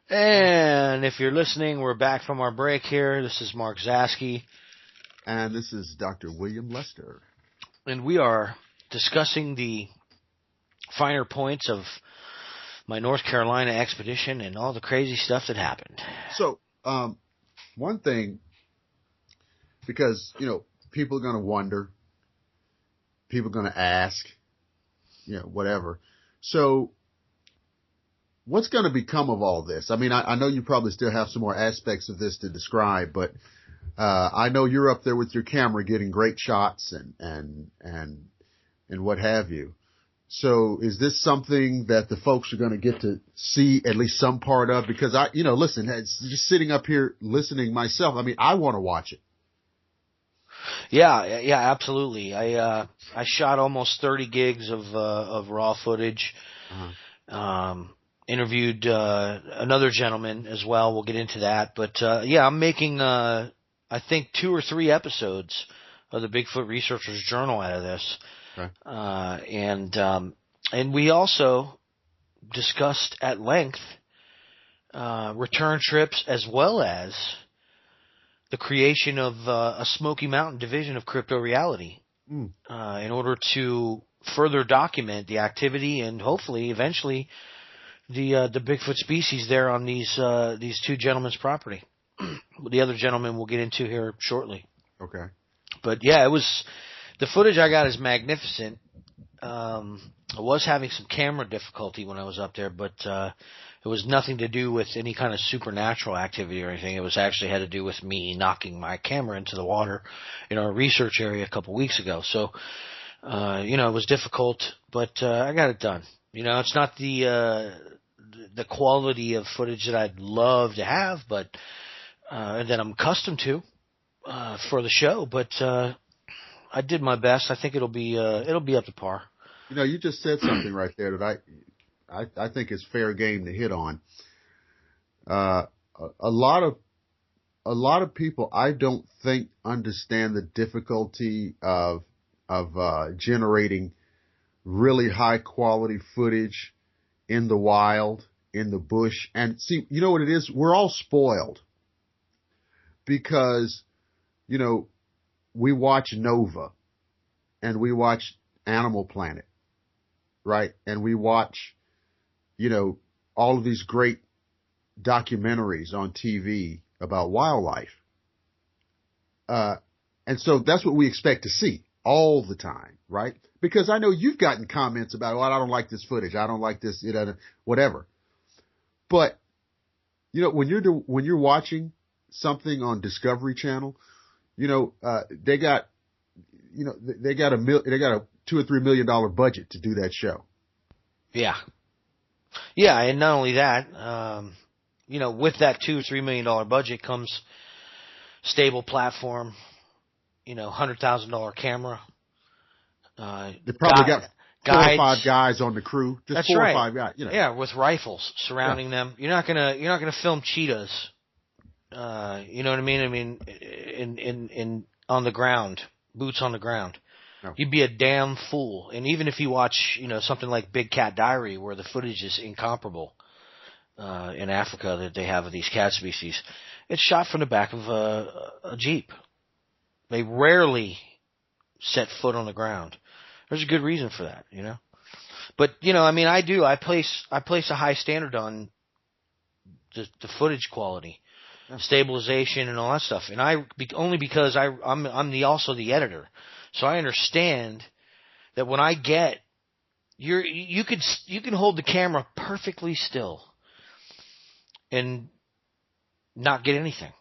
And if you're listening, we're back from our break here. This is Mark Zasky. And this is Dr. William Lester. And we are discussing the finer points of my North Carolina expedition and all the crazy stuff that happened. So, one thing, because, people are going to wonder, people are going to ask, whatever. So, what's going to become of all this? I mean, I know you probably still have some more aspects of this to describe, but I know you're up there with your camera getting great shots and what have you. So is this something that the folks are going to get to see at least some part of? Because listen, just sitting up here listening myself, I mean, I want to watch it. Yeah, absolutely. I shot almost 30 gigs of raw footage. Uh-huh. Interviewed another gentleman as well. We'll get into that. But I'm making I think 2 or 3 episodes of the Bigfoot Researchers Journal out of this. Okay. And we also discussed at length return trips as well as the creation of a Smoky Mountain division of crypto reality in order to further document the activity and hopefully eventually the Bigfoot species there on these 2 gentlemen's property. The other gentleman we'll get into here shortly. Okay. But yeah, the footage I got is magnificent. I was having some camera difficulty when I was up there, but it was nothing to do with any kind of supernatural activity or anything. It was actually had to do with me knocking my camera into the water in our research area a couple weeks ago. So, it was difficult, but I got it done. It's not the quality of footage that I'd love to have, but that I'm accustomed to for the show. But I did my best. I think it'll be up to par. You just said something right there that I think is fair game to hit on. A lot of people I don't think understand the difficulty of generating really high quality footage in the wild, in the bush. And see, you know what it is? We're all spoiled because, we watch Nova and we watch Animal Planet, right? And we watch, all of these great documentaries on TV about wildlife. And so that's what we expect to see all the time, right? Because I know you've gotten comments about, well, I don't like this footage. I don't like this, whatever. But, when you're watching something on Discovery Channel, they got a $2 or $3 million budget to do that show. Yeah. Yeah. And not only that, with that $2 or $3 million budget comes stable platform, $100,000 camera. They probably got 4 or 5 guys on the crew. Just That's 4 right. or 5 guys. Yeah, with rifles surrounding them. You're not gonna film cheetahs. You know what I mean? I mean, in on the ground, boots on the ground. No. You'd be a damn fool. And even if you watch, something like Big Cat Diary, where the footage is incomparable in Africa that they have of these cat species, it's shot from the back of a Jeep. They rarely set foot on the ground. There's a good reason for that, But I place a high standard on the footage quality, stabilization, and all that stuff. And only because I'm also the editor, so I understand that when I get you can hold the camera perfectly still and not get anything.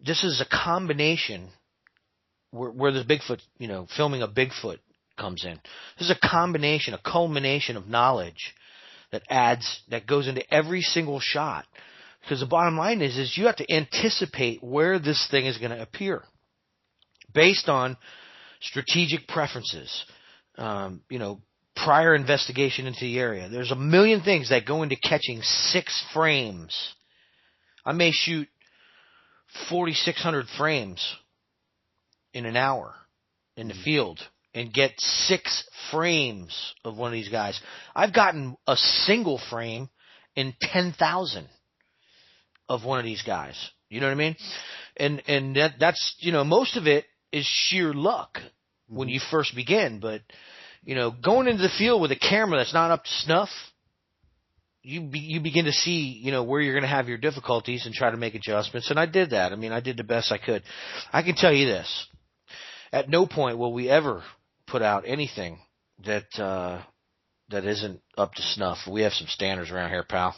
This is a combination. Where the Bigfoot, filming a Bigfoot comes in. This is a combination, a culmination of knowledge that goes into every single shot. Because the bottom line is you have to anticipate where this thing is going to appear based on strategic preferences, prior investigation into the area. There's a million things that go into catching 6 frames. I may shoot 4,600 frames in an hour in the field and get 6 frames of one of these guys. I've gotten a single frame in 10,000 of one of these guys. You know what I mean? And that's, you know, most of it is sheer luck when you first begin. But, you know, going into the field with a camera that's not up to snuff, you begin to see, you know, where you're going to have your difficulties and try to make adjustments. And I did that. I mean, I did the best I could. I can tell you this. At no point will we ever put out anything that isn't up to snuff. We have some standards around here, pal.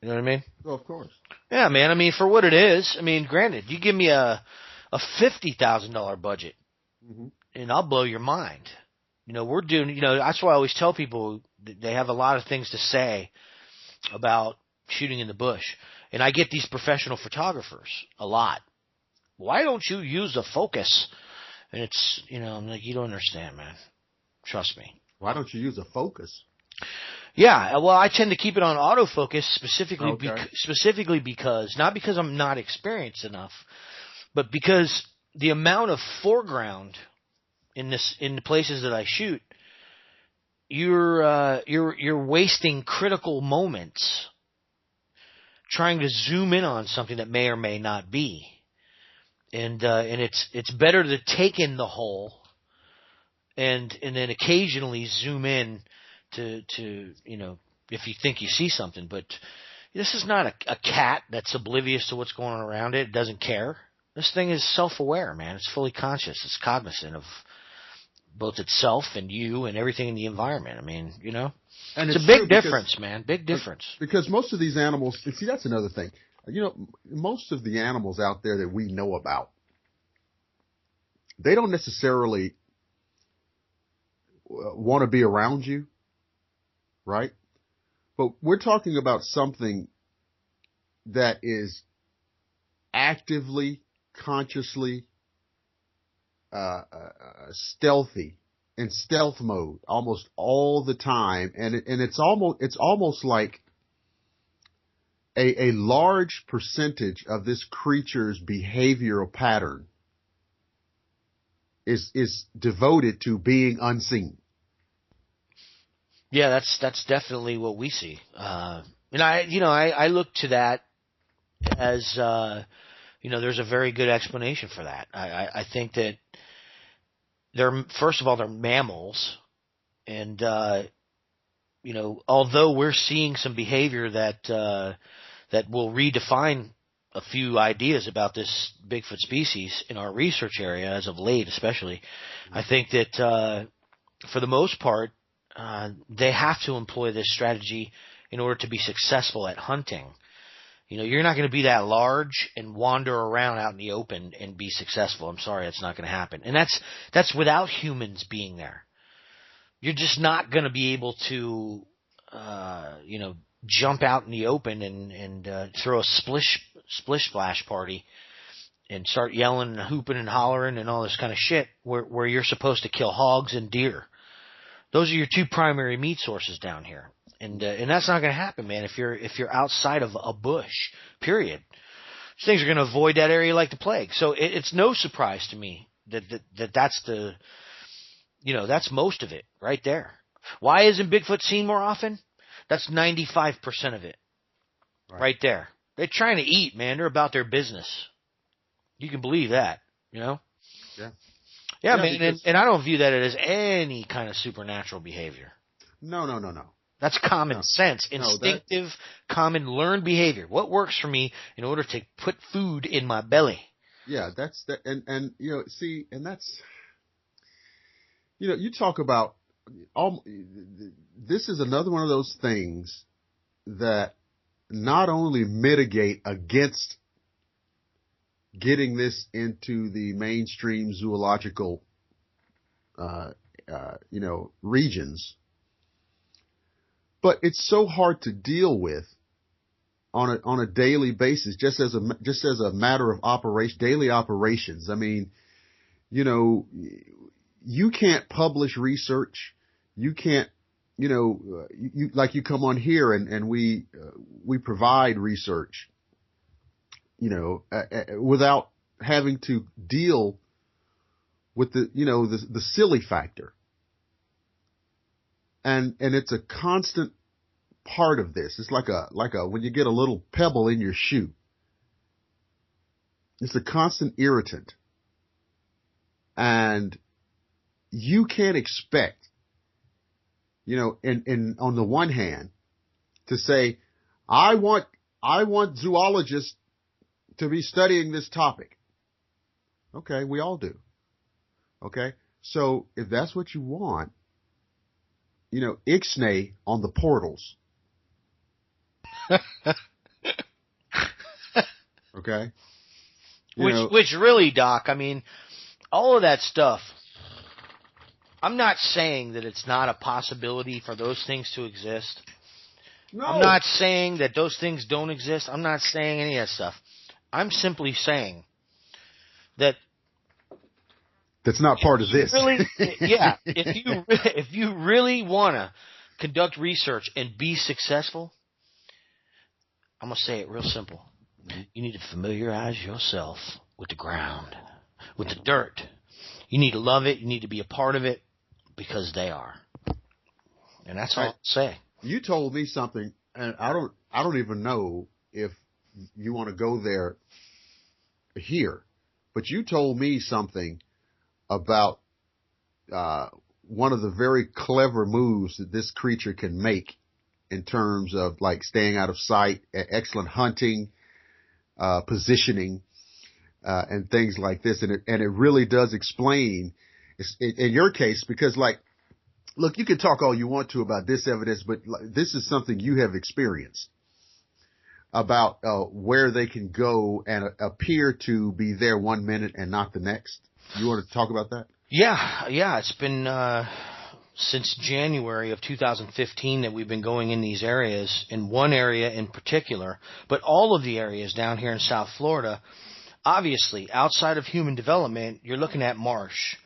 You know what I mean? Well, of course. Yeah, man. I mean, for what it is, I mean, granted, you give me a $50,000 budget, and I'll blow your mind. You know, we're doing, you know, that's why I always tell people they have a lot of things to say about shooting in the bush. And I get these professional photographers a lot. Why don't you use a focus? And it's, you know, I'm like, you don't understand, man. Trust me. Why don't you use a focus? Yeah, well, I tend to keep it on autofocus specifically, Okay. specifically because, not because I'm not experienced enough, but because the amount of foreground in the places that I shoot, you're wasting critical moments trying to zoom in on something that may or may not be, and it's better to take in the whole, and then occasionally zoom in to you know, if you think you see something. But this is not a cat that's oblivious to what's going on around it. It doesn't care. This thing is self-aware, man. It's fully conscious. It's cognizant of both itself and you and everything in the environment. I mean, you know, And it's a big true because- difference, man. Big difference. Because most of these animals, and see, that's another thing. You know, most of the animals out there that we know about, they don't necessarily want to be around you, right? But we're talking about something that is actively, consciously stealthy, in stealth mode almost all the time, and it's almost like a large percentage of this creature's behavioral pattern is devoted to being unseen. Yeah, that's definitely what we see. And I look to that as, you know, there's a very good explanation for that. I think that first of all, they're mammals, and, you know, although we're seeing some behavior that will redefine a few ideas about this Bigfoot species in our research area as of late, especially, I think that, for the most part, they have to employ this strategy in order to be successful at hunting. You know, you're not going to be that large and wander around out in the open and be successful. I'm sorry, that's not going to happen. And that's without humans being there. You're just not going to be able to, you know, jump out in the open and throw a splish splash party and start yelling and hooping and hollering and all this kind of shit where you're supposed to kill hogs and deer. Those are your two primary meat sources down here. And that's not going to happen, man, if you're outside of a bush, period. Things are going to avoid that area like the plague. So it's no surprise to me that's the, you know, that's most of it right there. Why isn't Bigfoot seen more often? That's 95% of it right there. They're trying to eat, man. They're about their business. You can believe that, you know? Yeah. Yeah, man, and I don't view that as any kind of supernatural behavior. No. That's common sense, instinctive, common learned behavior. What works for me in order to put food in my belly? Yeah, that's that, and you know, see, and that's, you know, you talk about this is another one of those things that not only mitigate against getting this into the mainstream zoological, you know, regions, but it's so hard to deal with on a daily basis, just as a matter of daily operations. I mean, you know, you can't publish research. You can't, you know, you come on here and we provide research, you know, without having to deal with the silly factor. And it's a constant part of this. It's like when you get a little pebble in your shoe. It's a constant irritant. And you can't expect, on the one hand, to say, I want zoologists to be studying this topic. Okay, we all do. Okay, so if that's what you want, ixnay on the portals. Okay? Which really, Doc, I mean, all of that stuff, I'm not saying that it's not a possibility for those things to exist. No. I'm not saying that those things don't exist. I'm not saying any of that stuff. I'm simply saying that that's not part of this. Really, yeah. If you really want to conduct research and be successful, I'm going to say it real simple. You need to familiarize yourself with the ground, with the dirt. You need to love it. You need to be a part of it because they are. And that's all I'll say. You told me something, and I don't even know if you want to go there here, but you told me something about one of the very clever moves that this creature can make in terms of like staying out of sight, excellent hunting, positioning, and things like this. And it really does explain in your case, because like, look, you can talk all you want to about this evidence, but this is something you have experienced about where they can go and appear to be there 1 minute and not the next. You want to talk about that? Yeah. It's been since January of 2015 that we've been going in these areas, in one area in particular, but all of the areas down here in South Florida, obviously, outside of human development, you're looking at marsh.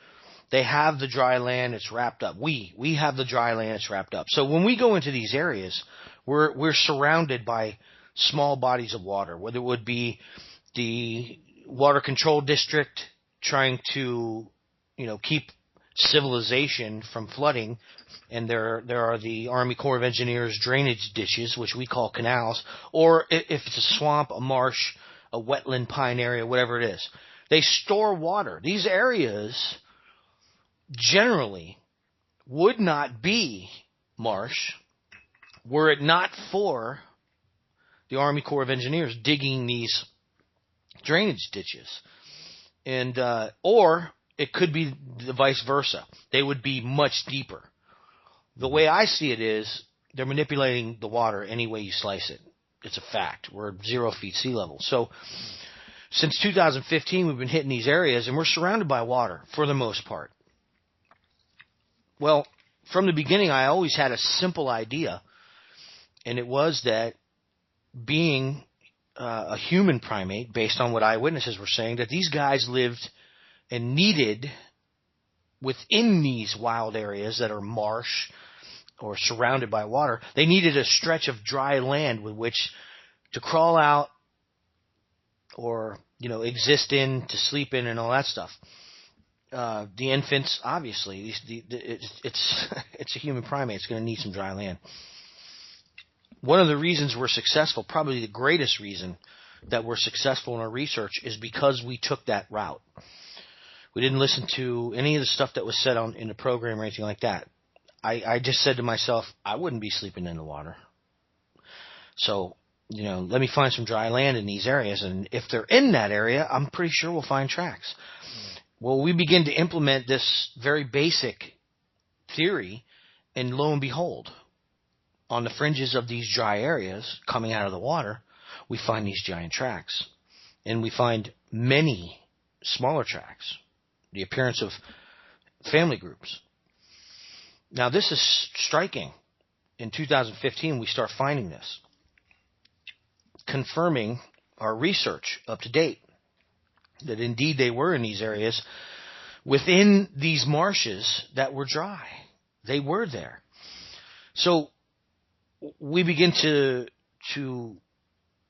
They have the dry land, it's wrapped up. We have the dry land, it's wrapped up. So when we go into these areas, we're surrounded by small bodies of water, whether it would be the water control district trying to, keep civilization from flooding, and there are the Army Corps of Engineers drainage ditches, which we call canals, or if it's a swamp, a marsh, a wetland pine area, whatever it is. They store water. These areas generally would not be marsh were it not for the Army Corps of Engineers digging these drainage ditches. And or it could be the vice versa. They would be much deeper. The way I see it is they're manipulating the water any way you slice it. It's a fact. We're 0 feet sea level. So since 2015, we've been hitting these areas, and we're surrounded by water for the most part. Well, from the beginning, I always had a simple idea, and it was that being a human primate, based on what eyewitnesses were saying, that these guys lived and needed within these wild areas that are marsh or surrounded by water, they needed a stretch of dry land with which to crawl out or, exist in, to sleep in, and all that stuff. The infants, obviously, it's a human primate. It's going to need some dry land. One of the reasons we're successful, probably the greatest reason that we're successful in our research, is because we took that route. We didn't listen to any of the stuff that was said in the program or anything like that. I just said to myself, I wouldn't be sleeping in the water. So, let me find some dry land in these areas, and if they're in that area, I'm pretty sure we'll find tracks. Well, we begin to implement this very basic theory, and lo and behold, on the fringes of these dry areas, coming out of the water, we find these giant tracks. And we find many smaller tracks, the appearance of family groups. Now, this is striking. In 2015, we start finding this, confirming our research up to date, that indeed they were in these areas within these marshes that were dry. They were there. So we begin to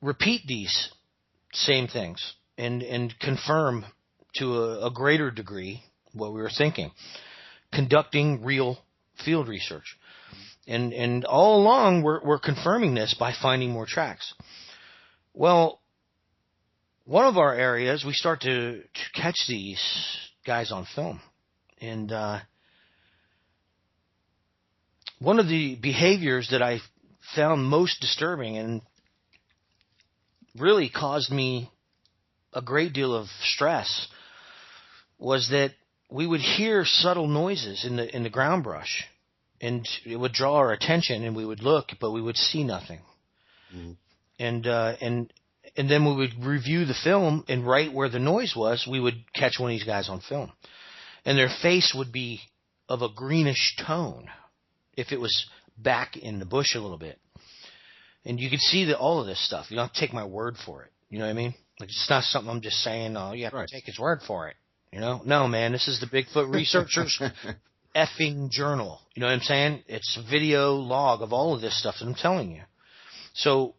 repeat these same things and confirm to a greater degree what we were thinking, conducting real field research. And all along, we're confirming this by finding more tracks. Well, one of our areas, we start to catch these guys on film. And one of the behaviors that I found most disturbing and really caused me a great deal of stress was that we would hear subtle noises in the ground brush, and it would draw our attention, and we would look, but we would see nothing. Mm-hmm. And then we would review the film, and right where the noise was, we would catch one of these guys on film, and their face would be of a greenish tone if it was back in the bush a little bit. And you could see that all of this stuff. You don't have to take my word for it. You know what I mean? Like, it's not something I'm just saying, oh, you have to take his word for it. You know? No, man, this is the Bigfoot Researchers effing journal. You know what I'm saying? It's a video log of all of this stuff that I'm telling you. So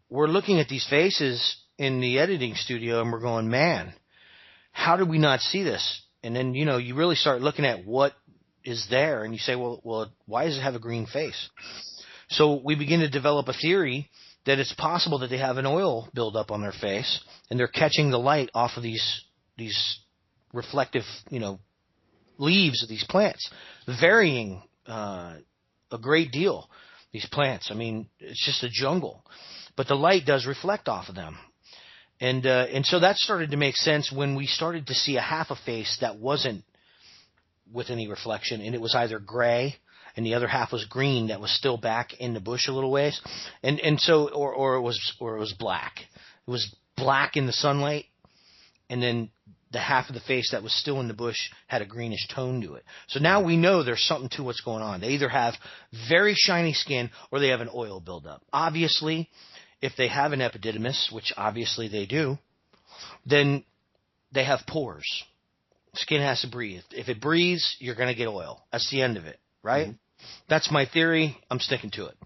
we're looking at these faces in the editing studio, and we're going, man, how did we not see this? And then, you know, you really start looking at what is there, and you say, well, why does it have a green face? So we begin to develop a theory that it's possible that they have an oil buildup on their face, and they're catching the light off of these reflective, you know, leaves of these plants, varying a great deal. These plants, I mean, it's just a jungle, but the light does reflect off of them, and so that started to make sense when we started to see a half a face that wasn't with any reflection, and it was either gray and the other half was green that was still back in the bush a little ways, and so or it was black. It was black in the sunlight, and then the half of the face that was still in the bush had a greenish tone to it. So now we know there's something to what's going on. They either have very shiny skin or they have an oil buildup. Obviously, if they have an epididymis, which obviously they do, then they have pores. Skin has to breathe. If it breathes, you're going to get oil. That's the end of it, right? Mm-hmm. That's my theory. I'm sticking to it.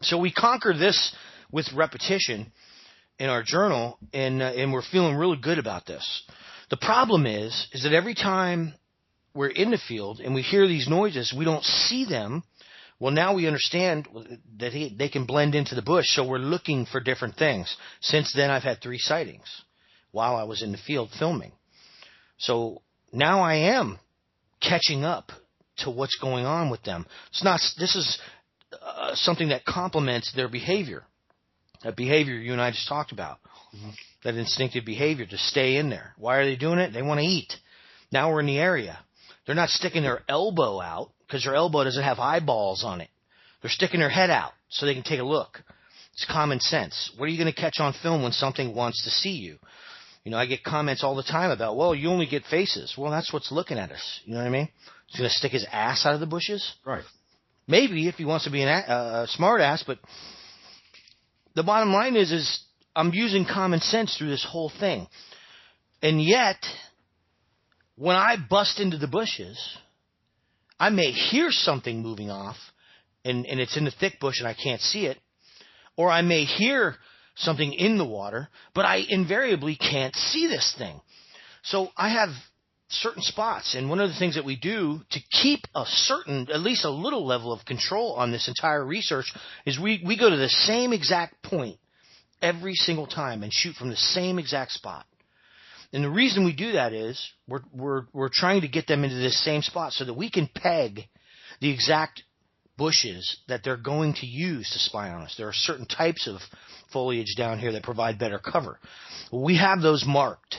So we conquer this with repetition in our journal, and we're feeling really good about this. The problem is that every time we're in the field and we hear these noises, we don't see them. Well, now we understand that they can blend into the bush, so we're looking for different things. Since then, I've had 3 sightings while I was in the field filming. So now I am catching up to what's going on with them. This is something that complements their behavior. That behavior you and I just talked about. Mm-hmm. That instinctive behavior to stay in there. Why are they doing it? They want to eat. Now we're in the area. They're not sticking their elbow out because their elbow doesn't have eyeballs on it. They're sticking their head out so they can take a look. It's common sense. What are you going to catch on film when something wants to see you? You know, I get comments all the time about, well, you only get faces. Well, that's what's looking at us. You know what I mean? He's going to stick his ass out of the bushes? Right. Maybe if he wants to be a smart ass, but the bottom line is I'm using common sense through this whole thing. And yet, when I bust into the bushes, I may hear something moving off, and it's in the thick bush and I can't see it. Or I may hear something in the water, but I invariably can't see this thing. So I have certain spots, and one of the things that we do to keep at least a little level of control on this entire research is we go to the same exact point every single time and shoot from the same exact spot. And the reason we do that is we're trying to get them into this same spot so that we can peg the exact bushes that they're going to use to spy on us. There are certain types of foliage down here that provide better cover. We have those marked.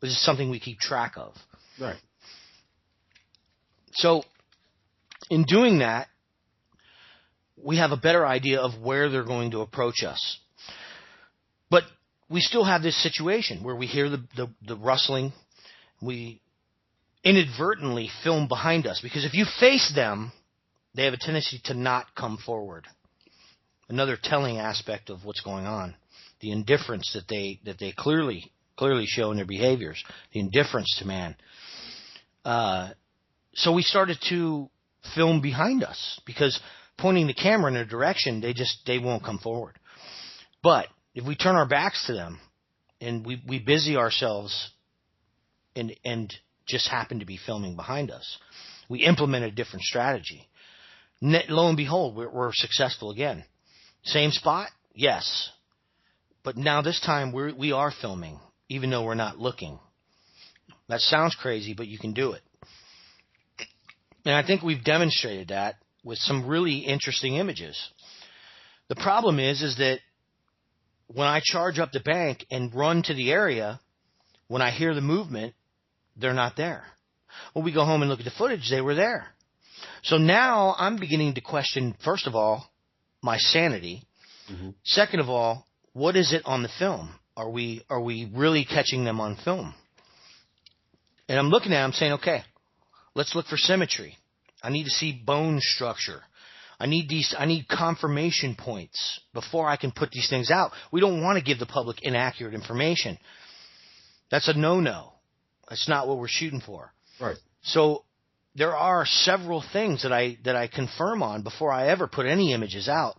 This is something we keep track of. Right. So in doing that, we have a better idea of where they're going to approach us. But we still have this situation where we hear the rustling. We inadvertently film behind us because if you face them, they have a tendency to not come forward. Another telling aspect of what's going on, the indifference that they clearly show in their behaviors, the indifference to man. So we started to film behind us because pointing the camera in a direction, they won't come forward. But if we turn our backs to them and we busy ourselves and just happened to be filming behind us. We implemented a different strategy. Lo and behold, we're successful again. Same spot? Yes. But now this time we are filming, even though we're not looking. That sounds crazy, but you can do it. And I think we've demonstrated that with some really interesting images. The problem is that when I charge up the bank and run to the area, when I hear the movement, they're not there. When we go home and look at the footage, they were there. So now I'm beginning to question, first of all, my sanity. Mm-hmm. Second of all, what is it on the film? Are we really catching them on film? And I'm looking at them saying, okay, let's look for symmetry. I need to see bone structure. I need confirmation points before I can put these things out. We don't want to give the public inaccurate information. That's a no-no. That's not what we're shooting for. Right. So there are several things that I confirm on before I ever put any images out.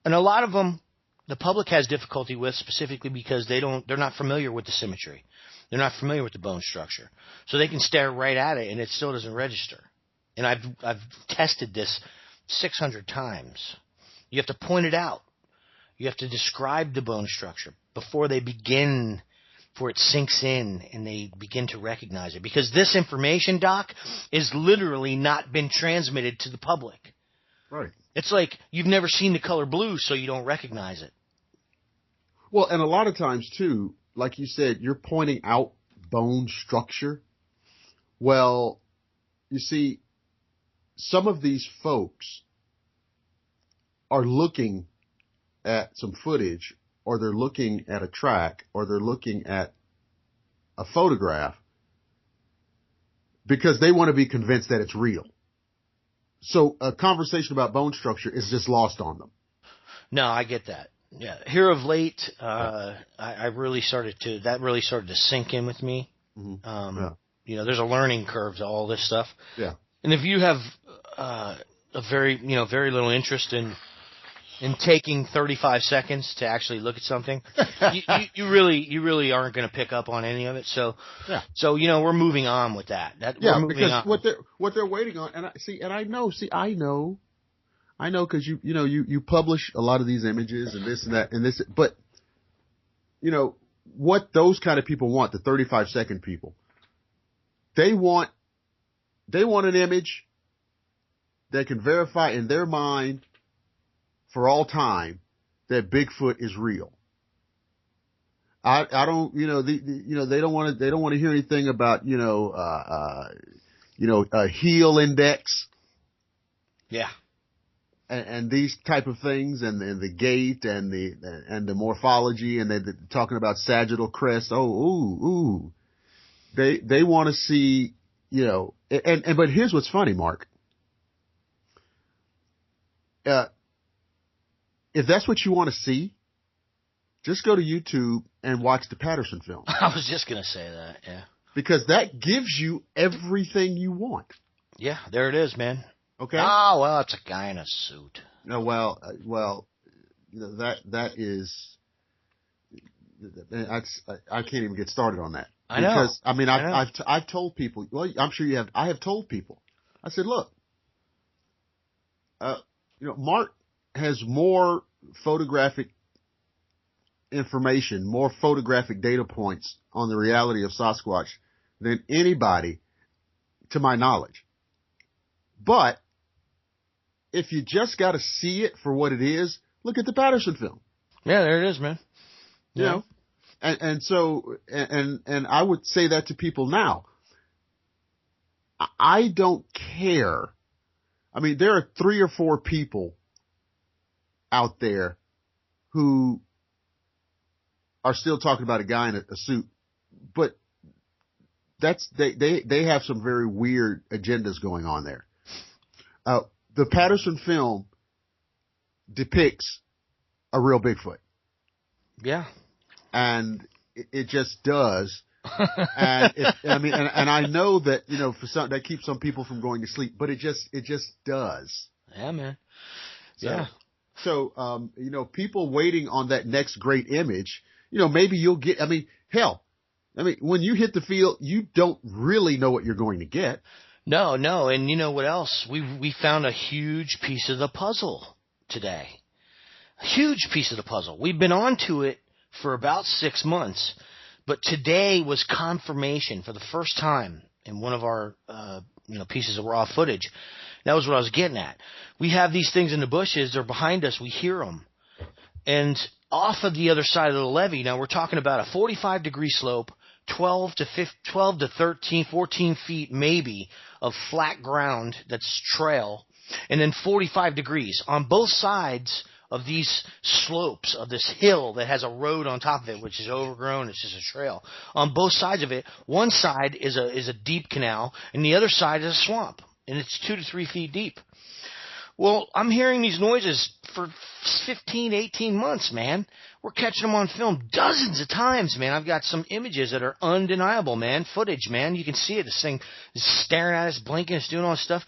And a lot of them the public has difficulty with, specifically because they're not familiar with the symmetry. They're not familiar with the bone structure. So they can stare right at it and it still doesn't register. And I've tested this 600 times. You have to point it out. You have to describe the bone structure before it sinks in and they begin to recognize it. Because this information, Doc, is literally not been transmitted to the public. Right. It's like you've never seen the color blue, so you don't recognize it. Well, and a lot of times, too, like you said, you're pointing out bone structure. Well, you see, some of these folks are looking at some footage, or they're looking at a track, or they're looking at a photograph because they want to be convinced that it's real. So a conversation about bone structure is just lost on them. No, I get that. Yeah. Here of late, I really started to sink in with me. Mm-hmm. You know, there's a learning curve to all this stuff. Yeah. And if you have a very little interest in taking 35 seconds to actually look at something, you really aren't going to pick up on any of it. So, yeah. So we're moving on with that. Yeah, because what they're waiting on, and I know because you publish a lot of these images and this and that and this, but what those kind of people want, the 35-second people, they want an image that can verify in their mind for all time that Bigfoot is real. I don't, they don't want to hear anything about, a heel index. Yeah. And these type of things, and the gait and the morphology, and they're talking about sagittal crest. They want to see, but here's what's funny, Mark. If that's what you want to see, just go to YouTube and watch the Patterson film. I was just going to say that, yeah. Because that gives you everything you want. Yeah, there it is, man. Okay. Oh, well, it's a guy in a suit. No, that is. I can't even get started on that. I know. Because I've told people. Well, I'm sure you have. I have told people. I said, look, Mark has more photographic information, more photographic data points on the reality of Sasquatch than anybody, to my knowledge. But if you just got to see it for what it is, look at the Patterson film. Yeah, there it is, man. You know, and so I would say that to people now. I don't care. I mean, there are 3 or 4 people out there who are still talking about a guy in a suit, but they have some very weird agendas going on there. The Patterson film depicts a real Bigfoot. Yeah. And it just does. And I know that, for some, that keeps some people from going to sleep, but it just does. Yeah, man. Yeah. So, people waiting on that next great image, maybe you'll get, hell, I mean, when you hit the field, you don't really know what you're going to get. No, and you know what else? We found a huge piece of the puzzle today. A huge piece of the puzzle. We've been on to it for about 6 months, but today was confirmation for the first time in one of our pieces of raw footage. That was what I was getting at. We have these things in the bushes. They're behind us. We hear them. And off of the other side of the levee, now we're talking about a 45-degree slope, 12 to 13, 14 feet maybe of flat ground that's trail, and then 45 degrees on both sides of these slopes of this hill that has a road on top of it, which is overgrown. It's just a trail. On both sides of it, one side is a deep canal, and the other side is a swamp, and it's 2 to 3 feet deep. Well, I'm hearing these noises for 15, 18 months, man. We're catching them on film dozens of times, man. I've got some images that are undeniable, man. Footage, man. You can see it. This thing is staring at us, blinking, it's doing all this stuff.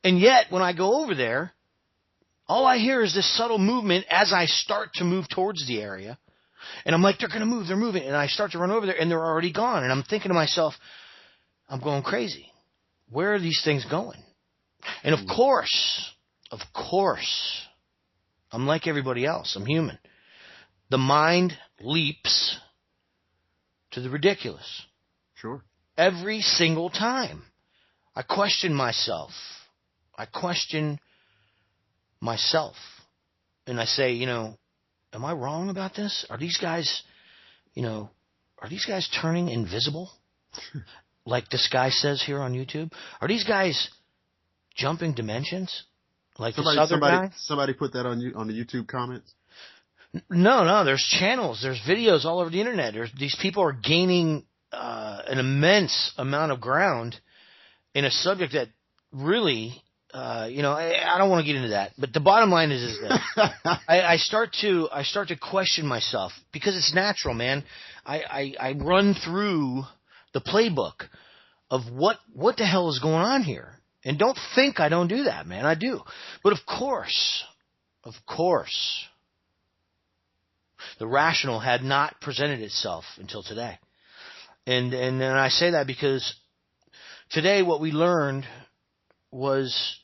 And yet, when I go over there, all I hear is this subtle movement as I start to move towards the area. And I'm like, they're going to move, they're moving. And I start to run over there, and they're already gone. And I'm thinking to myself, I'm going crazy. Where are these things going? And of course, I'm like everybody else. I'm human. The mind leaps to the ridiculous. Sure. Every single time. I question myself. And I say, am I wrong about this? Are these guys turning invisible? Like this guy says here on YouTube? Are these guys jumping dimensions? Like this other guy? Somebody put that on the YouTube comments? No. There's channels. There's videos all over the internet. These people are gaining an immense amount of ground in a subject that really, I don't want to get into that. But the bottom line is this. I start to question myself because it's natural, man. I run through the playbook of what the hell is going on here. And don't think I don't do that, man. I do. But of course, the rational had not presented itself until today. And I say that because today what we learned was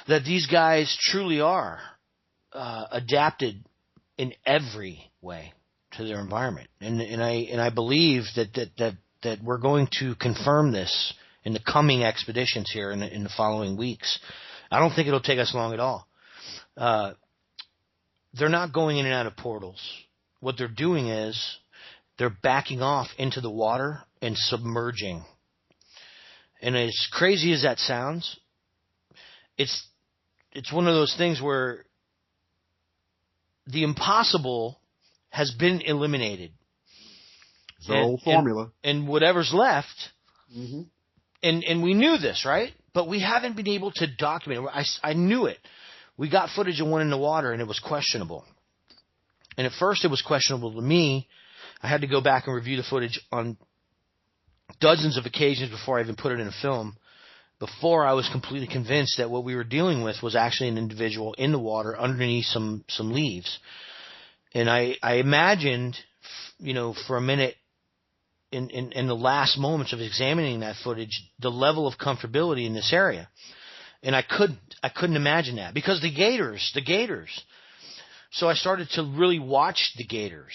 that these guys truly are adapted in every way to their environment. And I believe that we're going to confirm this in the coming expeditions here in the following weeks. I don't think it'll take us long at all. They're not going in and out of portals. What they're doing is they're backing off into the water and submerging. And as crazy as that sounds, it's one of those things where the impossible has been eliminated. It's the old formula. And whatever's left... Mm-hmm. And we knew this, right? But we haven't been able to document it. I knew it. We got footage of one in the water, and it was questionable. And at first it was questionable to me. I had to go back and review the footage on dozens of occasions before I even put it in a film, before I was completely convinced that what we were dealing with was actually an individual in the water underneath some leaves. And I imagined, for a minute, in the last moments of examining that footage, the level of comfortability in this area. And I couldn't imagine that because the gators. So I started to really watch the gators.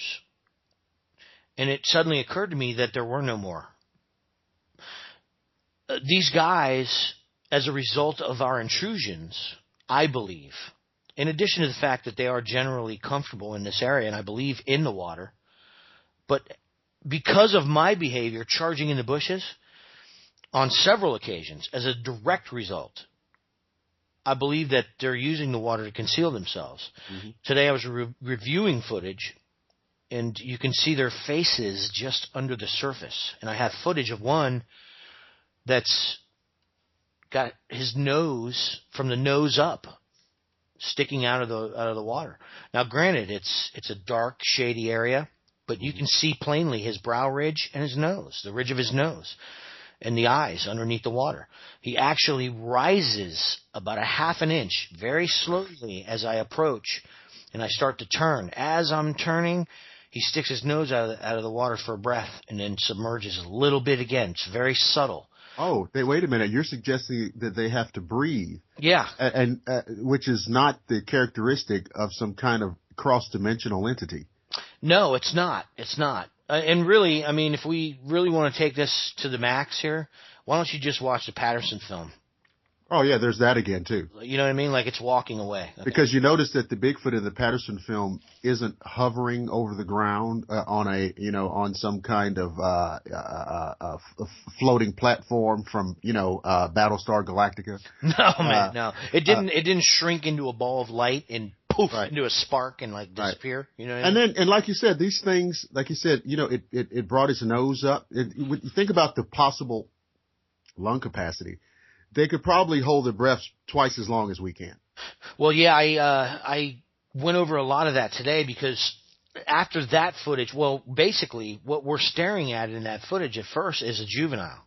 And it suddenly occurred to me that there were no more. These guys, as a result of our intrusions, I believe, in addition to the fact that they are generally comfortable in this area, and I believe in the water, but because of my behavior charging in the bushes on several occasions as a direct result, I believe that they're using the water to conceal themselves. Mm-hmm. Today I was reviewing footage, and you can see their faces just under the surface. And I have footage of one that's got his nose, from the nose up, sticking out of the water. Now, granted, it's a dark, shady area, but you can see plainly his brow ridge and his nose, the ridge of his nose, and the eyes underneath the water. He actually rises about a half an inch very slowly as I approach, and I start to turn. As I'm turning, he sticks his nose out of the water for a breath and then submerges a little bit again. It's very subtle. Oh, wait a minute. You're suggesting that they have to breathe. Yeah. And which is not the characteristic of some kind of cross-dimensional entity. No, it's not. It's not. And really, I mean, if we really want to take this to the max here, why don't you just watch the Patterson film? Oh, yeah, there's that again, too. You know what I mean? Like it's walking away. Okay. Because you notice that the Bigfoot in the Patterson film isn't hovering over the ground on some kind of floating platform from, Battlestar Galactica. No, man, no. It didn't shrink into a ball of light and poof into a spark and like disappear. Right. You know what I mean? And like you said, these things, like you said, it brought its nose up. When you think about the possible lung capacity, they could probably hold their breaths twice as long as we can. Well, yeah, I went over a lot of that today because after that footage, well, basically what we're staring at in that footage at first is a juvenile.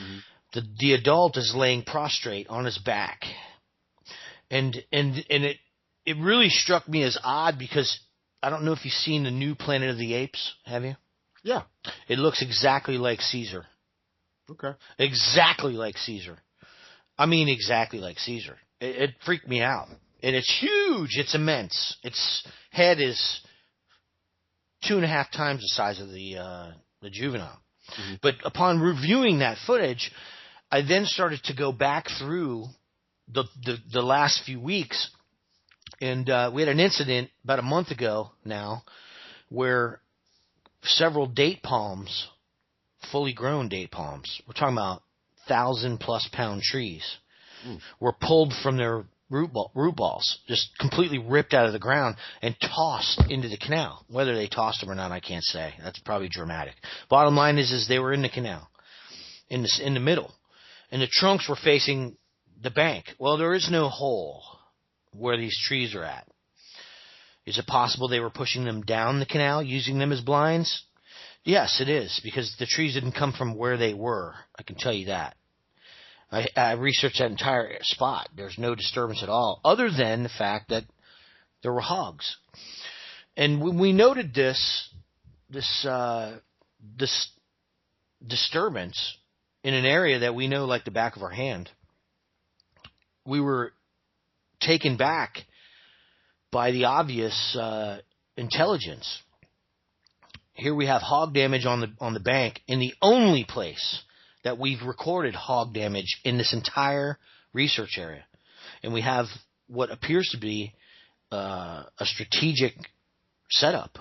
Mm-hmm. The adult is laying prostrate on his back, and it really struck me as odd because I don't know if you've seen the new Planet of the Apes. Have you? Yeah. It looks exactly like Caesar. Okay. Exactly like Caesar. I mean, exactly like Caesar. It freaked me out. And it's huge. It's immense. Its head is 2.5 times the size of the juvenile. Mm-hmm. But upon reviewing that footage, I then started to go back through the last few weeks. And we had an incident about a month ago now where several date palms, fully grown date palms, we're talking about 1,000+ pound trees, were pulled from their root balls, just completely ripped out of the ground and tossed into the canal. Whether they tossed them or not, I can't say. That's probably dramatic. Bottom line is they were in the canal, in the middle, and the trunks were facing the bank. Well, there is no hole where these trees are at. Is it possible they were pushing them down the canal, using them as blinds? Yes, it is, because the trees didn't come from where they were. I can tell you that. I researched that entire spot. There's no disturbance at all, other than the fact that there were hogs. And when we noted this disturbance in an area that we know like the back of our hand, we were taken back by the obvious intelligence. Here we have hog damage on the bank in the only place that we've recorded hog damage in this entire research area. And we have what appears to be a strategic setup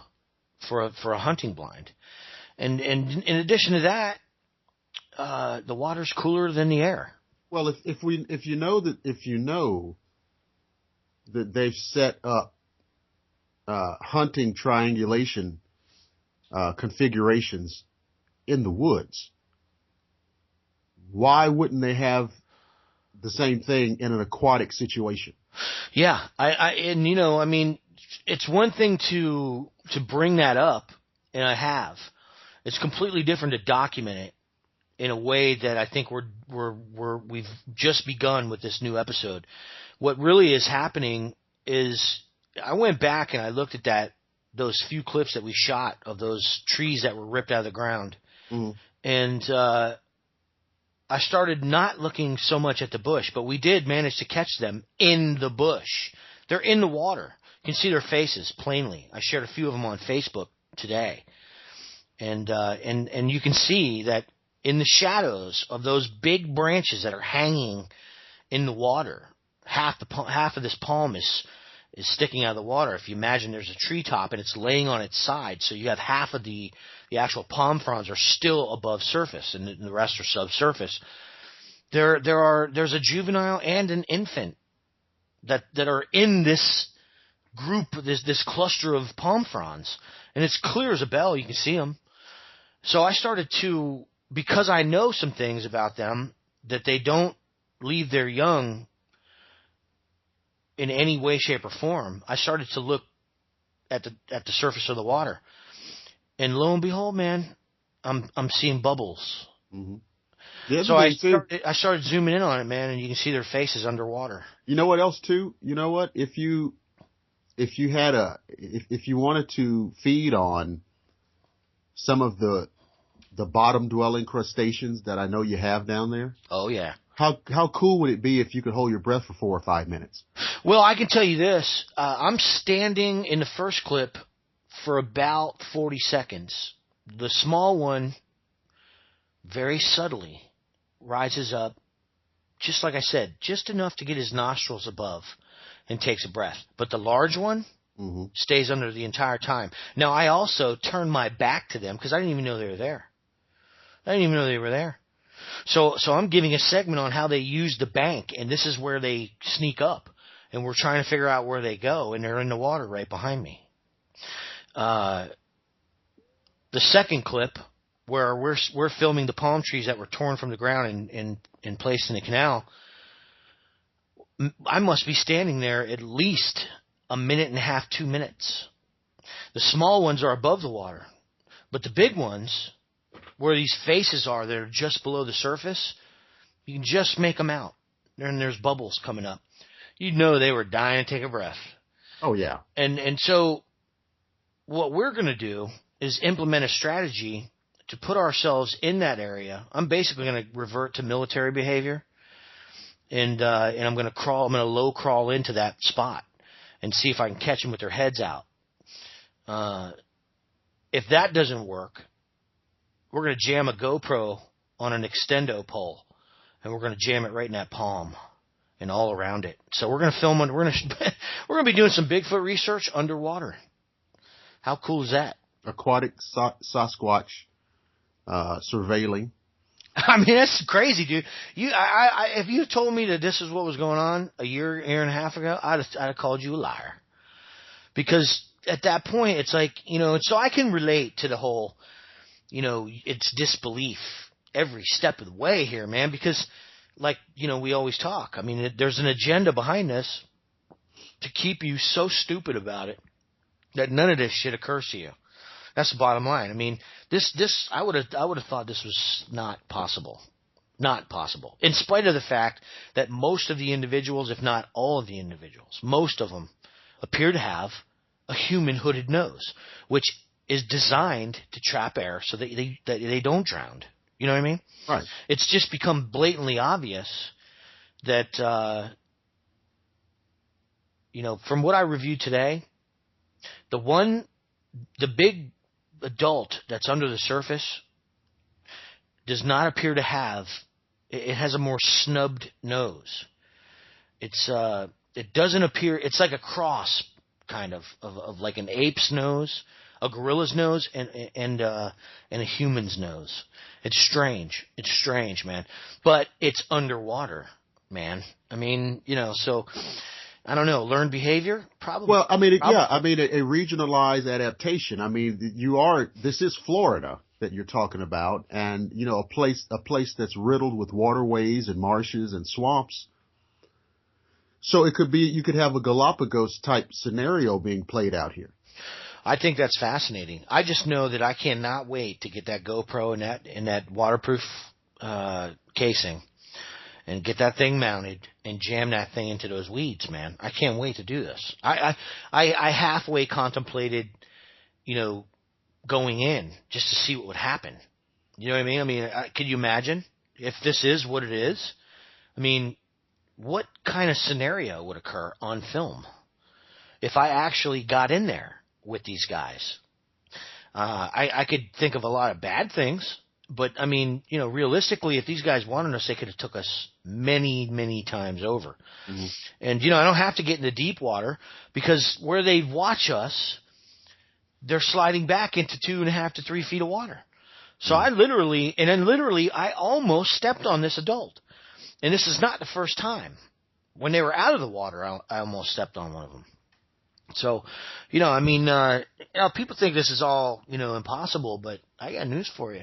for a hunting blind. And in addition to that, the water's cooler than the air. Well, if you know that they've set up hunting triangulation configurations in the woods, why wouldn't they have the same thing in an aquatic situation? Yeah, I mean, it's one thing to bring that up, and I have. It's completely different to document it in a way that I think we've just begun with this new episode. What really is happening is I went back and I looked at those few clips that we shot of those trees that were ripped out of the ground. Mm-hmm. And I started not looking so much at the bush, but we did manage to catch them in the bush. They're in the water. You can see their faces plainly. I shared a few of them on Facebook today. And you can see that in the shadows of those big branches that are hanging in the water, half of this palm is sticking out of the water. If you imagine there's a treetop and it's laying on its side, so you have half of the actual palm fronds are still above surface and the rest are subsurface. There's a juvenile and an infant that are in this group, this cluster of palm fronds, and it's clear as a bell. You can see them. So I started to, because I know some things about them, that they don't leave their young in any way, shape, or form. I started to look at the surface of the water, and lo and behold, man, I'm seeing bubbles. Mm-hmm. So I started zooming in on it, man, and you can see their faces underwater. You know what else too? You know what? If you if you had if you wanted to feed on some of the bottom dwelling crustaceans that I know you have down there, Oh yeah. how cool would it be if you could hold your breath for 4 or 5 minutes? Well, I can tell you this. I'm standing in the first clip for about 40 seconds. The small one very subtly rises up, just like I said, just enough to get his nostrils above and takes a breath. But the large one stays under the entire time. Now, I also turn my back to them because I didn't even know they were there. So I'm giving a segment on how they use the bank, and this is where they sneak up. And we're trying to figure out where they go, and they're in the water right behind me. The second clip, where we're filming the palm trees that were torn from the ground and placed in the canal, I must be standing there at least a minute and a half, 2 minutes. The small ones are above the water, but the big ones, where these faces are that are just below the surface, you can just make them out. And there's bubbles coming up. You know they were dying to take a breath. Oh yeah. And so what we're going to do is implement a strategy to put ourselves in that area. I'm basically going to revert to military behavior, and I'm going to low crawl into that spot and see if I can catch them with their heads out. If that doesn't work, we're going to jam a GoPro on an extendo pole, and we're going to jam it right in that palm and all around it. So we're going to film. We're going to be doing some Bigfoot research underwater. How cool is that? Aquatic Sasquatch surveilling. I mean, that's crazy, dude. If you told me that this is what was going on a year and a half ago, I'd have called you a liar. Because at that point, it's like, so I can relate to the whole, it's disbelief every step of the way here, man. Because, like, we always talk. I mean, there's an agenda behind this to keep you so stupid about it that none of this shit occurs to you. That's the bottom line. I mean, this I would have thought this was not possible. Not possible. In spite of the fact that most of the individuals, if not all of the individuals, most of them appear to have a human hooded nose, which is designed to trap air so that they don't drown. You know what I mean? Right. It's just become blatantly obvious that from what I reviewed today, the big adult that's under the surface does not appear to have. It has a more snubbed nose. It doesn't appear. It's like a cross, kind of like an ape's nose, a gorilla's nose, and a human's nose. It's strange. It's strange, man. But it's underwater, man. I mean, so. I don't know. Learned behavior? Probably. Well, I mean, a regionalized adaptation. I mean, this is Florida that you're talking about, and, a place that's riddled with waterways and marshes and swamps. So you could have a Galapagos type scenario being played out here. I think that's fascinating. I just know that I cannot wait to get that GoPro in that waterproof casing and get that thing mounted and jam that thing into those weeds, man. I can't wait to do this. I halfway contemplated, going in just to see what would happen. You know what I mean? I mean, can you imagine if this is what it is? I mean, what kind of scenario would occur on film if I actually got in there with these guys? I could think of a lot of bad things. But, I mean, realistically, if these guys wanted us, they could have took us many, many times over. Mm-hmm. And, I don't have to get into deep water because where they watch us, they're sliding back into 2.5 to 3 feet of water. So mm-hmm. I almost stepped on this adult. And this is not the first time. When they were out of the water, I almost stepped on one of them. So, people think this is all, impossible, but I got news for you.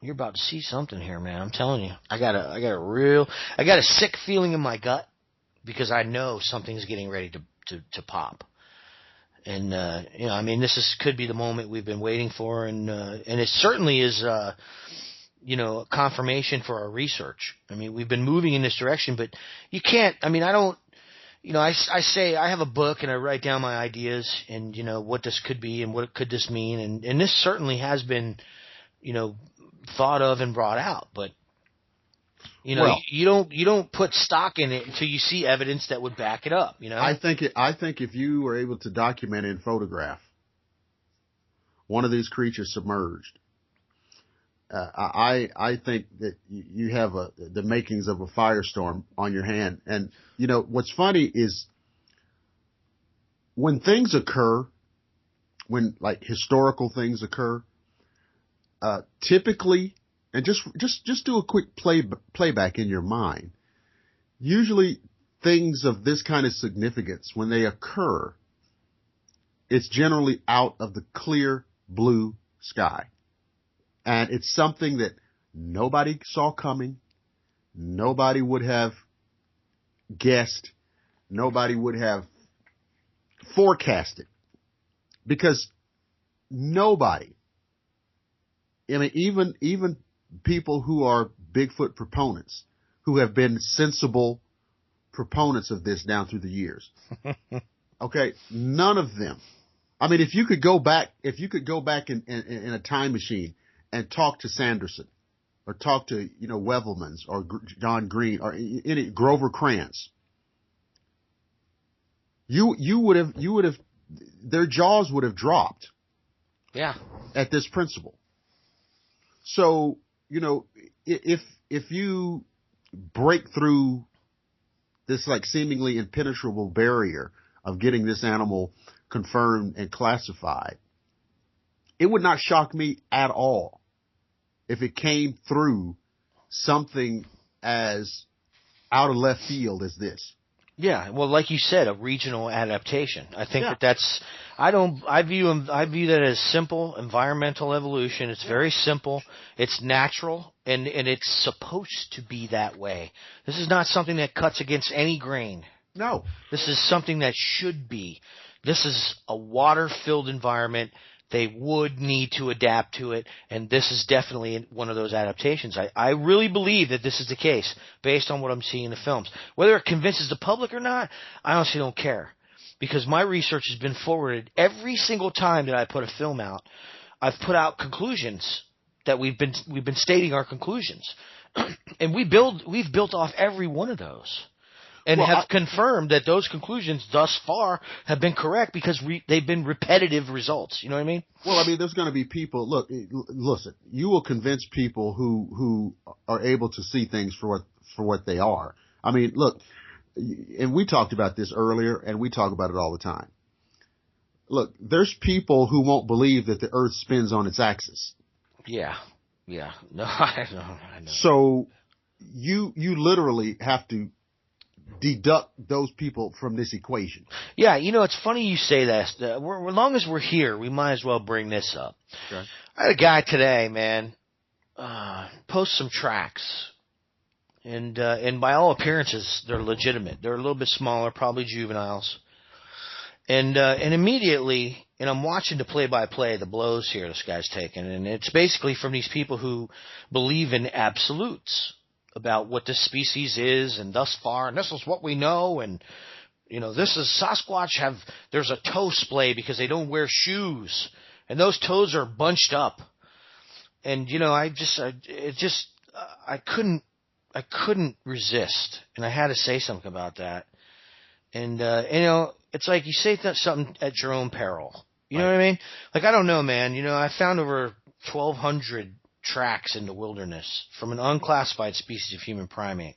You're about to see something here, man. I'm telling you. I got a sick feeling in my gut because I know something's getting ready to pop. And could be the moment we've been waiting for, and it certainly is confirmation for our research. I mean, we've been moving in this direction, but you can't. I mean, I don't. I say I have a book and I write down my ideas and, what this could be and what could this mean. And this certainly has been, thought of and brought out. But, Well, you don't put stock in it until you see evidence that would back it up, I think if you were able to document and photograph one of these creatures submerged, I think that you have the makings of a firestorm on your hand. And what's funny is when things occur, when like historical things occur, typically, and just do a quick playback in your mind. Usually, things of this kind of significance, when they occur, it's generally out of the clear blue sky. And it's something that nobody saw coming. Nobody would have guessed. Nobody would have forecasted. Because nobody, I mean, even people who are Bigfoot proponents, who have been sensible proponents of this down through the years. Okay, none of them. I mean, if you could go back in a time machine and talk to Sanderson, or talk to Wevelmans, or John Green, or any Grover Krantz, you would have their jaws would have dropped. Yeah. At this principle. So if you break through this like seemingly impenetrable barrier of getting this animal confirmed and classified, it would not shock me at all if it came through something as out of left field as this. Yeah, well, like you said, a regional adaptation. I think I view that as simple environmental evolution. It's very simple. It's natural, and it's supposed to be that way. This is not something that cuts against any grain. No. This is something that should be. This is a water-filled environment. They would need to adapt to it, and this is definitely one of those adaptations. I really believe that this is the case, based on what I'm seeing in the films. Whether it convinces the public or not, I honestly don't care, because my research has been forwarded every single time that I put a film out. I've put out conclusions that we've been stating our conclusions, and we've built off every one of those. And have confirmed that those conclusions thus far have been correct because they've been repetitive results. You know what I mean? Well, I mean, there's going to be people. Look, listen. You will convince people who are able to see things for what they are. I mean, look, and we talked about this earlier, and we talk about it all the time. Look, there's people who won't believe that the Earth spins on its axis. Yeah. No, I know. So you literally have to deduct those people from this equation. Yeah, it's funny you say that. As long as we're here, we might as well bring this up. Okay. I had a guy today, man, post some tracks, and by all appearances, they're legitimate. They're a little bit smaller, probably juveniles, and immediately, and I'm watching the play-by-play, the blows here this guy's taking, and it's basically from these people who believe in absolutes about what this species is, and thus far, and this is what we know, and this is Sasquatch there's a toe splay because they don't wear shoes, and those toes are bunched up, and I couldn't resist, and I had to say something about that, and it's like you say something at your own peril, you know what I mean? Like, I don't know, man, I found over 1,200 tracks in the wilderness from an unclassified species of human primate.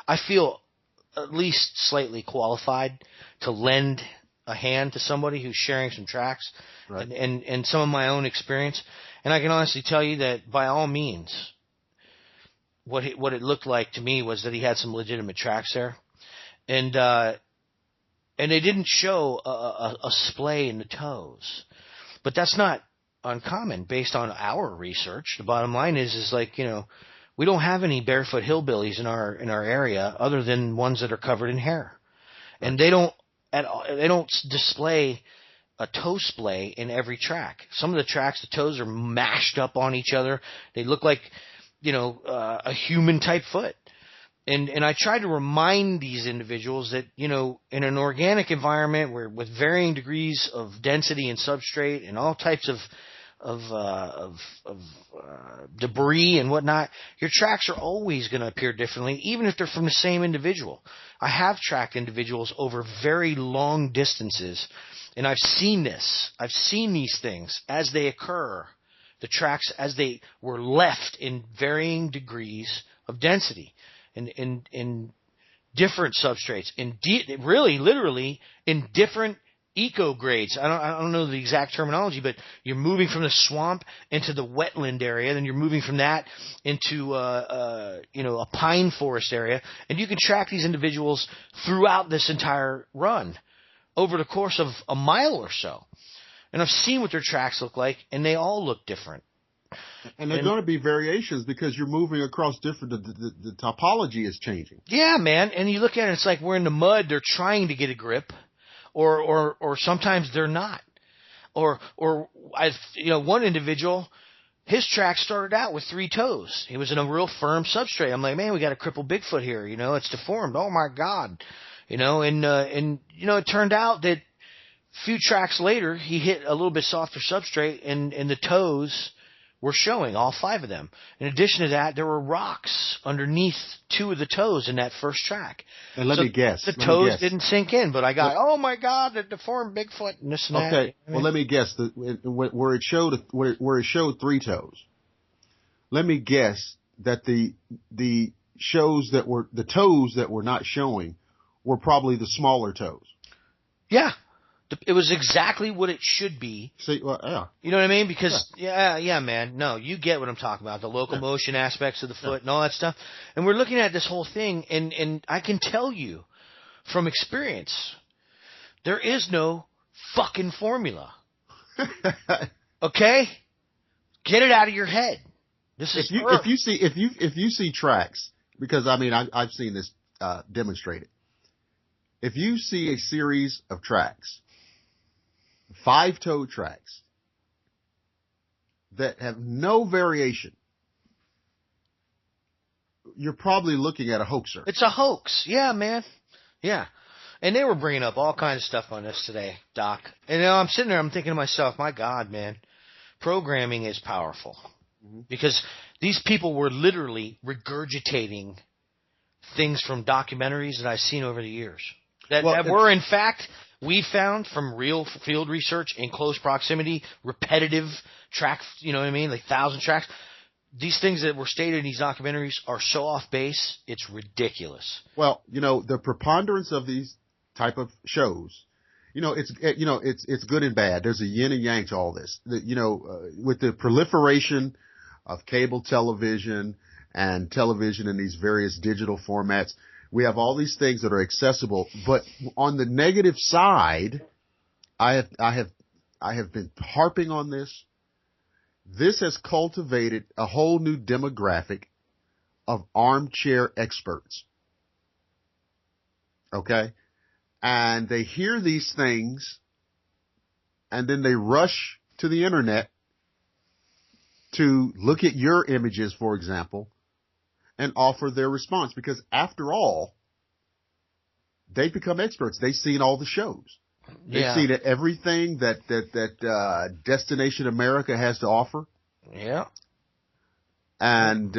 I feel at least slightly qualified to lend a hand to somebody who's sharing some tracks, right, and some of my own experience. And I can honestly tell you that by all means, what it looked like to me was that he had some legitimate tracks there, and they didn't show a splay in the toes, but that's not uncommon based on our research. The bottom line is like, we don't have any barefoot hillbillies in our area other than ones that are covered in hair, and they don't display a toe splay in every track. Some of the tracks, the toes are mashed up on each other. They look like a human type foot, And I try to remind these individuals that, you know, in an organic environment where with varying degrees of density and substrate and all types of debris and whatnot, your tracks are always going to appear differently, even if they're from the same individual. I have tracked individuals over very long distances, and I've seen this. I've seen these things as they occur, the tracks as they were left in varying degrees of density. In different substrates, really, literally, in different eco grades. I don't know the exact terminology, but you're moving from the swamp into the wetland area, then you're moving from that into a pine forest area, and you can track these individuals throughout this entire run over the course of a mile or so. And I've seen what their tracks look like, and they all look different. And there's going to be variations because you're moving across different, the topology is changing. Yeah, man. And you look at it, it's like we're in the mud, they're trying to get a grip, or sometimes they're not. Or one individual, his track started out with 3 toes. He was in a real firm substrate. I'm like, man, we got a crippled Bigfoot here, you know, it's deformed. Oh my God. You know, and it turned out that a few tracks later, he hit a little bit softer substrate and the toes were showing, all 5 of them. In addition to that, there were rocks underneath 2 of the toes in that first track. And let me guess. The toes didn't sink in, but I got, oh my God, the deformed Bigfoot and this and that. Okay, well, let me guess. Where it showed 3 toes, let me guess that the toes that were not showing were probably the smaller toes. Yeah. It was exactly what it should be. See, well, yeah. You know what I mean? Because, yeah, man. No, you get what I'm talking about. The locomotion aspects of the foot and all that stuff. And we're looking at this whole thing, and I can tell you from experience, there is no fucking formula. Okay? Get it out of your head. This is if you see tracks, because I mean I've seen this demonstrated. If you see a series of tracks, 5-toe tracks that have no variation, you're probably looking at a hoaxer. It's a hoax. Yeah, man. Yeah. And they were bringing up all kinds of stuff on this today, Doc. And I'm sitting there, I'm thinking to myself, my God, man, programming is powerful. Mm-hmm. Because these people were literally regurgitating things from documentaries that I've seen over the years. That were, in fact, we found from real field research in close proximity, repetitive tracks, you know what I mean, like 1,000 tracks. These things that were stated in these documentaries are so off base, it's ridiculous. Well, the preponderance of these type of shows, it's good and bad. There's a yin and yang to all this. With the proliferation of cable television and television in these various digital formats, we have all these things that are accessible, but on the negative side, I have been harping on this. This has cultivated a whole new demographic of armchair experts. Okay? And they hear these things, and then they rush to the internet to look at your images, for example, and offer their response, because after all, they've become experts. They've seen all the shows. They've seen everything that Destination America has to offer. Yeah. And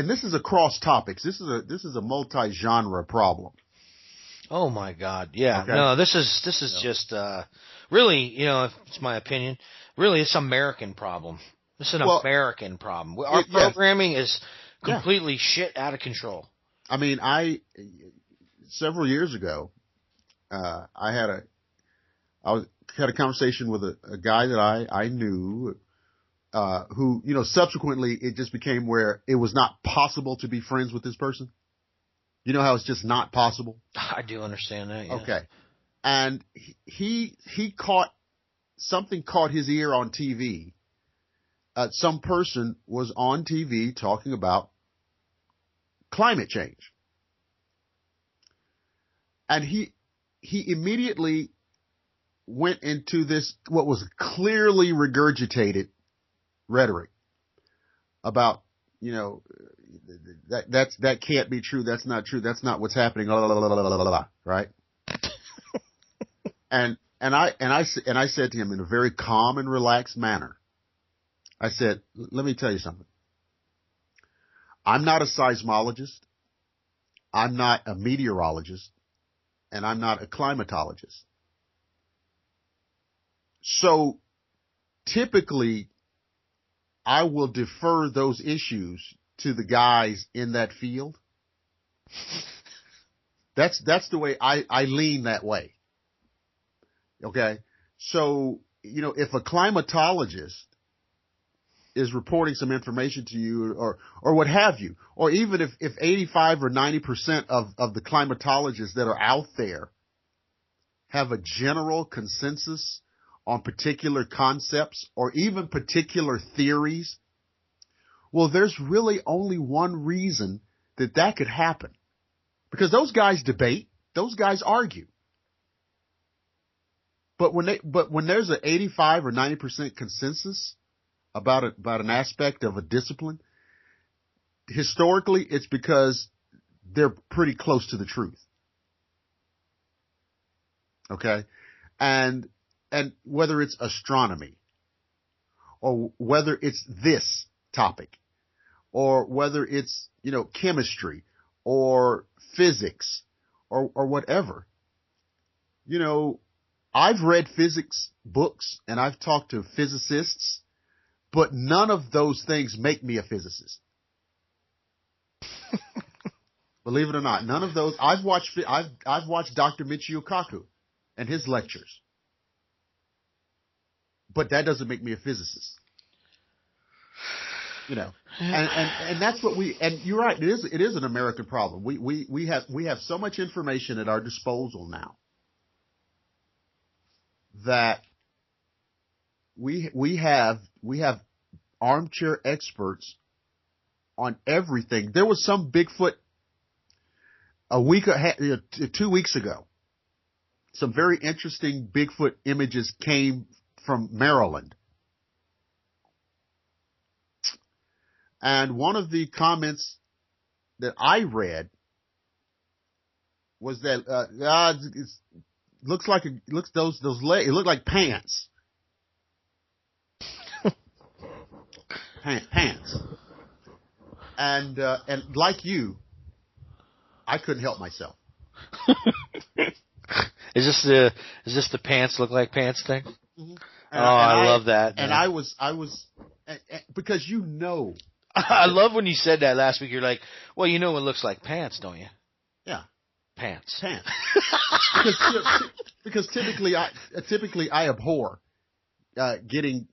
this is across topics. This is a multi-genre problem. Oh my God. Yeah. Okay. No, this is just really, it's my opinion, really it's an American problem. This is an American problem. Our programming is completely shit out of control. I mean, several years ago, I had a conversation with a guy that I knew, who, subsequently it just became where it was not possible to be friends with this person. You know how it's just not possible? I do understand that. Yeah. Okay. And he caught his ear on TV. Some person was on TV talking about climate change. And he immediately went into this, what was clearly regurgitated rhetoric about, that can't be true. That's not true. That's not what's happening. La, la, la, la, la, la, la, right? And I said to him in a very calm and relaxed manner, I said, let me tell you something. I'm not a seismologist. I'm not a meteorologist, and I'm not a climatologist. So typically, I will defer those issues to the guys in that field. That's the way I lean that way. Okay. So, if a climatologist is reporting some information to you or what have you, or even if 85 or 90% of the climatologists that are out there have a general consensus on particular concepts or even particular theories, well, there's really only one reason that could happen. Because those guys debate, those guys argue. But when there's an 85 or 90% consensus about an aspect of a discipline, historically it's because they're pretty close to the truth. Okay? And whether it's astronomy or whether it's this topic or whether it's, chemistry or physics or whatever, I've read physics books and I've talked to physicists, but none of those things make me a physicist. Believe it or not, none of those. I've watched Dr. Michio Kaku and his lectures, but that doesn't make me a physicist. And that's what and you're right. It is an American problem. We have so much information at our disposal now that we have armchair experts on everything. There was some Bigfoot 2 weeks ago. Some very interesting Bigfoot images came from Maryland. And one of the comments that I read was that it looks like those legs. It looked like pants. Pants. And like you, I couldn't help myself. Is this the pants look like pants thing? Mm-hmm. I love that. Man. And I was because I love when you said that last week. You're like, well, what looks like pants, don't you? Yeah. Pants. Because typically I abhor getting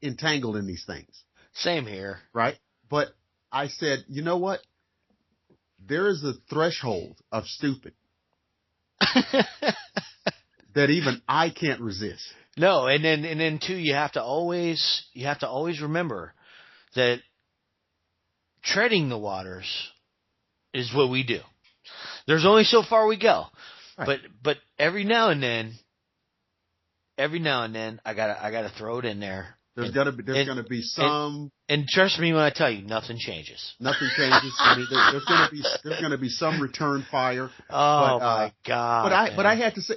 entangled in these things. Same here. Right? But I said, you know what? There is a threshold of stupid that even I can't resist. No, and then too, you have to always remember that treading the waters is what we do. There's only so far we go. Right. But every now and then I gotta throw it in there. There's gonna be some. And trust me when I tell you, nothing changes. Nothing changes. I mean, there's gonna be some return fire. Oh my God! But I had to say,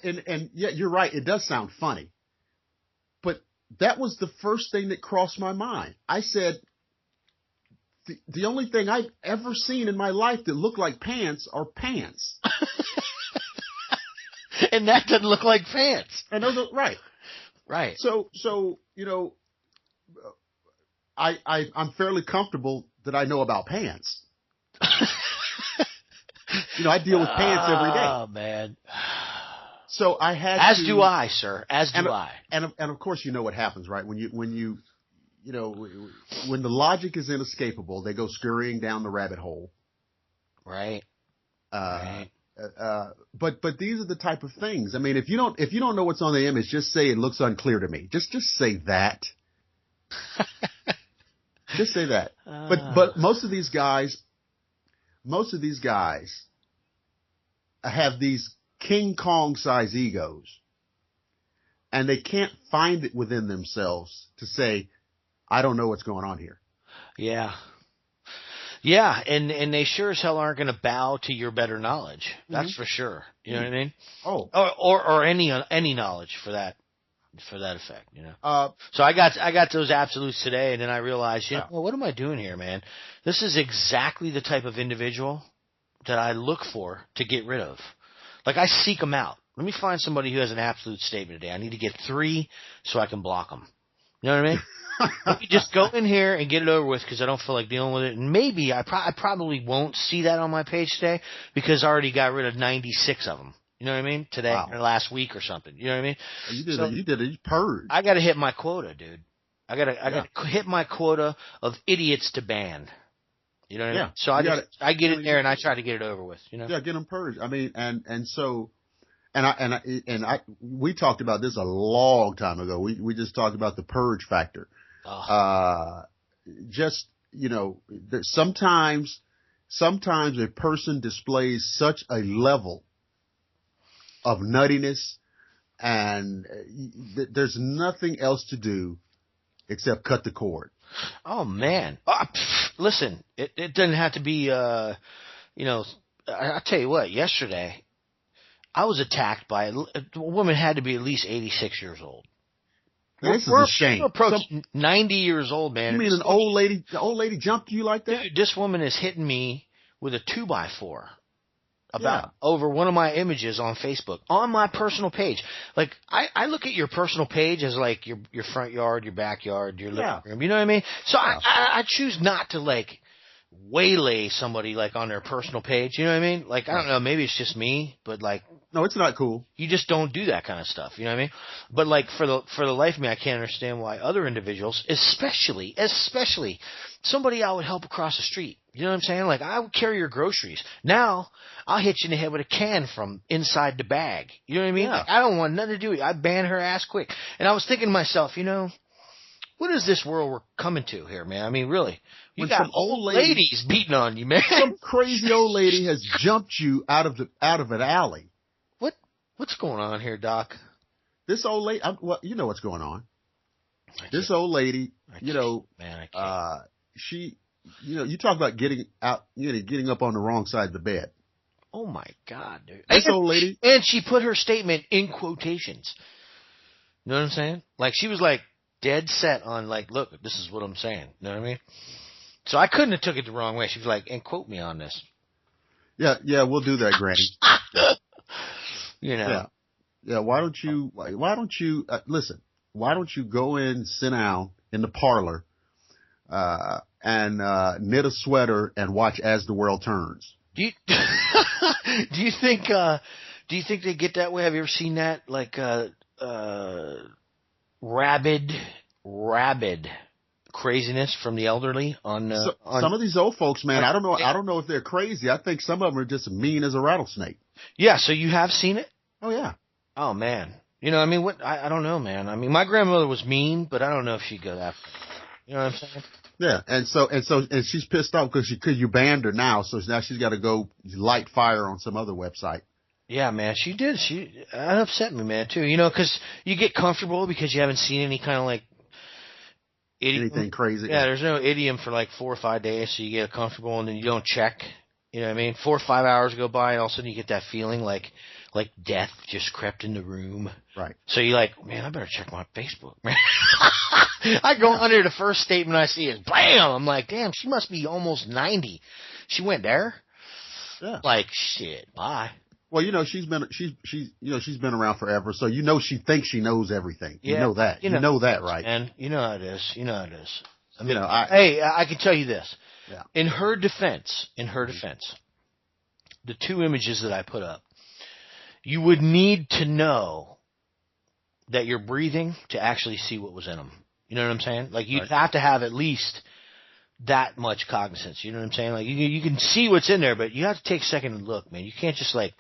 and yeah, you're right. It does sound funny, but that was the first thing that crossed my mind. I said, the only thing I've ever seen in my life that looked like pants are pants. And that doesn't look like pants. And those are right. Right. So I'm fairly comfortable that I know about pants. I deal with pants every day. Oh man. So I had As do I, sir. As do I. And of course you know what happens, right? When the logic is inescapable, they go scurrying down the rabbit hole. Right. Right. But these are the type of things. I mean, if you don't know what's on the image, just say it looks unclear to me. Just say that. Just say that. But most of these guys have these King Kong size egos, and they can't find it within themselves to say, I don't know what's going on here. Yeah. Yeah, and they sure as hell aren't going to bow to your better knowledge. That's for sure. You know what I mean? Oh, Or any knowledge for that effect. So I got those absolutes today, and then I realized, well, what am I doing here, man? This is exactly the type of individual that I look for to get rid of. Like, I seek them out. Let me find somebody who has an absolute statement today. I need to get 3 so I can block them. You know what I mean? Let me just go in here and get it over with because I don't feel like dealing with it. And maybe I probably won't see that on my page today because I already got rid of 96 of them. You know what I mean? Today or last week or something. You know what I mean? You did a purge. I got to hit my quota, dude. I got to hit my quota of idiots to ban. You know what I mean? So I get in there and I try to get it over with. You know? Yeah, get them purged. I mean, we talked about this a long time ago. We just talked about the purge factor. Sometimes a person displays such a level of nuttiness, and there's nothing else to do except cut the cord. Oh man! Listen, it doesn't have to be. I tell you what. Yesterday, I was attacked by a woman had to be at least 86 years old. This is a shame. We're approaching 90 years old, man. You mean an old lady? The old lady jumped you like that? Dude, this woman is hitting me with a 2x4 over one of my images on Facebook on my personal page. Like, I look at your personal page as like your front yard, your backyard, your living room. You know what I mean? So I choose not to like waylay somebody like on their personal page. You know what I mean? Like, I don't know, maybe it's just me, but like, no, it's not cool. You just don't do that kind of stuff. You know what I mean? But like, for the life of me, I can't understand why other individuals, especially somebody I would help across the street. You know what I'm saying? Like, I would carry your groceries. Now, I'll hit you in the head with a can from inside the bag. You know what I mean? Yeah. Like, I don't want nothing to do with it. I ban her ass quick. And I was thinking to myself, what is this world we're coming to here, man? I mean, really. You got old ladies beating on you, man. Some crazy old lady has jumped you out of an alley. What's going on here, Doc? This old lady, you know what's going on. This old lady, I can't. she, you talk about getting out, getting up on the wrong side of the bed. Oh my God, dude. This old lady. And she put her statement in quotations. You know what I'm saying? Like, she was like dead set on like, look, this is what I'm saying. You know what I mean? So I couldn't have took it the wrong way. She was like, and quote me on this. Yeah, we'll do that, Granny. Yeah. Why don't you listen? Why don't you go in, sit down in the parlor, and knit a sweater and watch As the World Turns? Do you think they get that way? Have you ever seen that? Like rabid craziness from the elderly on some of these old folks, man. I don't know if they're crazy. I think some of them are just mean as a rattlesnake. Yeah, so you have seen it? Oh yeah. Oh man. I mean, I don't know, man. I mean, my grandmother was mean, but I don't know if she'd go that far. You know what I'm saying? Yeah, and she's pissed off because you banned her now, so now she's got to go light fire on some other website. Yeah, man, she did. That upset me, man, too. Because you get comfortable because you haven't seen any kind of like anything crazy. Yeah, there's no idiom for like 4 or 5 days, so you get comfortable and then you don't check. You know what I mean? 4 or 5 hours go by, and all of a sudden you get that feeling like death just crept in the room. Right. So you're like, man, I better check my Facebook, man. I go under, the first statement I see is bam. I'm like, damn, she must be almost 90. She went there. Yeah. Like, shit. Bye. Well, she's been around forever, so she thinks she knows everything. Yeah, you know that. You know that, right? And you know how it is. I mean, hey, I can tell you this. Yeah. In her defense, the 2 images that I put up, you would need to know that you're breathing to actually see what was in them. You know what I'm saying? Like, you'd have to have at least that much cognizance. You know what I'm saying? Like, you can see what's in there, but you have to take a second and look, man. You can't just like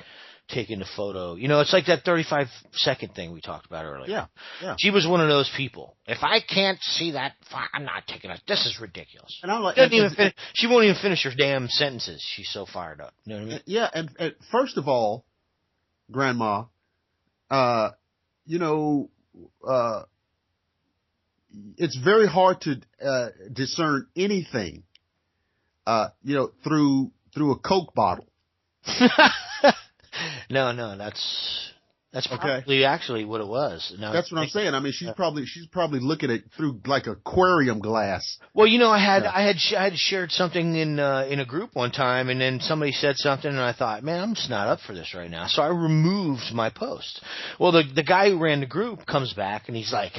take in the photo. It's like that 35-second thing we talked about earlier. Yeah. She was one of those people. If I can't see that, I'm not taking it. This is ridiculous. And I'm like, she won't even finish her damn sentences. She's so fired up. You know what I mean? Yeah, and first of all, Grandma, it's very hard to discern anything through a Coke bottle. No, that's Okay. probably actually what it was. No, That's what I'm saying. I mean, she's probably looking at it through like aquarium glass. well, I Yeah. had shared something in a group one time, and then somebody said something, and I thought, man, I'm just not up for this right now. So I removed my post. Well, the guy who ran the group comes back, and he's like,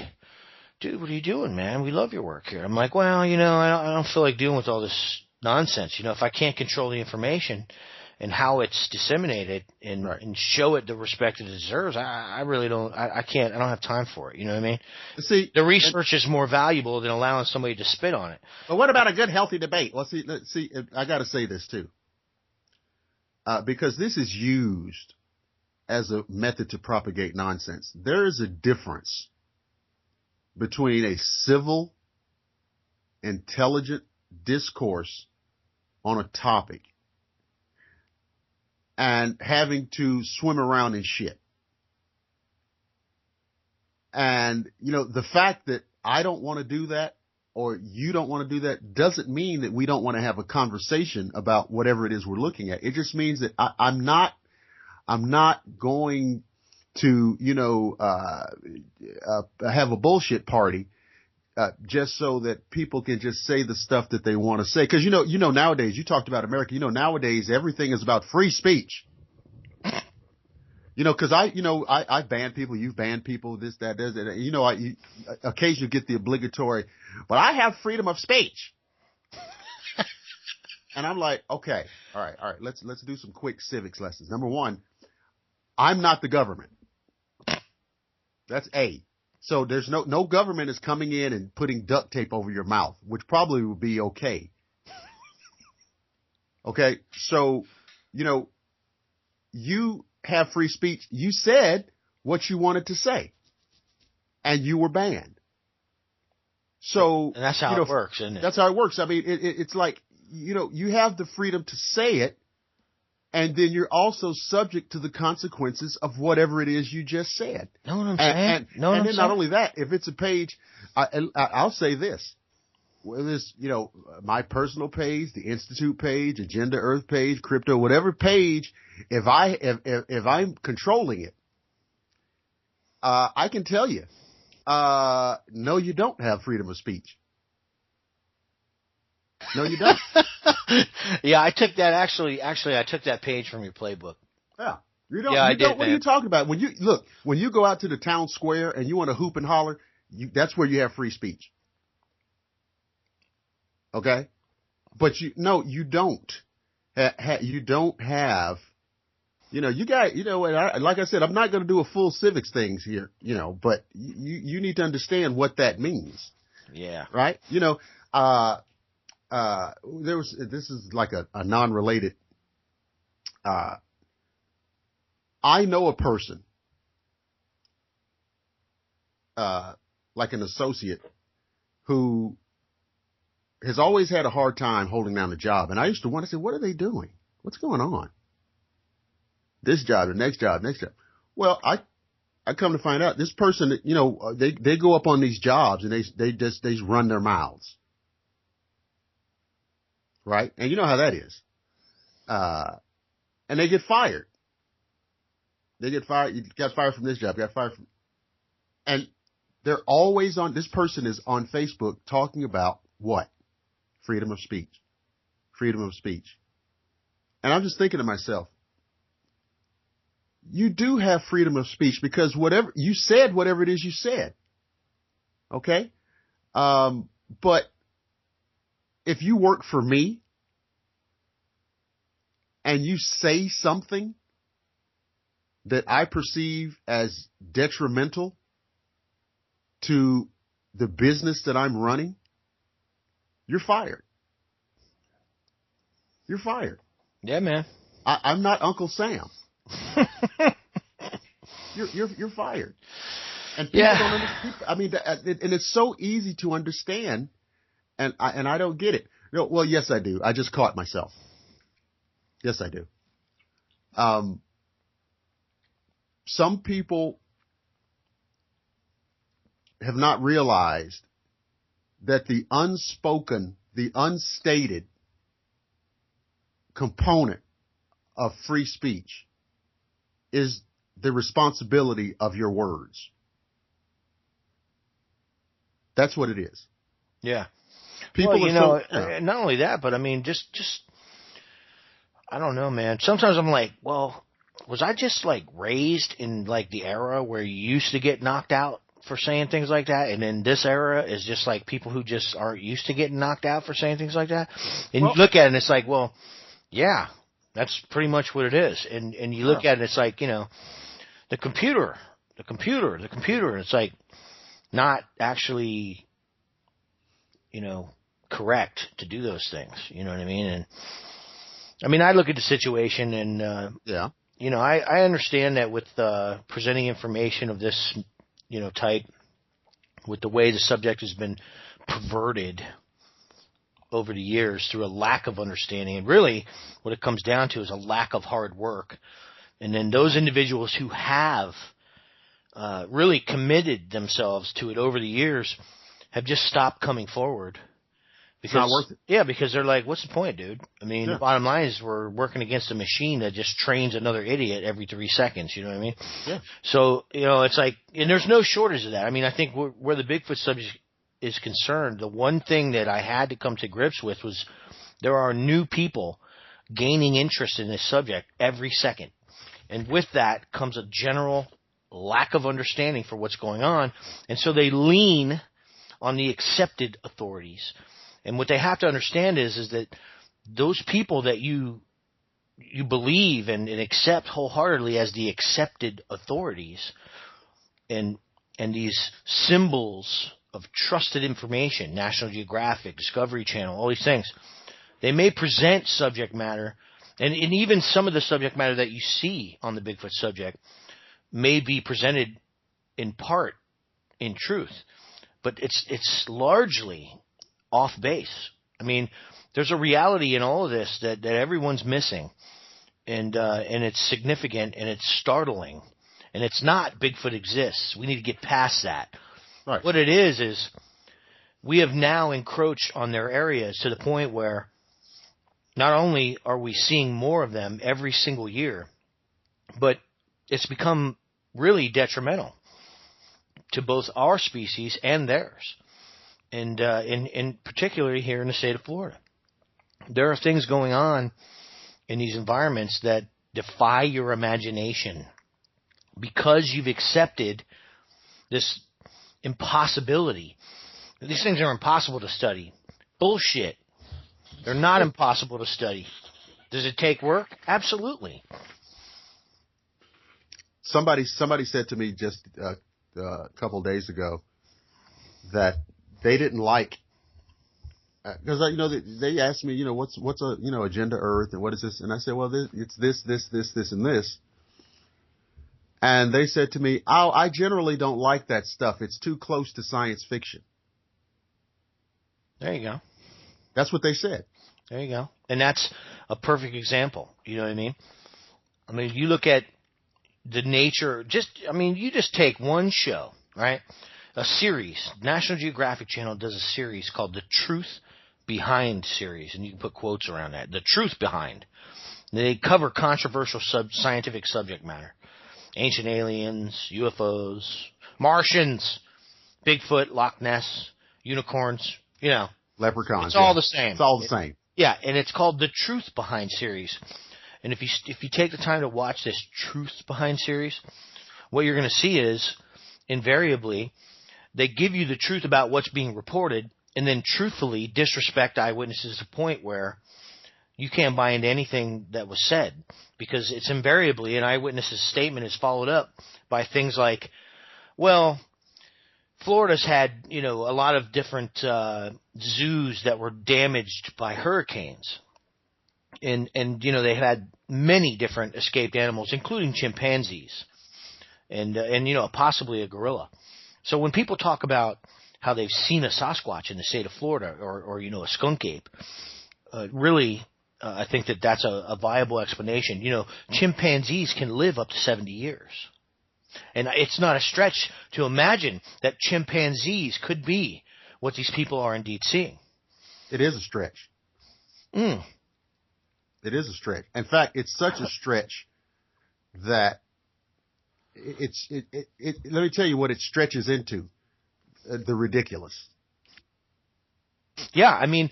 dude, what are you doing, man? We love your work here. I'm like, well, I don't feel like dealing with all this nonsense. If I can't control the information and how it's disseminated and, Right. and show it the respect it deserves, I really don't, I can't, I don't have time for it. You know what I mean? See, The research is more valuable than allowing somebody to spit on it. but what about a good, healthy debate? Well, see, I got to say this too, because this is used as a method to propagate nonsense. There is a difference between a civil, intelligent discourse on a topic and having to swim around in shit. And, the fact that I don't want to do that or you don't want to do that doesn't mean that we don't want to have a conversation about whatever it is we're looking at. It just means that I'm not going to, have a bullshit party, just so that people can just say the stuff that they want to say. Cause nowadays, you talked about America, nowadays everything is about free speech. Cause I ban people, you've banned people, this, that, that, occasionally get the obligatory, but I have freedom of speech. And I'm like, okay, all right. Let's do some quick civics lessons. Number one, I'm not the government. That's A. So there's no government is coming in and putting duct tape over your mouth, which probably would be okay. Okay. So, you have free speech. You said what you wanted to say and you were banned. So And that's how it works, isn't it? That's how it works. I mean, it's like, you have the freedom to say it, and then you're also subject to the consequences of whatever it is you just said. Know what I'm saying? And then not only that, if it's a page, I'll say this. Whether it's, my personal page, the Institute page, Agenda Earth page, crypto, whatever page, if I'm controlling it, I can tell you, no, you don't have freedom of speech. No, you don't. Yeah, I took that I took that page from your playbook. Yeah. You don't. Yeah, I you don't. did, What man. are you talking about? When you go out to the town square and you want to hoop and holler, that's where you have free speech. Okay? But you don't. You don't have, you got, like I said, I'm not going to do a full civics things here, but you need to understand what that means. Yeah. Right? This is like a non-related, I know a person, like an associate who has always had a hard time holding down a job. And I used to wonder, I said, what are they doing? What's going on? This job, the next job, next job. Well, I come to find out this person, they go up on these jobs and they just run their mouths. Right? And you know how that is. And they get fired. You got fired from this job, and they're always on, this person is on Facebook talking about what? Freedom of speech. Freedom of speech. And I'm just thinking to myself, you do have freedom of speech because whatever you said, whatever it is you said. Okay? But if you work for me and you say something that I perceive as detrimental to the business that I'm running, you're fired. You're fired. Yeah, man. I'm not Uncle Sam. You're fired. And people don't understand. I mean, and it's so easy to understand, and I don't get it. Well, yes, I do. I just caught myself. Yes, I do. Some people have not realized that the unspoken, the unstated component of free speech is the responsibility of your words. That's what it is. Yeah. People well, not only that, but I mean, just I don't know, man. Sometimes I'm like, well, was I just like raised in like the era where you used to get knocked out for saying things like that, and then this era is just like people who just aren't used to getting knocked out for saying things like that? And you look at it and it's like, well, yeah, that's pretty much what it is. And you look at it, it's like, the computer, and it's like not actually, correct to do those things. You know what I mean? And I mean, I look at the situation and, I understand that with presenting information of this, type, with the way the subject has been perverted over the years through a lack of understanding. And really what it comes down to is a lack of hard work. And then those individuals who have really committed themselves to it over the years have just stopped coming forward. Because, it's not worth it. Yeah, because they're like, what's the point, dude? I mean, the bottom line is we're working against a machine that just trains another idiot every 3 seconds. You know what I mean? Yeah. So, it's like, and there's no shortage of that. I mean, I think where the Bigfoot subject is concerned, the one thing that I had to come to grips with was there are new people gaining interest in this subject every second. And with that comes a general lack of understanding for what's going on. And so they lean on the accepted authorities. And what they have to understand is that those people that you believe and accept wholeheartedly as the accepted authorities and these symbols of trusted information, National Geographic, Discovery Channel, all these things, they may present subject matter, and even some of the subject matter that you see on the Bigfoot subject may be presented in part in truth, but it's largely off base. I mean, there's a reality in all of this that everyone's missing, and it's significant and it's startling, and it's not Bigfoot exists. We need to get past that. Right. What it is we have now encroached on their areas to the point where not only are we seeing more of them every single year, but it's become really detrimental to both our species and theirs. And in particularly here in the state of Florida, there are things going on in these environments that defy your imagination because you've accepted this impossibility. These things are impossible to study. Bullshit. They're not impossible to study. Does it take work? Absolutely. Somebody said to me just a couple days ago that they didn't like, because they asked me, what's a Agenda Earth and what is this, and I said, well, it's this, and this, and they said to me, I generally don't like that stuff. It's too close to science fiction. There you go. That's what they said. There you go, and that's a perfect example. You know what I mean? I mean, you look at the nature. You just take one show, right? A series. National Geographic Channel does a series called The Truth Behind series, and you can put quotes around that. The Truth Behind. They cover controversial scientific subject matter. Ancient aliens, UFOs, Martians, Bigfoot, Loch Ness, unicorns, Leprechauns. It's all the same. It's all the same. Yeah, and it's called The Truth Behind series. And if you take the time to watch this Truth Behind series, what you're going to see is, invariably, they give you the truth about what's being reported and then truthfully disrespect eyewitnesses to the point where you can't buy into anything that was said, because it's invariably an eyewitness's statement is followed up by things like, well, Florida's had, a lot of different zoos that were damaged by hurricanes. And they had many different escaped animals, including chimpanzees and possibly a gorilla. So when people talk about how they've seen a Sasquatch in the state of Florida or a skunk ape, really, I think that's a viable explanation. Chimpanzees can live up to 70 years. And it's not a stretch to imagine that chimpanzees could be what these people are indeed seeing. It is a stretch. It is a stretch. In fact, it's such a stretch that let me tell you what it stretches into, the ridiculous. Yeah, I mean,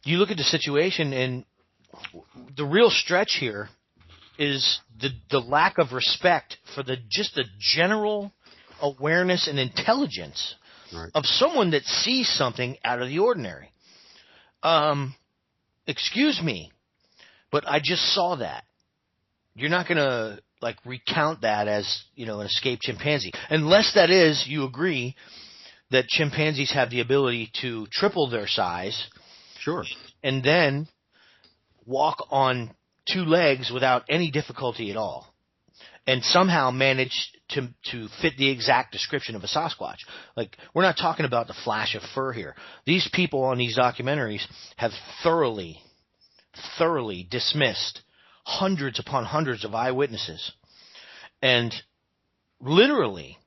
you look at the situation, and the real stretch here is the lack of respect for just the general awareness and intelligence of someone that sees something out of the ordinary. Excuse me, but I just saw that. You're not going to recount that as, an escaped chimpanzee, unless that is, you agree that chimpanzees have the ability to triple their size. Sure. And then walk on two legs without any difficulty at all, and somehow manage to fit the exact description of a Sasquatch. We're not talking about the flash of fur here. These people on these documentaries have thoroughly dismissed hundreds upon hundreds of eyewitnesses, and literally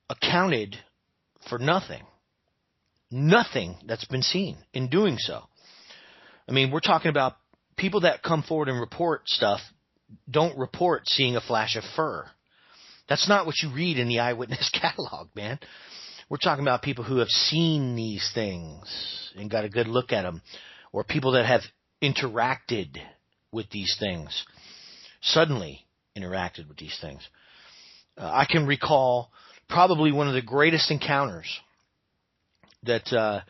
accounted for nothing that's been seen in doing so. I mean, we're talking about people that come forward and report stuff don't report seeing a flash of fur. That's not what you read in the eyewitness catalog, man. We're talking about people who have seen these things and got a good look at them, or people that have interacted with these things, suddenly interacted with these things. I can recall probably one of the greatest encounters that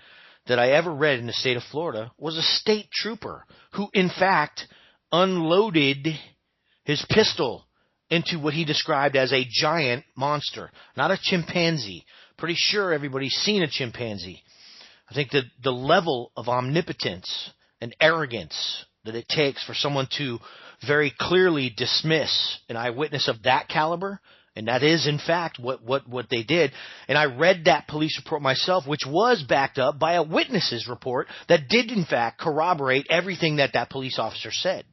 I ever read in the state of Florida was a state trooper who, in fact, unloaded his pistol into what he described as a giant monster, not a chimpanzee. Pretty sure everybody's seen a chimpanzee. I think that the level of omnipotence and arrogance that it takes for someone to very clearly dismiss an eyewitness of that caliber, and that is, in fact, what they did. And I read that police report myself, which was backed up by a witness's report that did, in fact, corroborate everything that police officer said.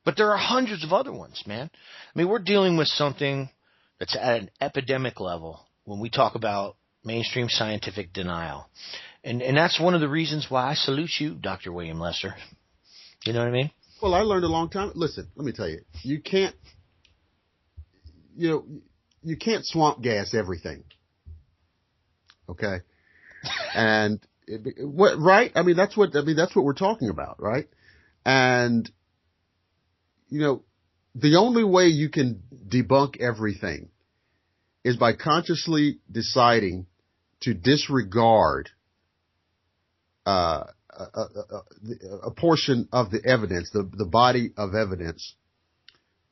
But there are hundreds of other ones, man. I mean, we're dealing with something that's at an epidemic level when we talk about mainstream scientific denial. And that's one of the reasons why I salute you, Dr. William Lester. You know what I mean? Well, I learned a long time. Listen, let me tell you, you can't swamp gas everything. Okay. And right? I mean, that's what we're talking about, right? And, the only way you can debunk everything is by consciously deciding to disregard a portion of the evidence, the body of evidence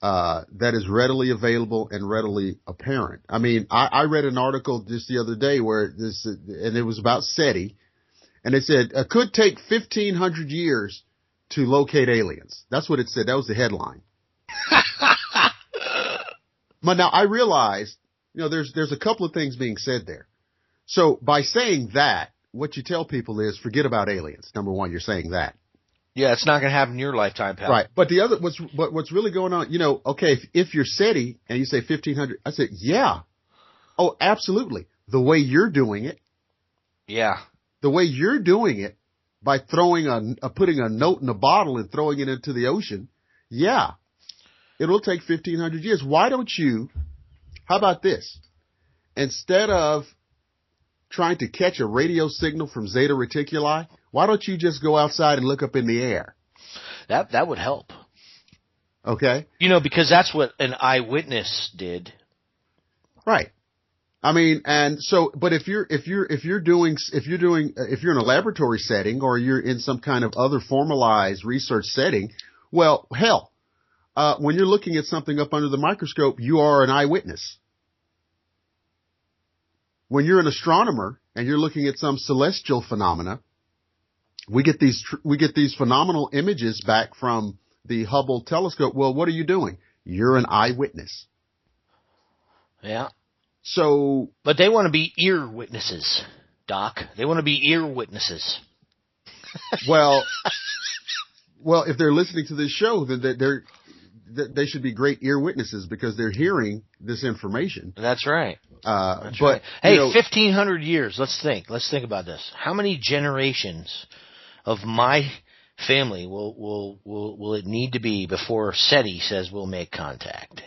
that is readily available and readily apparent. I mean, I read an article just the other day and it was about SETI, and it said it could take 1,500 years to locate aliens. That's what it said. That was the headline. But now I realize, there's a couple of things being said there. So by saying that, what you tell people is forget about aliens. Number one, you're saying that. Yeah, it's not going to happen in your lifetime, pal. Right. But what's really going on, okay, if you're SETI and you say 1,500, I said, yeah. Oh, absolutely. The way you're doing it. Yeah. The way you're doing it by putting a note in a bottle and throwing it into the ocean. Yeah. It'll take 1,500 years. Why don't you, how about this? Instead of trying to catch a radio signal from Zeta Reticuli, why don't you just go outside and look up in the air? That would help. Okay. Because that's what an eyewitness did. Right. I mean, and so, but if you're in a laboratory setting or you're in some kind of other formalized research setting, well, hell, when you're looking at something up under the microscope, you are an eyewitness. When you're an astronomer and you're looking at some celestial phenomena, we get these phenomenal images back from the Hubble telescope. Well, what are you doing? You're an eyewitness. Yeah. So, but they want to be ear witnesses, Doc. They want to be ear witnesses. Well, if they're listening to this show, then they should be great ear witnesses because they're hearing this information. That's right. But right. Hey, 1,500 years. Let's think about this. How many generations of my family will it need to be before SETI says we'll make contact?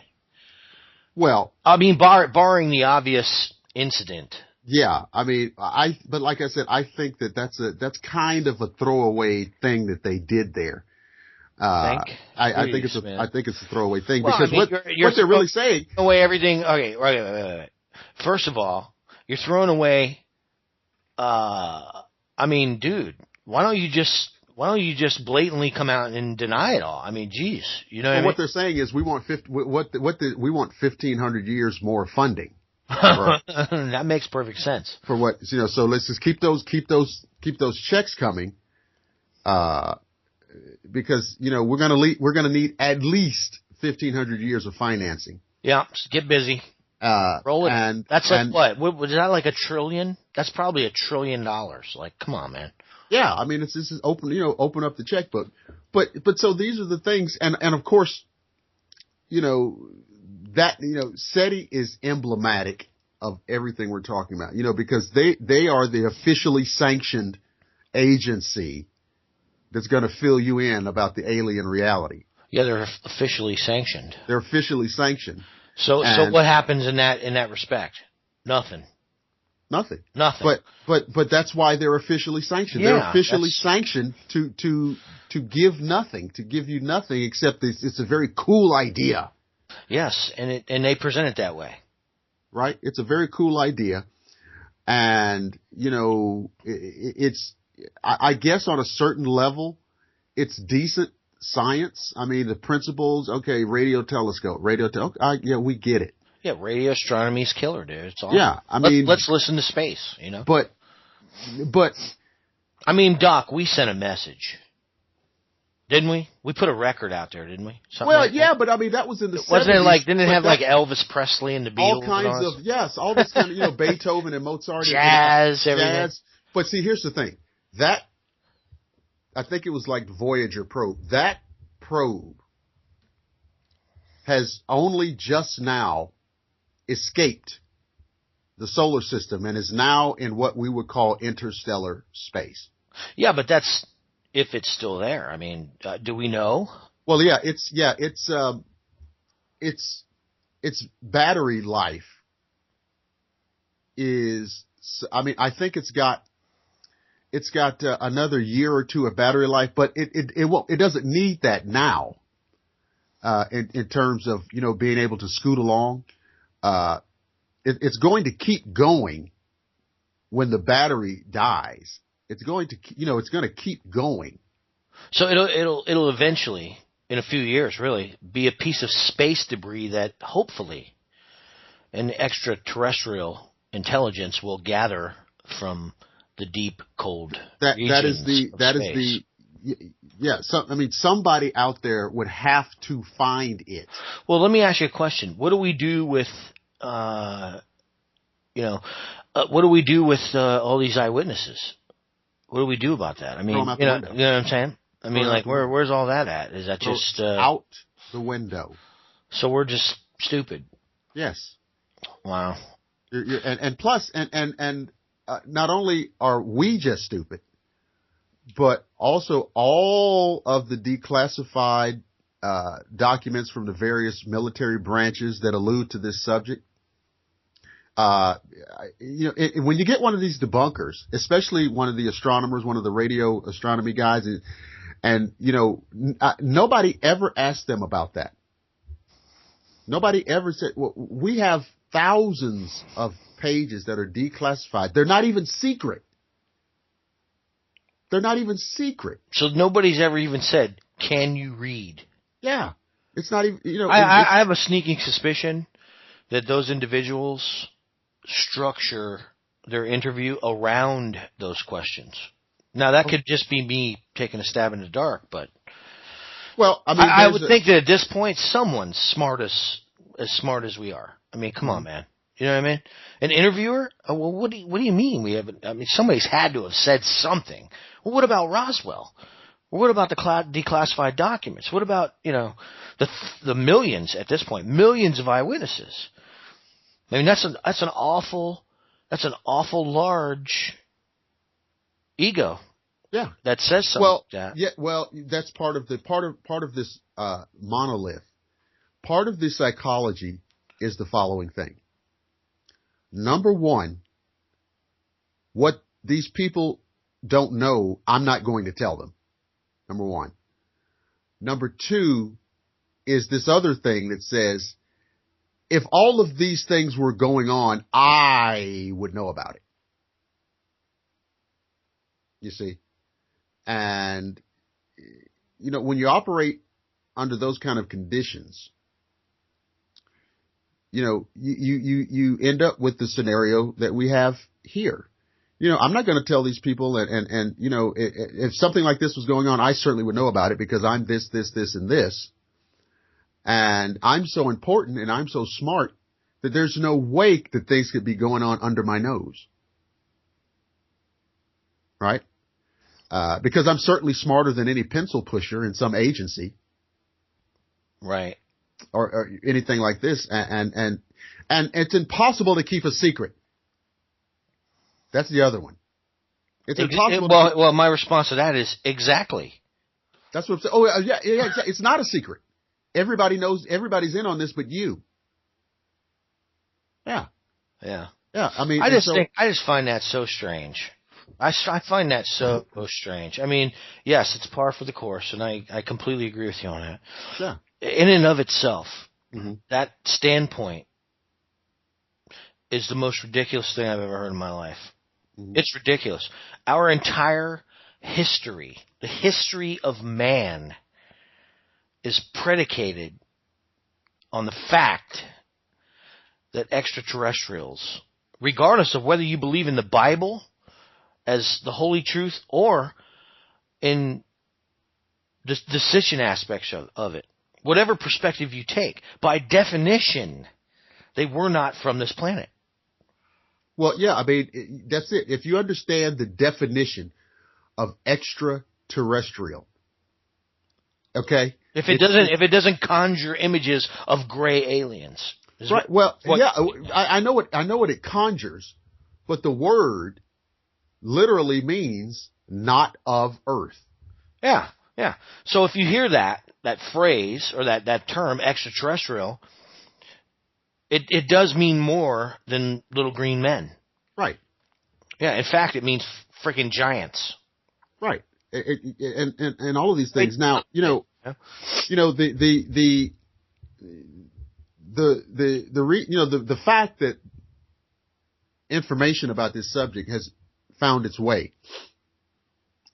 Well, I mean, barring the obvious incident. yeah, I mean, but like I said, I think that's kind of a throwaway thing that they did there. I think it's a throwaway thing, well, because I mean, what they're really saying. Away everything. Okay, right. First of all, you're throwing away. I mean, dude, why don't you just blatantly come out and deny it all? I mean, geez, you know What they're saying is we want 1,500 years more funding. That makes perfect sense. For what, so let's just keep those checks coming, because we're gonna need at least 1,500 years of financing. Yeah, just get busy. Roll it. And that's what was that, like $1 trillion? That's probably $1 trillion. Like, come on, man. Yeah, I mean, this is open up the checkbook, but so these are the things, and of course, SETI is emblematic of everything we're talking about, because they are the officially sanctioned agency that's going to fill you in about the alien reality. Yeah, they're officially sanctioned. They're officially sanctioned. So what happens in that respect? Nothing. But that's why they're officially sanctioned. Yeah, they're officially sanctioned to give you nothing, except it's a very cool idea. Yes, and they present it that way. Right? It's a very cool idea. And, I guess on a certain level, it's decent science. I mean, the principles, okay, radio telescope, yeah, we get it. Yeah, radio astronomy's killer, dude. It's awesome. Yeah, I mean, let's listen to space, But I mean, Doc, we sent a message, didn't we? We put a record out there, didn't we? But I mean, that was in the 70s. Wasn't it like? Didn't it have like Elvis Presley and the Beatles? All kinds of all this kind of Beethoven and Mozart, jazz, everything. Jazz. But see, here's the thing. That, I think it was like the Voyager probe. That probe has only just now escaped the solar system and is now in what we would call interstellar space. Yeah, but that's if it's still there. I mean, do we know? Well, yeah, its battery life is. I mean, I think it's got another year or two of battery life, but it doesn't need that now. In terms of being able to scoot along, it's going to keep going when the battery dies. It's going to keep going. So it'll eventually, in a few years, really be a piece of space debris that hopefully an extraterrestrial intelligence will gather from the deep, cold regions of space. I mean, somebody out there would have to find it. Well, let me ask you a question. What do we do with, all these eyewitnesses? What do we do about that? I mean, you know what I'm saying? I mean, like, where's all that at? Is that just out the window? So we're just stupid. Yes. Wow. And plus, not only are we just stupid, but also all of the declassified documents from the various military branches that allude to this subject. When you get one of these debunkers, especially one of the astronomers, one of the radio astronomy guys, and nobody ever asked them about that. Nobody ever said, well, we have thousands of pages that are declassified. They're not even secret. So nobody's ever even said, can you read? Yeah. It's not even, I have a sneaking suspicion that those individuals structure their interview around those questions. Now, that could just be me taking a stab in the dark, but well, I mean, I would think that at this point, someone's as smart as we are. I mean, come on, man. You know what I mean? An interviewer? Oh, well, what do you mean we haven't? I mean, somebody's had to have said something. Well, what about Roswell? What about the declassified documents? What about the millions at this point, millions of eyewitnesses? I mean, that's an awful large ego Yeah. that says something Well, like that. yeah. Well, that's part of this monolith. Part of the psychology is the following thing. Number one, what these people don't know, I'm not going to tell them. Number one. Number two is this other thing that says, if all of these things were going on, I would know about it. You see? And, when you operate under those kind of conditions, you end up with the scenario that we have here. I'm not going to tell these people and if something like this was going on, I certainly would know about it because I'm this, and this. And I'm so important and I'm so smart that there's no way that things could be going on under my nose. Right? Because I'm certainly smarter than any pencil pusher in some agency. Right. Or anything like this. And it's impossible to keep a secret. That's the other one. It's impossible. Well, my response to that is exactly. That's what I'm saying. Oh, yeah, exactly. It's not a secret. Everybody knows, everybody's in on this but you. Yeah. Yeah. Yeah. I mean, I just find that so strange. I find that so strange. I mean, yes, it's par for the course, and I completely agree with you on that. Yeah. In and of itself, mm-hmm. that standpoint is the most ridiculous thing I've ever heard in my life. Mm-hmm. It's ridiculous. Our entire history, the history of man, is predicated on the fact that extraterrestrials, regardless of whether you believe in the Bible as the holy truth or in the decision aspects of it, whatever perspective you take, by definition, they were not from this planet. Well, yeah, I mean, that's it. If you understand the definition of extraterrestrial, okay? If it doesn't conjure images of gray aliens. Right. Well, yeah, I know what it conjures, but the word literally means not of Earth. Yeah, yeah. So if you hear that phrase or that term extraterrestrial, it does mean more than little green men. Right. Yeah. In fact, it means freaking giants. Right. And all of these things. Now, the fact that information about this subject has found its way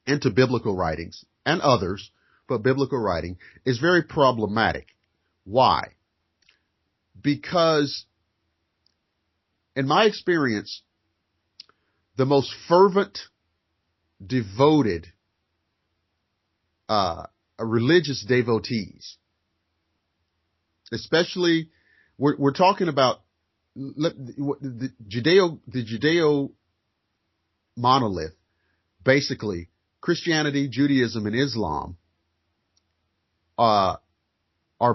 into biblical writings and others, but biblical writing is very problematic. Why? Because in my experience, the most fervent, devoted, religious devotees, especially we're talking about the Judeo monolith, basically Christianity, Judaism, and Islam are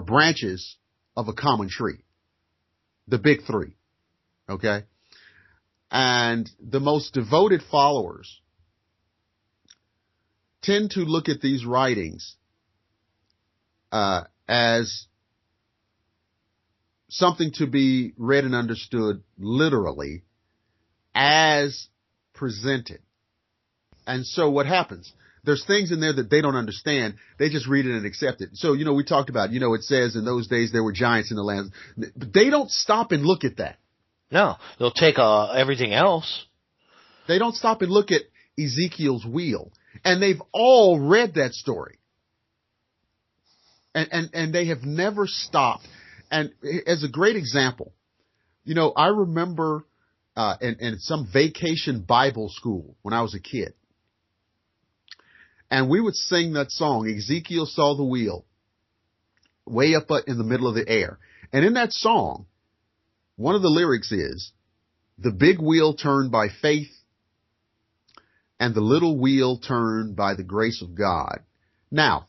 branches of a common tree, the big three, okay? And the most devoted followers tend to look at these writings as something to be read and understood literally as presented. And so what happens? There's things in there that they don't understand. They just read it and accept it. So, we talked about, it says in those days there were giants in the land. But they don't stop and look at that. No, they'll take everything else. They don't stop and look at Ezekiel's wheel. And they've all read that story. And they have never stopped. And as a great example, I remember in some vacation Bible school when I was a kid. And we would sing that song, Ezekiel saw the wheel, way up in the middle of the air. And in that song, one of the lyrics is, the big wheel turned by faith and the little wheel turned by the grace of God. Now,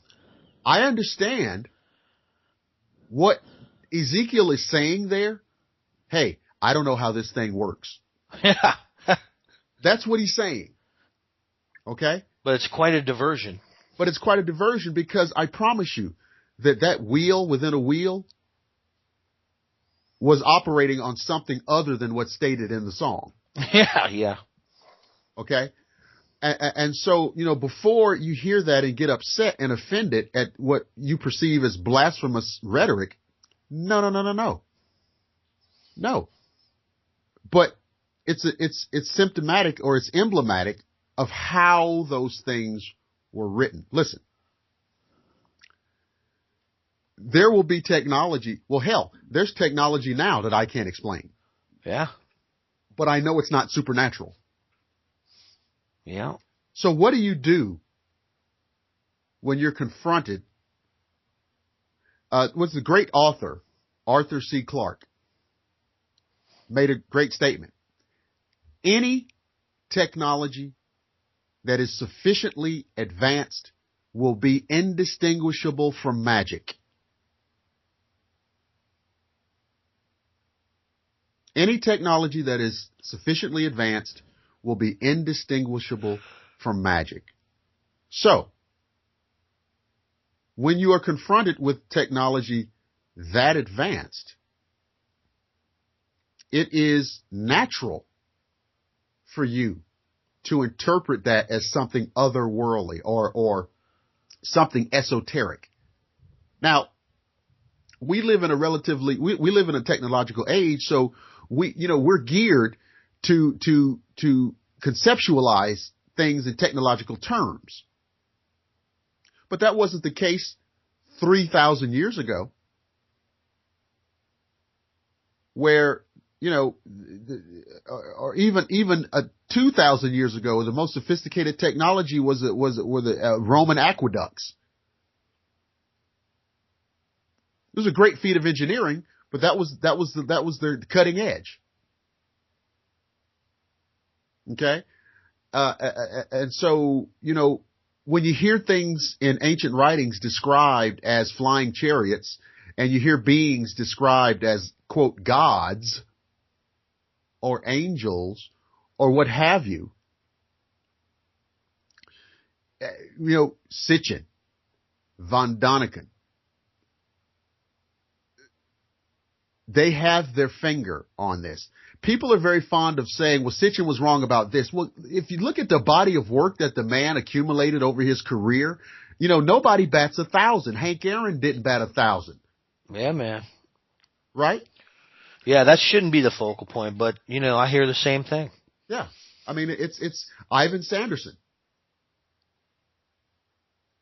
I understand what Ezekiel is saying there. Hey, I don't know how this thing works. Yeah. That's what he's saying. Okay? But it's quite a diversion. But it's quite a diversion because I promise you that wheel within a wheel was operating on something other than what's stated in the song. Yeah. Okay? And so, before you hear that and get upset and offended at what you perceive as blasphemous rhetoric, no. No. But it's symptomatic, or it's emblematic of how those things were written. Listen. There will be technology. Well, hell, there's technology now that I can't explain. Yeah. But I know it's not supernatural. Yeah. So what do you do when you're confronted? Was the great author, Arthur C. Clarke, made a great statement. Any technology that is sufficiently advanced will be indistinguishable from magic. Any technology that is sufficiently advanced will be indistinguishable from magic. So, when you are confronted with technology that advanced, it is natural for you to interpret that as something otherworldly or something esoteric. Now, we live in we live in a technological age, so we're geared to conceptualize things in technological terms. But that wasn't the case 3,000 years ago, where, or even 2,000 years ago, the most sophisticated technology were the Roman aqueducts. It was a great feat of engineering, but that was their cutting edge. Okay? And so, when you hear things in ancient writings described as flying chariots, and you hear beings described as, quote, gods, or angels, or what have you, Sitchin, von Däniken, they have their finger on this. People are very fond of saying, well, Sitchin was wrong about this. Well, if you look at the body of work that the man accumulated over his career, nobody bats 1,000. Hank Aaron didn't bat 1,000. Yeah, man. Right? Yeah, that shouldn't be the focal point, but, I hear the same thing. Yeah. I mean, it's Ivan Sanderson.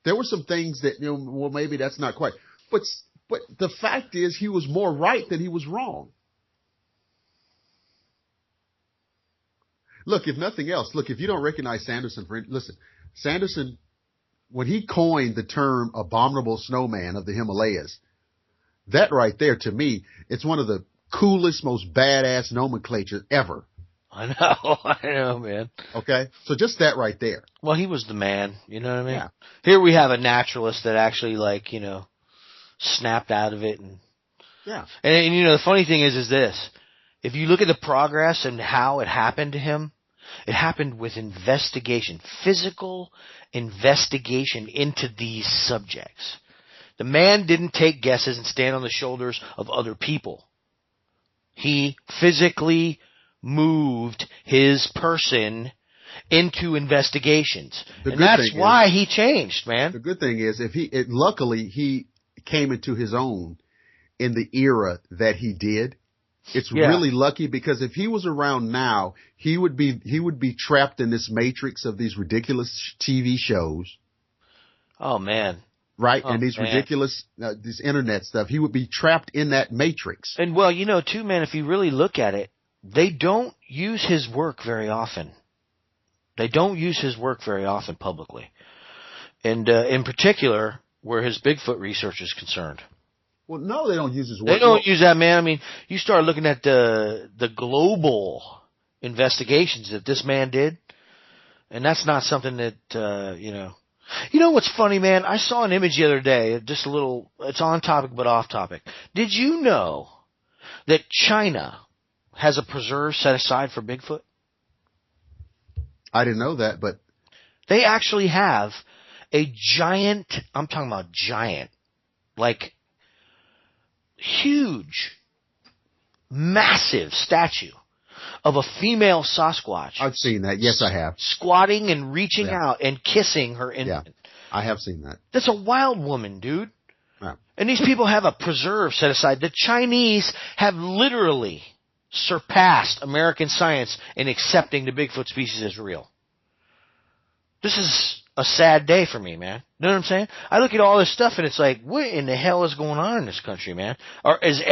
There were some things that, well, maybe that's not quite. But the fact is, he was more right than he was wrong. Look, if nothing else, if you don't recognize Sanderson, listen, Sanderson, when he coined the term abominable snowman of the Himalayas, that right there, to me, it's one of the coolest, most badass nomenclature ever. I know, man. Okay? So just that right there. Well, he was the man, you know what I mean? Yeah. Here we have a naturalist that actually, snapped out of it. Yeah. And the funny thing is this. If you look at the progress and how it happened to him, it happened with investigation, physical investigation into these subjects. The man didn't take guesses and stand on the shoulders of other people. He physically moved his person into investigations. And that's why he changed, man. The good thing is, luckily he came into his own in the era that he did. It's really lucky, because if he was around now, he would be trapped in this matrix of these ridiculous TV shows. Oh, man. Right? And these ridiculous, this internet stuff. He would be trapped in that matrix. And too, man, if you really look at it, they don't use his work very often. They don't use his work very often publicly. And in particular, where his Bigfoot research is concerned. Well, no, they don't use his work. They don't use that, man. I mean, you start looking at the global investigations that this man did, and that's not something that, You know what's funny, man? I saw an image the other day, just a little, it's on topic but off topic. Did you know that China has a preserve set aside for Bigfoot? I didn't know that, but... They actually have a giant, I'm talking about giant, like huge, massive statue of a female Sasquatch. I've seen that. Yes, I have. Squatting and reaching out and kissing her infant. Yeah, I have seen that. That's a wild woman, dude. Yeah. And these people have a preserve set aside. The Chinese have literally surpassed American science in accepting the Bigfoot species as real. This is a sad day for me, man. You know what I'm saying? I look at all this stuff and it's like, what in the hell is going on in this country, man? Or is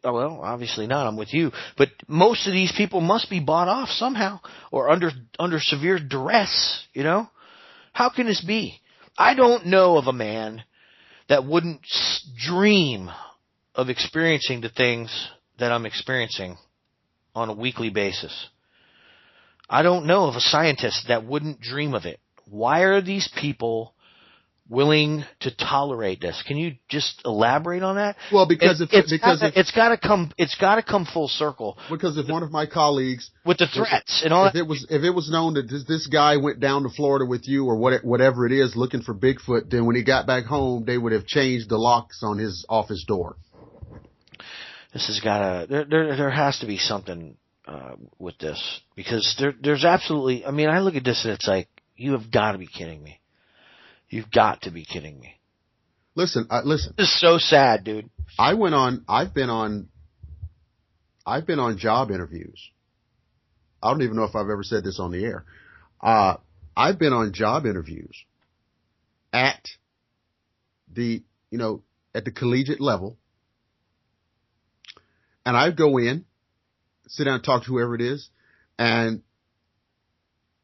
well, obviously not, I'm with you, but most of these people must be bought off somehow or under severe duress, you know? How can this be? I don't know of a man that wouldn't dream of experiencing the things that I'm experiencing on a weekly basis. I don't know of a scientist that wouldn't dream of it. Why are these people willing to tolerate this? Can you just elaborate on that? Well, because it's got to come full circle. Because if one of my colleagues with the threats and all if it was known that this guy went down to Florida with you or whatever it is looking for Bigfoot, then when he got back home, they would have changed the locks on his office door. This has got to there has to be something with this, because there's absolutely, I mean, I look at this and it's like, you have got to be kidding me. You've got to be kidding me. Listen. This is so sad, dude. I've been on job interviews. I don't even know if I've ever said this on the air. I've been on job interviews at the collegiate level, and I go in, sit down and talk to whoever it is, and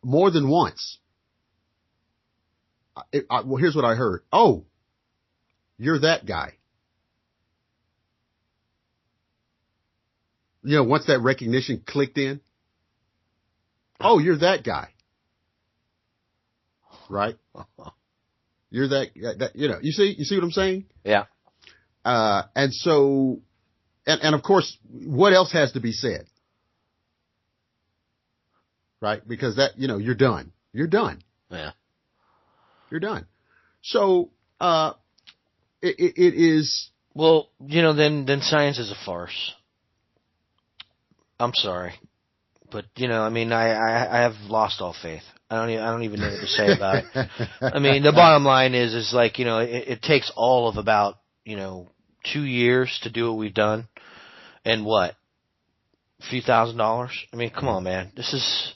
more than once, well, here's what I heard. Oh, you're that guy. You know, once that recognition clicked in. Oh, you're that guy. Right? You're that, you see what I'm saying? Yeah. And so, and of course, what else has to be said? Right? Because that, you're done. You're done. Yeah. You're done. So, it is. Well, then science is a farce. I'm sorry. But, I mean, I have lost all faith. I don't even know what to say about it. I mean, the bottom line is like, it takes all of about, 2 years to do what we've done. And what? A few $1,000s? I mean, come on, man. This is,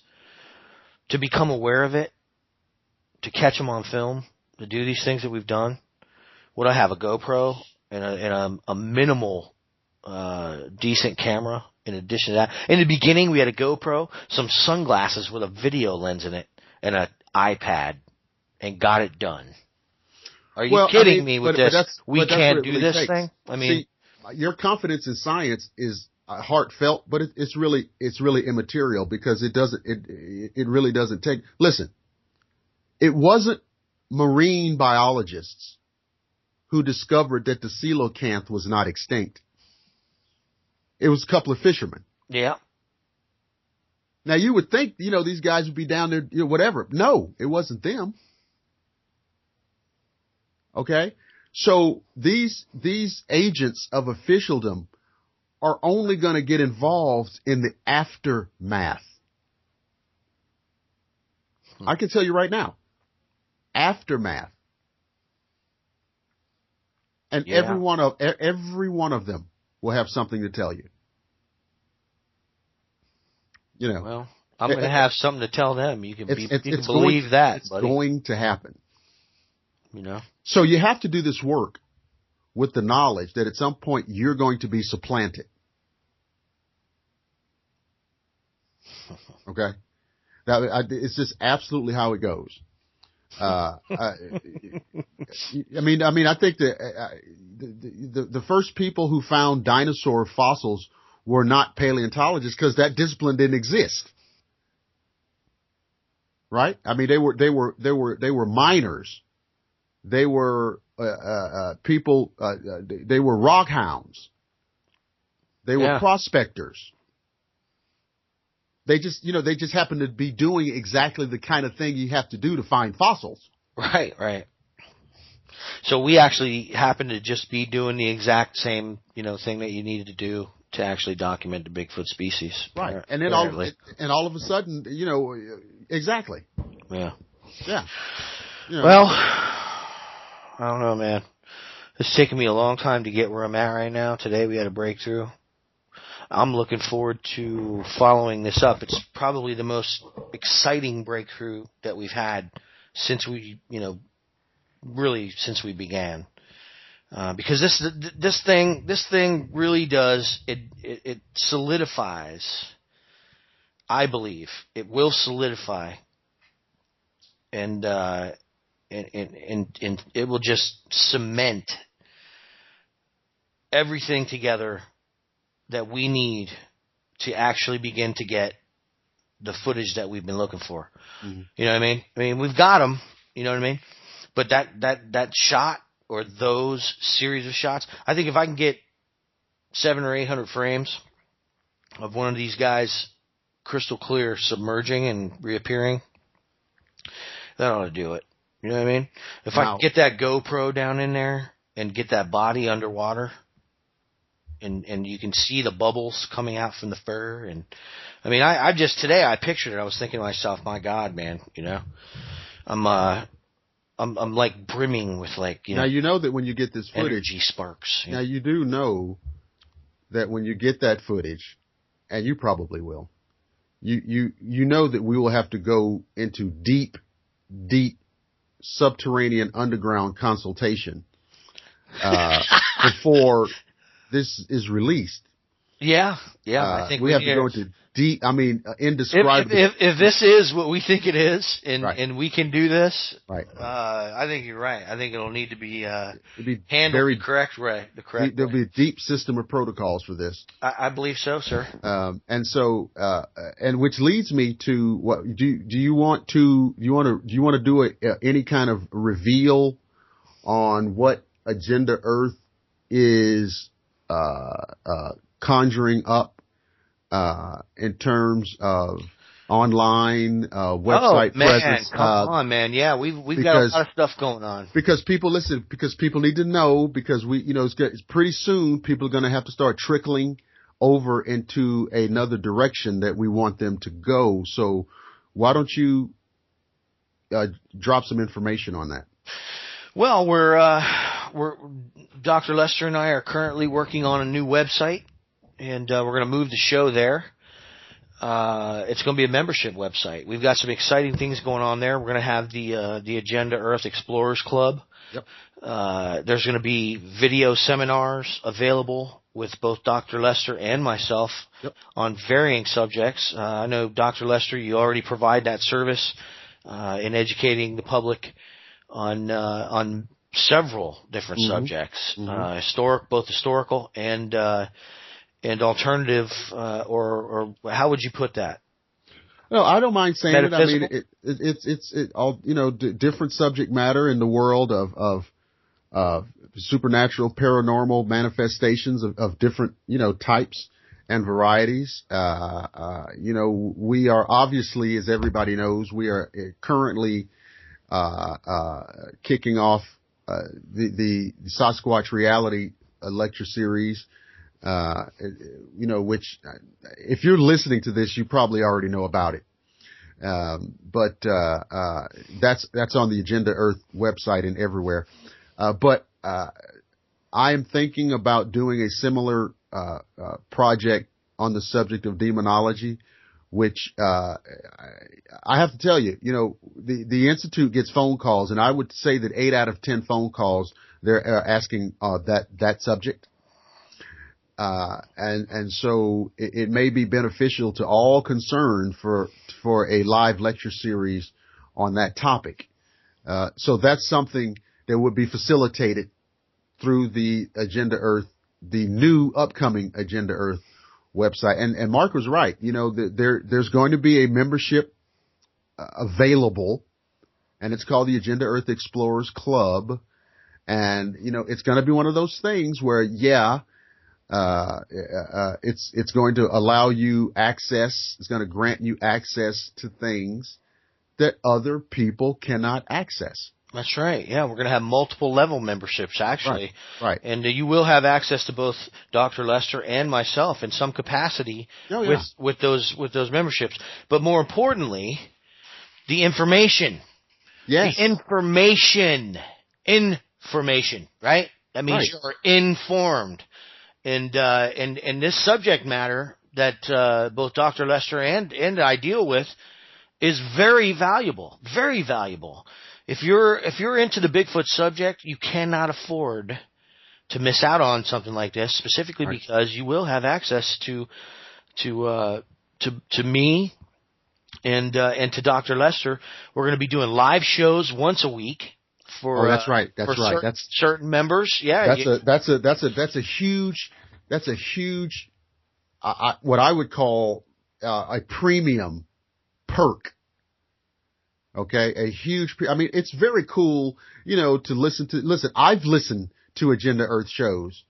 to become aware of it, to catch them on film, to do these things that we've done. Would I have a GoPro and a minimal, decent camera in addition to that? In the beginning, we had a GoPro, some sunglasses with a video lens in it, and an iPad, and got it done. Are you kidding me with this? We can't do this thing? I mean, see, your confidence in science is heartfelt, but it's really immaterial, because it really doesn't take. Listen, it wasn't marine biologists who discovered that the coelacanth was not extinct. It was a couple of fishermen. Yeah. Now you would think, these guys would be down there, whatever. No, it wasn't them. Okay? So these agents of officialdom are only going to get involved in the aftermath. I can tell you right now. Aftermath. And every one of them will have something to tell you. Well, I'm going to have something to tell them. You can believe that. It's going to happen. You So you have to do this work with the knowledge that at some point you're going to be supplanted. Okay? It's just absolutely how it goes. I think the first people who found dinosaur fossils were not paleontologists, because that discipline didn't exist. Right? I mean, they were miners. They were people. They were rock hounds. They were prospectors. They just happen to be doing exactly the kind of thing you have to do to find fossils. Right, right. So we actually happen to just be doing the exact same, thing that you needed to do to actually document the Bigfoot species. Right. And then all of a sudden, exactly. Yeah. Yeah. Well, I don't know, man. It's taken me a long time to get where I'm at right now. Today we had a breakthrough. I'm looking forward to following this up. It's probably the most exciting breakthrough that we've had since we, really since we began. Because this thing really does, it solidifies, I believe, it will solidify, and it will just cement everything together that we need to actually begin to get the footage that we've been looking for. Mm-hmm. You know what I mean? I mean, we've got them, you know what I mean? But that shot, or those series of shots, I think if I can get 700 or 800 frames of one of these guys crystal clear submerging and reappearing, that ought to do it. You know what I mean? If I can get that GoPro down in there and get that body underwater, and you can see the bubbles coming out from the fur, and I mean, I just today I pictured it. I was thinking to myself, my God, man, I'm like brimming with Now you know that when you get this footage, energy sparks. Now you do know that when you get that footage, and you probably will, you know that we will have to go into deep subterranean underground consultation before this is released. Yeah. I think we have to go into deep. I mean, indescribable. If this is what we think it is, and right. and we can do this, right? I think you're right. I think it'll need to be handled the correct way. There'll be a deep system of protocols for this. I believe so, sir. And which leads me to what do you want to do any kind of reveal on what Agenda Earth is conjuring up in terms of online website presence? Come on, man. Yeah, we've got a lot of stuff going on. Because people need to know, because it's pretty soon people are going to have to start trickling over into another direction that we want them to go. So why don't you drop some information on that? Well, we're Dr. Lester and I are currently working on a new website, and we're going to move the show there. It's going to be a membership website. We've got some exciting things going on there. We're going to have the Agenda Earth Explorers Club. Yep. There's going to be video seminars available with both Dr. Lester and myself. Yep. On varying subjects. I know, Dr. Lester, you already provide that service in educating the public on several different subjects, both historical and alternative, or how would you put that? No, I don't mind saying it. I mean, it's all, different subject matter in the world of supernatural, paranormal manifestations of different, types and varieties. We are obviously, as everybody knows, we are currently kicking off the Sasquatch reality lecture series, which if you're listening to this, you probably already know about it. But that's on the Agenda Earth website and everywhere. But I am thinking about doing a similar project on the subject of demonology, which I have to tell you, the Institute gets phone calls, and I would say that 8 out of 10 phone calls they're asking that subject. And so it may be beneficial to all concerned for a live lecture series on that topic. So that's something that would be facilitated through the Agenda Earth, the new upcoming Agenda Earth website. And Mark was right. There's going to be a membership available, and it's called the Agenda Earth Explorers Club. And, it's going to be one of those things where, It's going to allow you access. It's going to grant you access to things that other people cannot access. That's right. Yeah, we're going to have multiple level memberships, actually. Right. And you will have access to both Dr. Lester and myself in some capacity with those memberships. But more importantly, the information. Yes. The information, right? That means you're informed. And this subject matter that both Dr. Lester and I deal with is very valuable. Very valuable. If you're into the Bigfoot subject, you cannot afford to miss out on something like this, specifically because you will have access to me and to Dr. Lester. We're going to be doing live shows once a week for that's right. That's certain members. Yeah, that's a huge what I would call a premium perk. Okay, a huge. I mean, it's very cool, to listen. I've listened to Agenda Earth shows.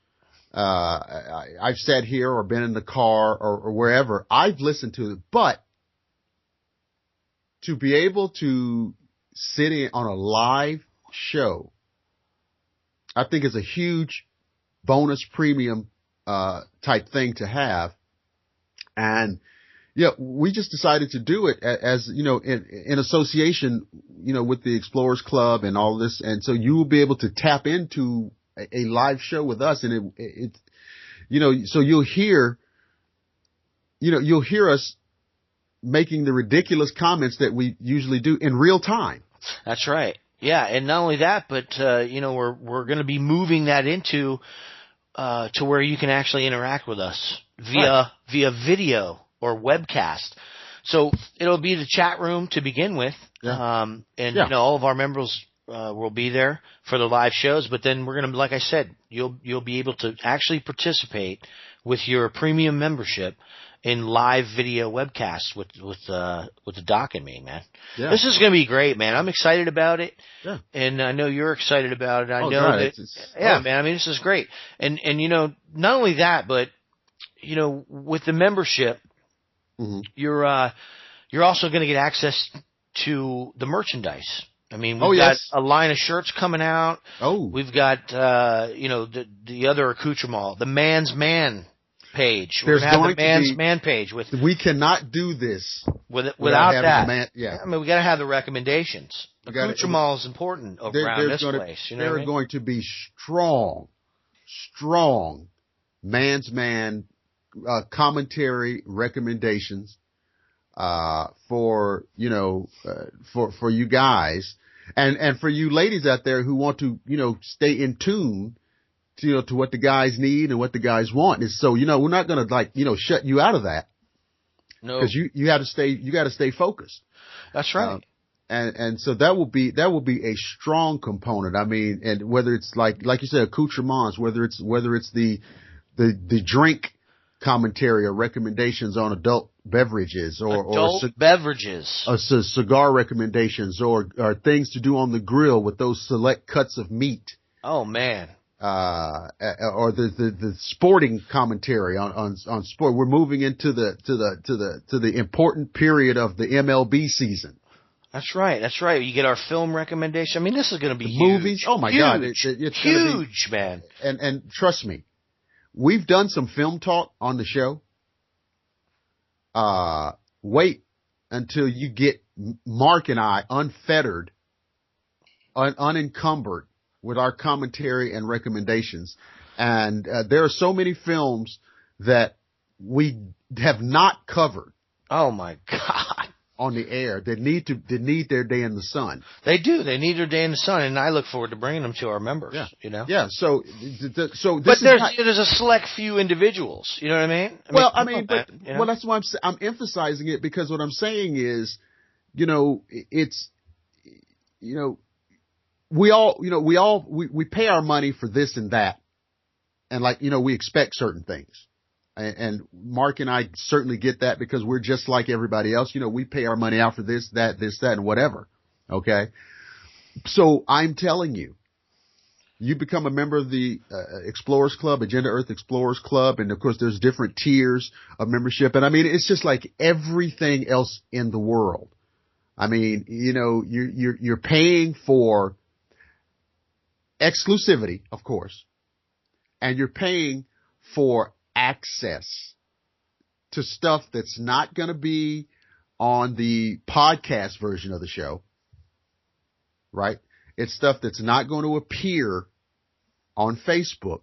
I've sat here or been in the car or wherever. I've listened to it, but to be able to sit in on a live show, I think is a huge bonus premium type thing to have. And yeah, we just decided to do it as in association, with the Explorers Club and all this. And so you will be able to tap into a live show with us, and so you'll hear us making the ridiculous comments that we usually do in real time. That's right. Yeah, and not only that, but we're going to be moving that into to where you can actually interact with us via video or webcast. So it'll be the chat room to begin with, all of our members will be there for the live shows. But then we're going to, like I said, you'll be able to actually participate with your premium membership in live video webcasts with the Doc and me, man. Yeah. This is going to be great, man. I'm excited about it, and I know you're excited about it. I know that. Man. I mean, this is great, and not only that, but with the membership. Mm-hmm. You're also going to get access to the merchandise. I mean, we've got a line of shirts coming out. Oh, we've got the other accoutrement, the Man's Man page. We're going to have the Man's Man page with. We cannot do this without that. I mean, we got to have the recommendations. Accoutrement is important around this place. There are going to be strong Man's Man. Commentary recommendations for you guys and for you ladies out there who want to stay in tune to what the guys need and what the guys want. And so we're not going to shut you out of that. No, because you got to stay focused. That's right. And so that will be a strong component. I mean, and whether it's like you said, accoutrements, whether it's the drink commentary or recommendations on adult beverages or cigar recommendations or things to do on the grill with those select cuts of meat. Oh man. Or the sporting commentary on sport. We're moving into the important period of the MLB season. That's right. You get our film recommendation. I mean, this is going to be huge. Movies. Oh my God. It's huge, man. And trust me, we've done some film talk on the show. Wait until you get Mark and I unfettered, unencumbered with our commentary and recommendations. And there are so many films that we have not covered. Oh my God. On the air that need their day in the sun. They do. They need their day in the sun, and I look forward to bringing them to our members. Yeah. Yeah. So but there's a select few individuals. You know what I mean? Well, that's why I'm emphasizing it, because what I'm saying is, it's, we pay our money for this and that, and we expect certain things. And Mark and I certainly get that, because we're just like everybody else. We pay our money out for this, that, and whatever. Okay. So I'm telling you, You become a member of the Explorers Club, Agenda Earth Explorers Club, and of course there's different tiers of membership. And I mean, it's just like everything else in the world. I mean, you know, you're paying for exclusivity, of course, and you're paying for access to stuff that's not going to be on the podcast version of the show, right? It's stuff that's not going to appear on Facebook.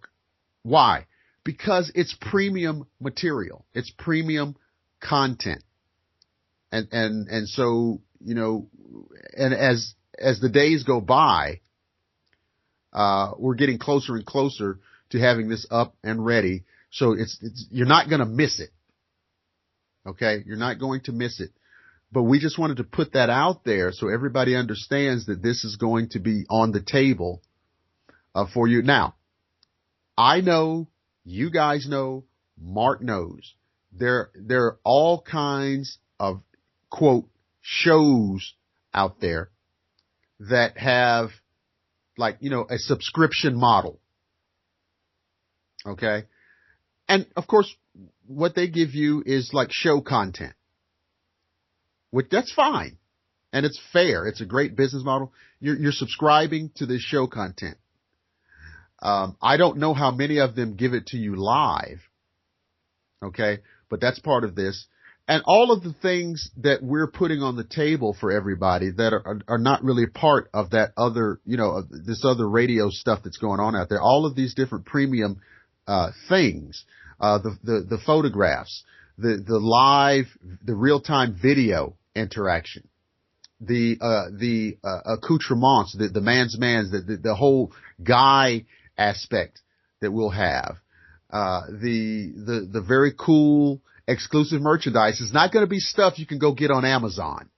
Why? Because it's premium material. It's premium content. And so, you know, and as the days go by, we're getting closer and closer to having this up and ready. So you're not going to miss it. Okay. You're not going to miss it. But we just wanted to put that out there so everybody understands that this is going to be on the table for you. Now, I know, you guys know, Mark knows. There are all kinds of, quote, shows out there that have, like, you know, a subscription model. Okay? And, of course, what they give you is, like, show content. Which, that's fine. And it's fair. It's a great business model. You're subscribing to this show content. I don't know how many of them give it to you live. Okay? But that's part of this. And all of the things that we're putting on the table for everybody that are not really part of that other, you know, this other radio stuff that's going on out there. All of these different premium things, the photographs, the live, the real-time video interaction, the accoutrements, the man's, the whole guy aspect that we'll have, the very cool exclusive merchandise is not going to be stuff you can go get on Amazon.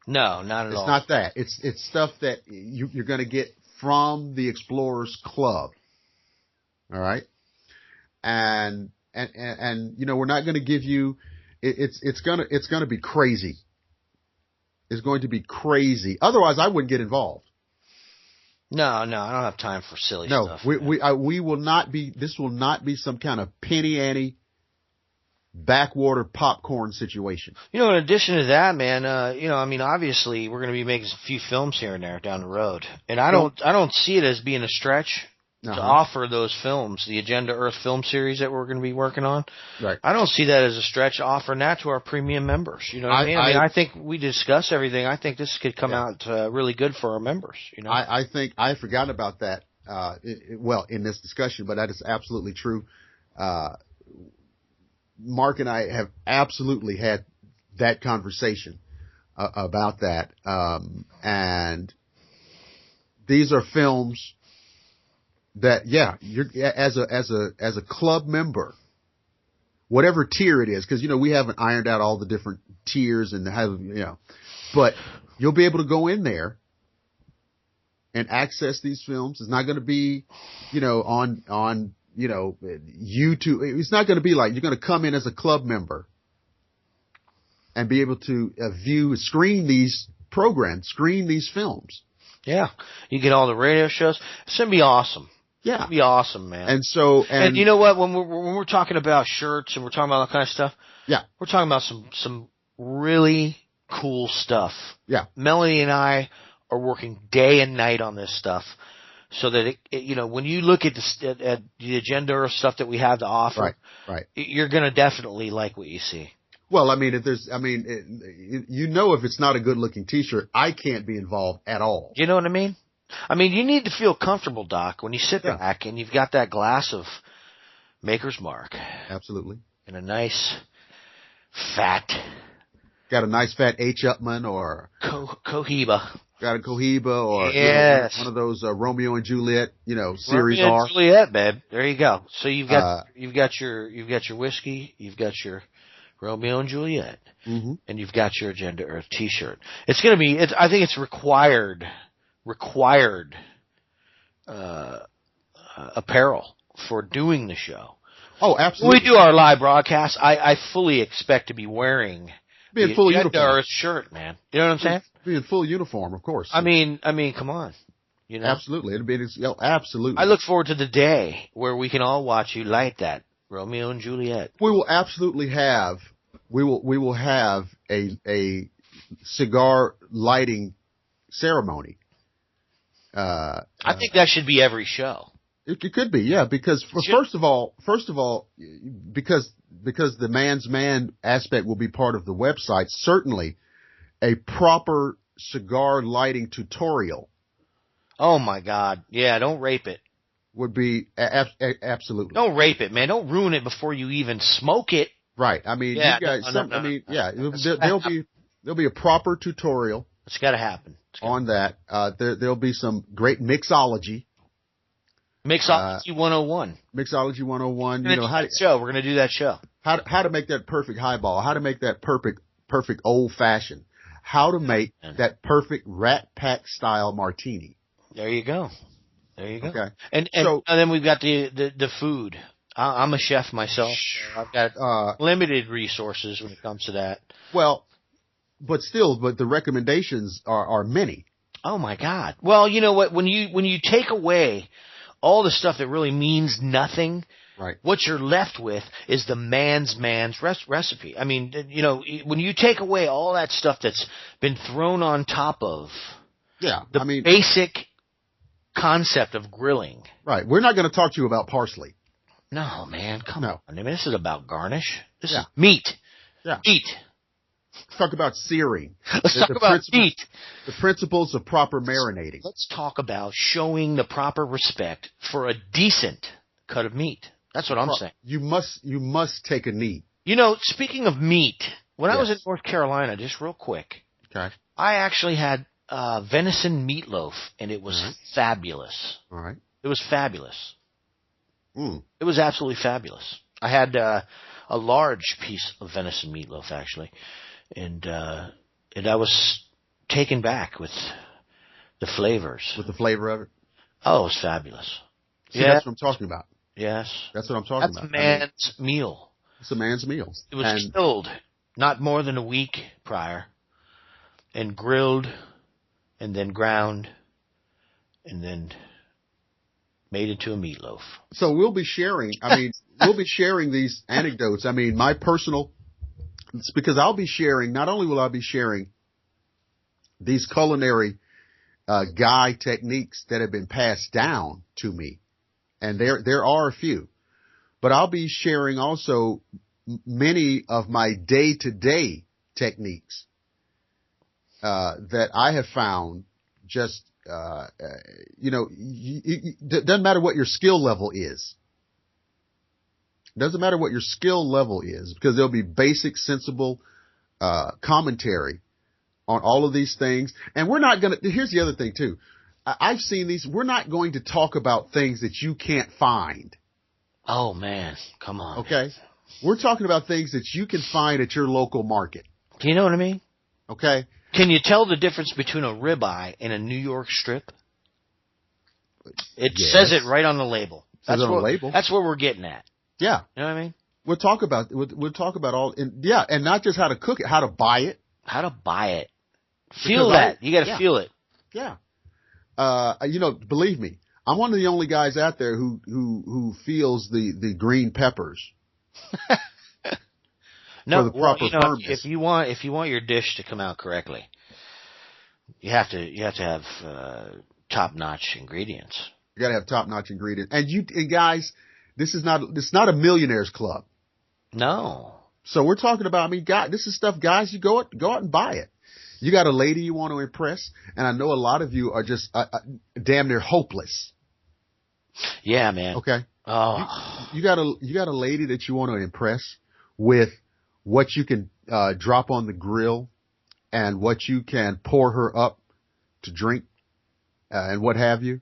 No, not at all. It's not that. It's stuff that you're going to get from the Explorers Club. All right. And you know, we're not going to give you, it's going to be crazy. It's going to be crazy. Otherwise I wouldn't get involved. No, I don't have time for silly stuff. No, we will not be, this will not be some kind of penny ante backwater popcorn situation. You know, in addition to that, man, you know, I mean, obviously we're going to be making a few films here and there down the road. And I don't see it as being a stretch to offer those films, the Agenda Earth film series that we're going to be working on. Right. I don't see that as a stretch offering that to our premium members. You know what I mean? I mean, I think we discuss everything. I think this could come out really good for our members. You know, I think I forgot about that. Well, in this discussion, but that is absolutely true. Mark and I have absolutely had that conversation about that. And these are films that, you're as a club member, whatever tier it is, because, you know, we haven't ironed out all the different tiers and but you'll be able to go in there and access these films. It's not going to be, you know, on you know, YouTube. It's not going to be like you're going to come in as a club member and be able to screen these programs, screen these films. Yeah. You get all the radio shows. It's going to be awesome. Yeah. It'll be awesome, man. And you know what? When we're talking about shirts and we're talking about all kind of stuff, we're talking about some really cool stuff. Yeah. Melanie and I are working day and night on this stuff. So that you know, when you look at the Agenda Earth stuff that we have to offer, right, you're going to definitely like what you see. Well, I mean, you know, if it's not a good looking T-shirt, I can't be involved at all. You know what I mean? I mean, you need to feel comfortable, Doc, when you sit back and you've got that glass of Maker's Mark. Absolutely. And a nice fat. Got a nice fat H. Upman or Cohiba. Got a Cohiba or one of those Romeo and Juliet, you know, series Romeo R. and Juliet, babe. There you go. So you've got your whiskey, you've got your Romeo and Juliet, and you've got your Agenda Earth T-shirt. It's going to be. I think it's required apparel for doing the show. Oh, absolutely. When we do our live broadcast, I fully expect to be wearing the full Agenda uniform. Earth shirt, man. You know what I'm saying? Be in full uniform, of course. I mean, come on. You know, Absolutely. It'll be, absolutely. I look forward to the day where we can all watch you light that Romeo and Juliet. We will absolutely have, we will have a cigar lighting ceremony. I think that should be every show. It could be, yeah, because first of all, because the man's man aspect will be part of the website, certainly a proper cigar lighting tutorial. Oh my God. Yeah, don't rape it. Would be absolutely. Don't rape it, man. Don't ruin it before you even smoke it. Right. I mean, Yeah, you guys, no. there'll be a proper tutorial. It's got to happen. On that. There'll be some great mixology. Mixology 101. Mixology 101. We're going to do that show. How to make that perfect highball. How to make that perfect old fashioned. How to make that perfect Rat Pack style martini. There you go. Okay. And then we've got the food. I'm a chef myself. So I've got limited resources when it comes to that. Well, but the recommendations are many. Oh my God. Well, you know what? When you take away all the stuff that really means nothing, right, what you're left with is the man's recipe. I mean, you know, when you take away all that stuff that's been thrown on top of the basic concept of grilling. Right. We're not going to talk to you about parsley. No, man. Come on. I mean, this is about garnish. This is meat. Yeah. Meat. Let's talk about searing. Let's talk about meat. The principles of proper marinating. Let's talk about showing the proper respect for a decent cut of meat. That's what I'm saying. You must take a knee. You know, speaking of meat, when I was in North Carolina, just real quick, I actually had venison meatloaf, and it was fabulous. All right. It was fabulous. Mm. It was absolutely fabulous. I had a large piece of venison meatloaf, actually, and I was taken back with the flavors. With the flavor of it? Oh, it was fabulous. See, that's what I'm talking about. Yes. That's what I'm talking about. That's a man's meal. It's a man's meal. It was killed not more than a week prior and grilled and then ground and then made into a meatloaf. So we'll be sharing, we'll be sharing these anecdotes. I mean, it's because I'll be sharing, not only will I be sharing these culinary guy techniques that have been passed down to me, and there are a few, but I'll be sharing also many of my day-to-day techniques that I have found just, it doesn't matter what your skill level is. It doesn't matter what your skill level is, because there'll be basic, sensible commentary on all of these things. And we're not going to, here's the other thing too. I've seen these, we're not going to talk about things that you can't find. Oh man, come on. Okay. We're talking about things that you can find at your local market. Do you know what I mean? Okay. Can you tell the difference between a ribeye and a New York strip? It says it right on the label. That's on the label. That's what we're getting at. Yeah. You know what I mean? We'll talk about all, and not just how to cook it, how to buy it. How to buy it. Feel that. You got to feel it. Yeah. Believe me, I'm one of the only guys out there who feels the green peppers. No, for the proper firmness. If you want your dish to come out correctly, you have to have top-notch ingredients. You got to have top-notch ingredients. And guys, it's not a millionaire's club. No. So we're talking about, this is stuff, guys, you go out and buy it. You got a lady you want to impress, and I know a lot of you are just damn near hopeless. Yeah, man. Okay. Oh. You got a lady that you want to impress with what you can drop on the grill and what you can pour her up to drink and what have you.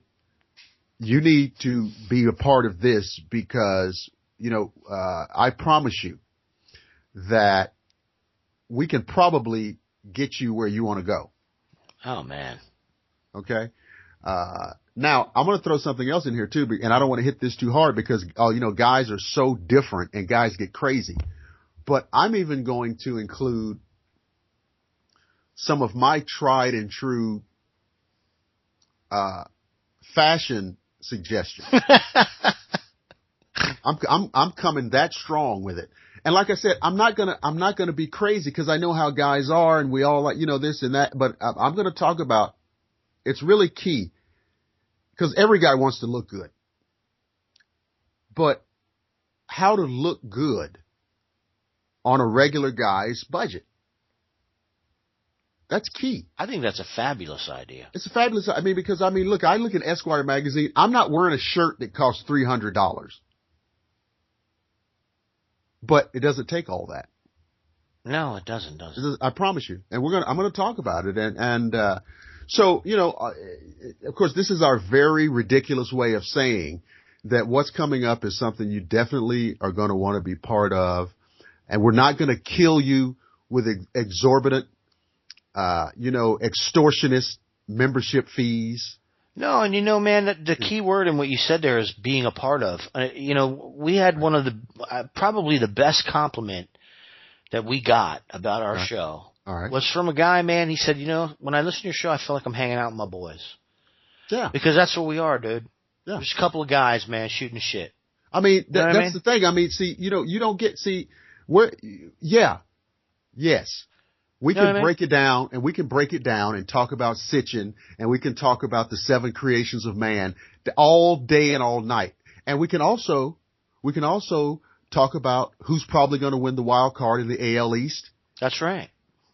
You need to be a part of this because, I promise you that we can probably get you where you want to go. Oh, man. Okay. Now, I'm going to throw something else in here, too, and I don't want to hit this too hard because, guys are so different and guys get crazy. But I'm even going to include some of my tried and true fashion suggestion. I'm coming that strong with it. And like I said, I'm not gonna be crazy because I know how guys are and we all like, this and that, but I'm gonna talk about, it's really key because every guy wants to look good, but how to look good on a regular guy's budget. That's key. I think that's a fabulous idea. It's a fabulous, because look, I look at Esquire magazine. I'm not wearing a shirt that costs $300. But it doesn't take all that. No, it doesn't, does it? I promise you. And I'm going to talk about it. So, of course, this is our very ridiculous way of saying that what's coming up is something you definitely are going to want to be part of. And we're not going to kill you with exorbitant, extortionist membership fees. No, and man, the key word in what you said there is being a part of. We had one of the probably the best compliment that we got about our show was from a guy, man. He said, when I listen to your show, I feel like I'm hanging out with my boys. Yeah. Because that's what we are, dude. Yeah. Just a couple of guys, man, shooting shit. That's the thing. See, you don't get, yes. We can break it down, and we can break it down and talk about Sitchin, and we can talk about the 7 creations of man all day and all night. And we can also talk about who's probably going to win the wild card in the AL East. That's right.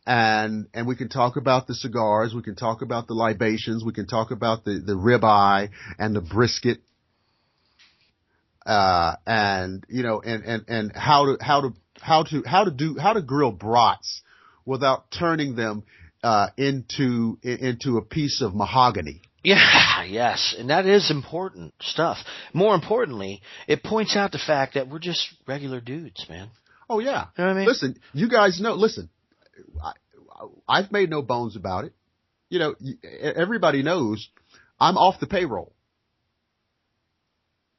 And we can talk about the cigars. We can talk about the libations. We can talk about the ribeye and the brisket. And how to grill brats without turning them into a piece of mahogany. Yeah, yes, and that is important stuff. More importantly, it points out the fact that we're just regular dudes, man. Oh yeah. You know what I mean? Listen, you guys know. Listen, I've made no bones about it. Everybody knows I'm off the payroll.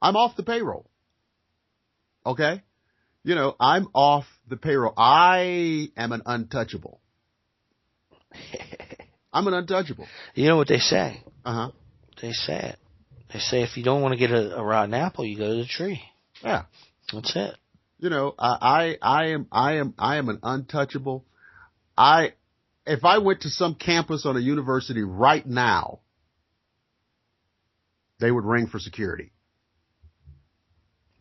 Okay. I'm off the payroll. I am an untouchable. I'm an untouchable. You know what they say? Uh-huh. They say it. They say if you don't want to get a rotten apple, you go to the tree. Yeah. That's it. I am an untouchable. If I went to some campus on a university right now, they would ring for security.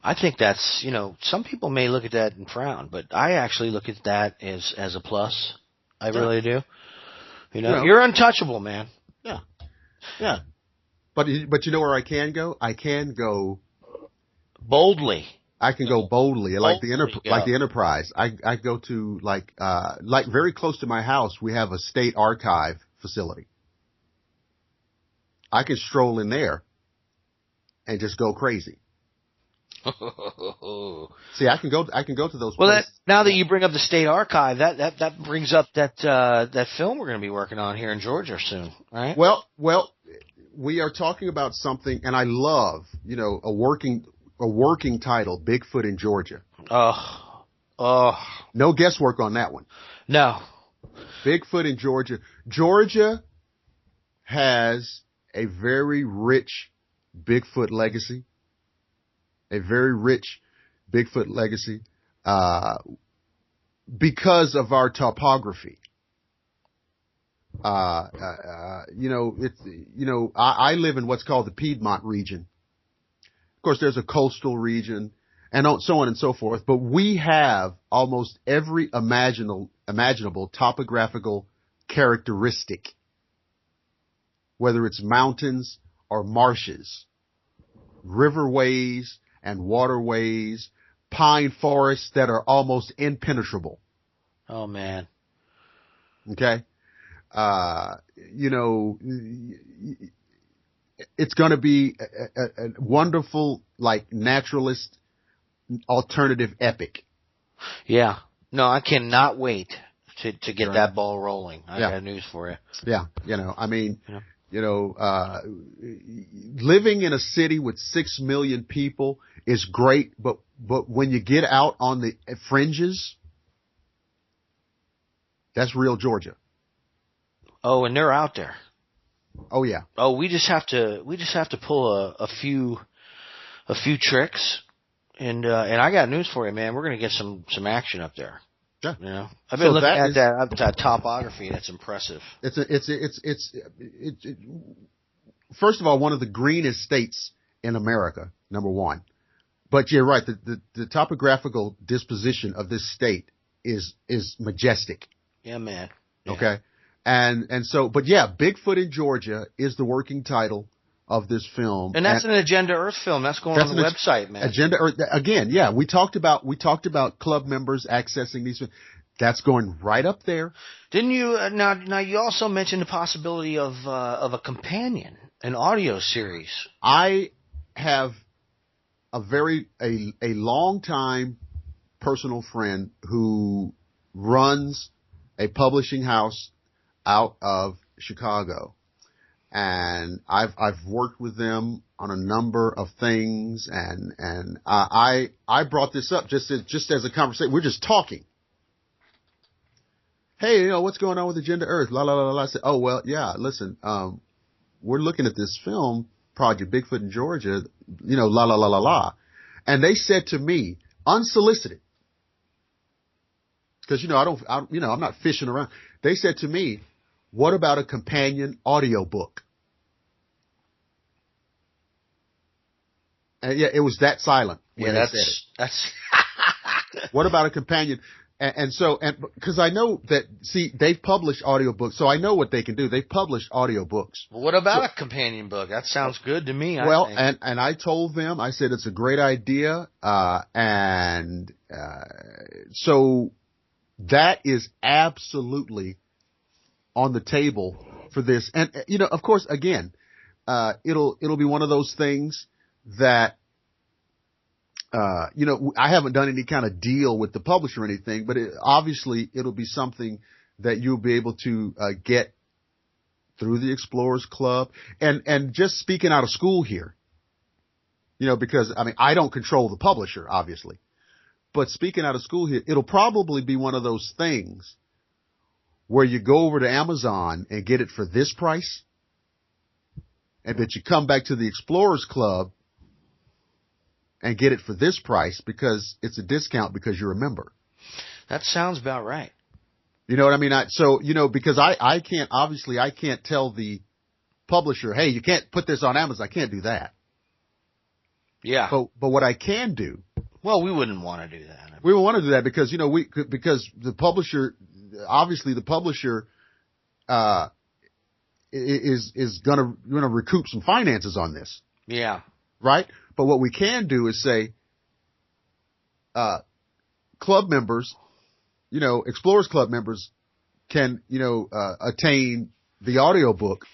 I think that's, some people may look at that and frown, but I actually look at that as a plus. I really do. You're untouchable, man. Yeah. Yeah. But you know where I can go? I can go boldly. I can go boldly, like the Enterprise. I go to like very close to my house, we have a state archive facility. I can stroll in there and just go crazy. See, I can go to those places. Now that you bring up the state archive, that brings up that film we're going to be working on here in Georgia soon, right? Well, we are talking about something, and I love, a working title, Bigfoot in Georgia. No guesswork on that one. No. Bigfoot in Georgia. Georgia has a very rich Bigfoot legacy. A very rich Bigfoot legacy, because of our topography. I live in what's called the Piedmont region. Of course, there's a coastal region and so on and so forth, but we have almost every imaginable topographical characteristic, whether it's mountains or marshes, riverways and waterways, pine forests that are almost impenetrable. Oh man. Okay. It's going to be a wonderful, like, naturalist alternative epic. Yeah. No, I cannot wait to get that ball rolling. I got news for you. Yeah. Living in a city with 6 million people is great, but when you get out on the fringes, that's real Georgia. Oh, and they're out there. Oh yeah. Oh, we just have to pull a few tricks, and I got news for you, man. We're gonna get some action up there. Yeah. You know, I've been looking at that topography, and it's impressive. First of all, one of the greenest states in America, number one. But you're right. The topographical disposition of this state is majestic. Yeah, man. Yeah. Okay. And so, but yeah, Bigfoot in Georgia is the working title of this film. And that's an Agenda Earth film. That's going on the website, man. Agenda Earth. Again, yeah, we talked about club members accessing these. That's going right up there. Didn't you? Now you also mentioned the possibility of a companion, an audio series. I have a long time personal friend who runs a publishing house out of Chicago, and I've worked with them on a number of things, and I brought this up just as a conversation. We're just talking. Hey, what's going on with Agenda Earth? La la la la. I said, oh well, yeah. Listen, we're looking at this film project, Bigfoot in Georgia. La la la la la, and they said to me, unsolicited, because I'm not fishing around. They said to me, what about a companion audio book? And yeah, it was that silent when they said it. That's. What about a companion? And because I know that, they've published audiobooks, so I know what they can do. They've published audiobooks. Well, what about a companion book? That sounds good to me. Well, I think. And I told them, I said, it's a great idea. So that is absolutely on the table for this. And, of course, again, it'll be one of those things that, I haven't done any kind of deal with the publisher or anything, but obviously it'll be something that you'll be able to get through the Explorers Club. And just speaking out of school here, because I don't control the publisher, obviously, but speaking out of school here, it'll probably be one of those things where you go over to Amazon and get it for this price, and that you come back to the Explorers Club and get it for this price because it's a discount because you're a member. That sounds about right. You know what I mean? Because I can't tell the publisher, hey, you can't put this on Amazon. I can't do that. Yeah. But what I can do. Well, we wouldn't want to do that. We would want to do that because, because the publisher, obviously the publisher, is gonna recoup some finances on this. Yeah. Right? But what we can do is say, club members, Explorers Club members can, attain the audiobook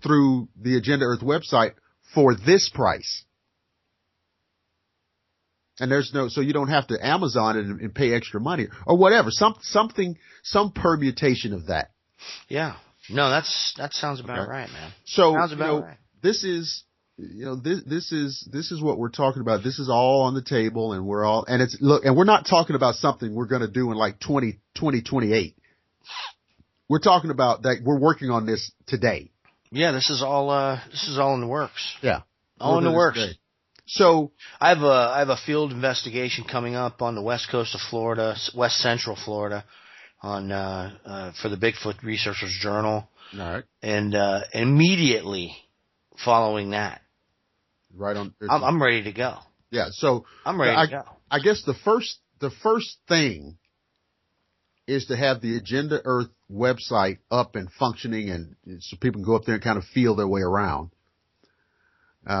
through the Agenda Earth website for this price. And so you don't have to Amazon it and pay extra money or whatever, some permutation of that. Yeah. No, that sounds about right, man. So, sounds about right. This is, this is what we're talking about. This is all on the table, and we're not talking about something we're going to do in like 2028. We're talking about that. We're working on this today. Yeah, this is all in the works. Yeah. All in the works. Today. So I have a field investigation coming up on the west coast of Florida, west central Florida, on for the Bigfoot Researchers Journal. All right. And immediately following that, right on. I'm ready to go. Yeah. So I'm ready to go. I guess the first thing is to have the Agenda Earth website up and functioning, and so people can go up there and kind of feel their way around. Yep,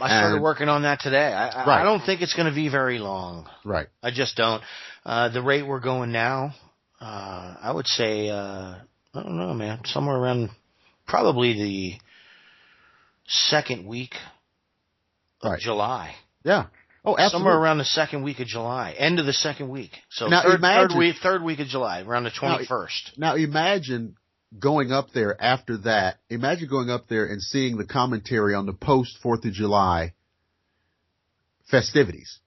I started working on that today. I don't think it's going to be very long. Right. I just don't. The rate we're going now, I would say, I don't know, man, somewhere around probably the second week of July. Yeah. Oh, absolutely. Somewhere around the second week of July, end of the second week. So now third week of July, around the 21st. Now imagine going up there after that. Imagine going up there and seeing the commentary on the post 4th of July festivities.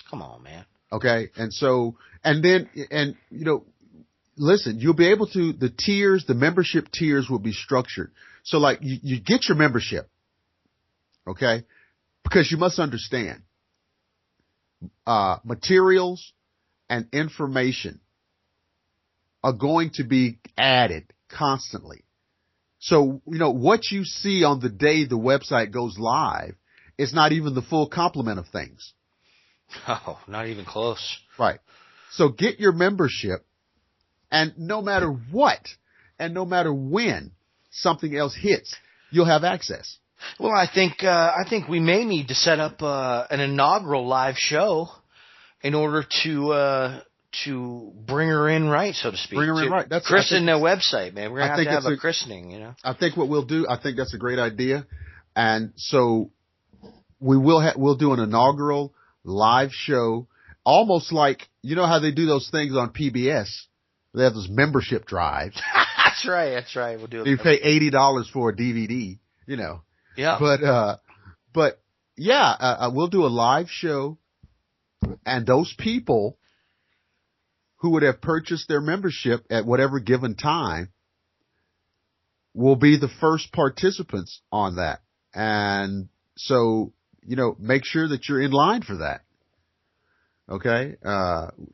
Come on, man. Okay. And so, and then listen, you'll be able to, the membership tiers will be structured. So like you get your membership, okay? Because you must understand, materials and information are going to be added constantly. So, what you see on the day the website goes live is not even the full complement of things. Oh, not even close. Right. So get your membership, and no matter what, and no matter when something else hits, you'll have access. Well, I think we may need to set up an inaugural live show in order to bring her in right, so to speak. Bring her in right. That's christen the website, man. We're gonna have to have a christening, I think what we'll do, I think that's a great idea, and so we'll do an inaugural live show, almost like how they do those things on PBS. They have those membership drives. That's right. We'll do it. You pay $80 for a DVD, Yeah. But yeah, we'll do a live show, and those people who would have purchased their membership at whatever given time will be the first participants on that. And so, make sure that you're in line for that. Okay.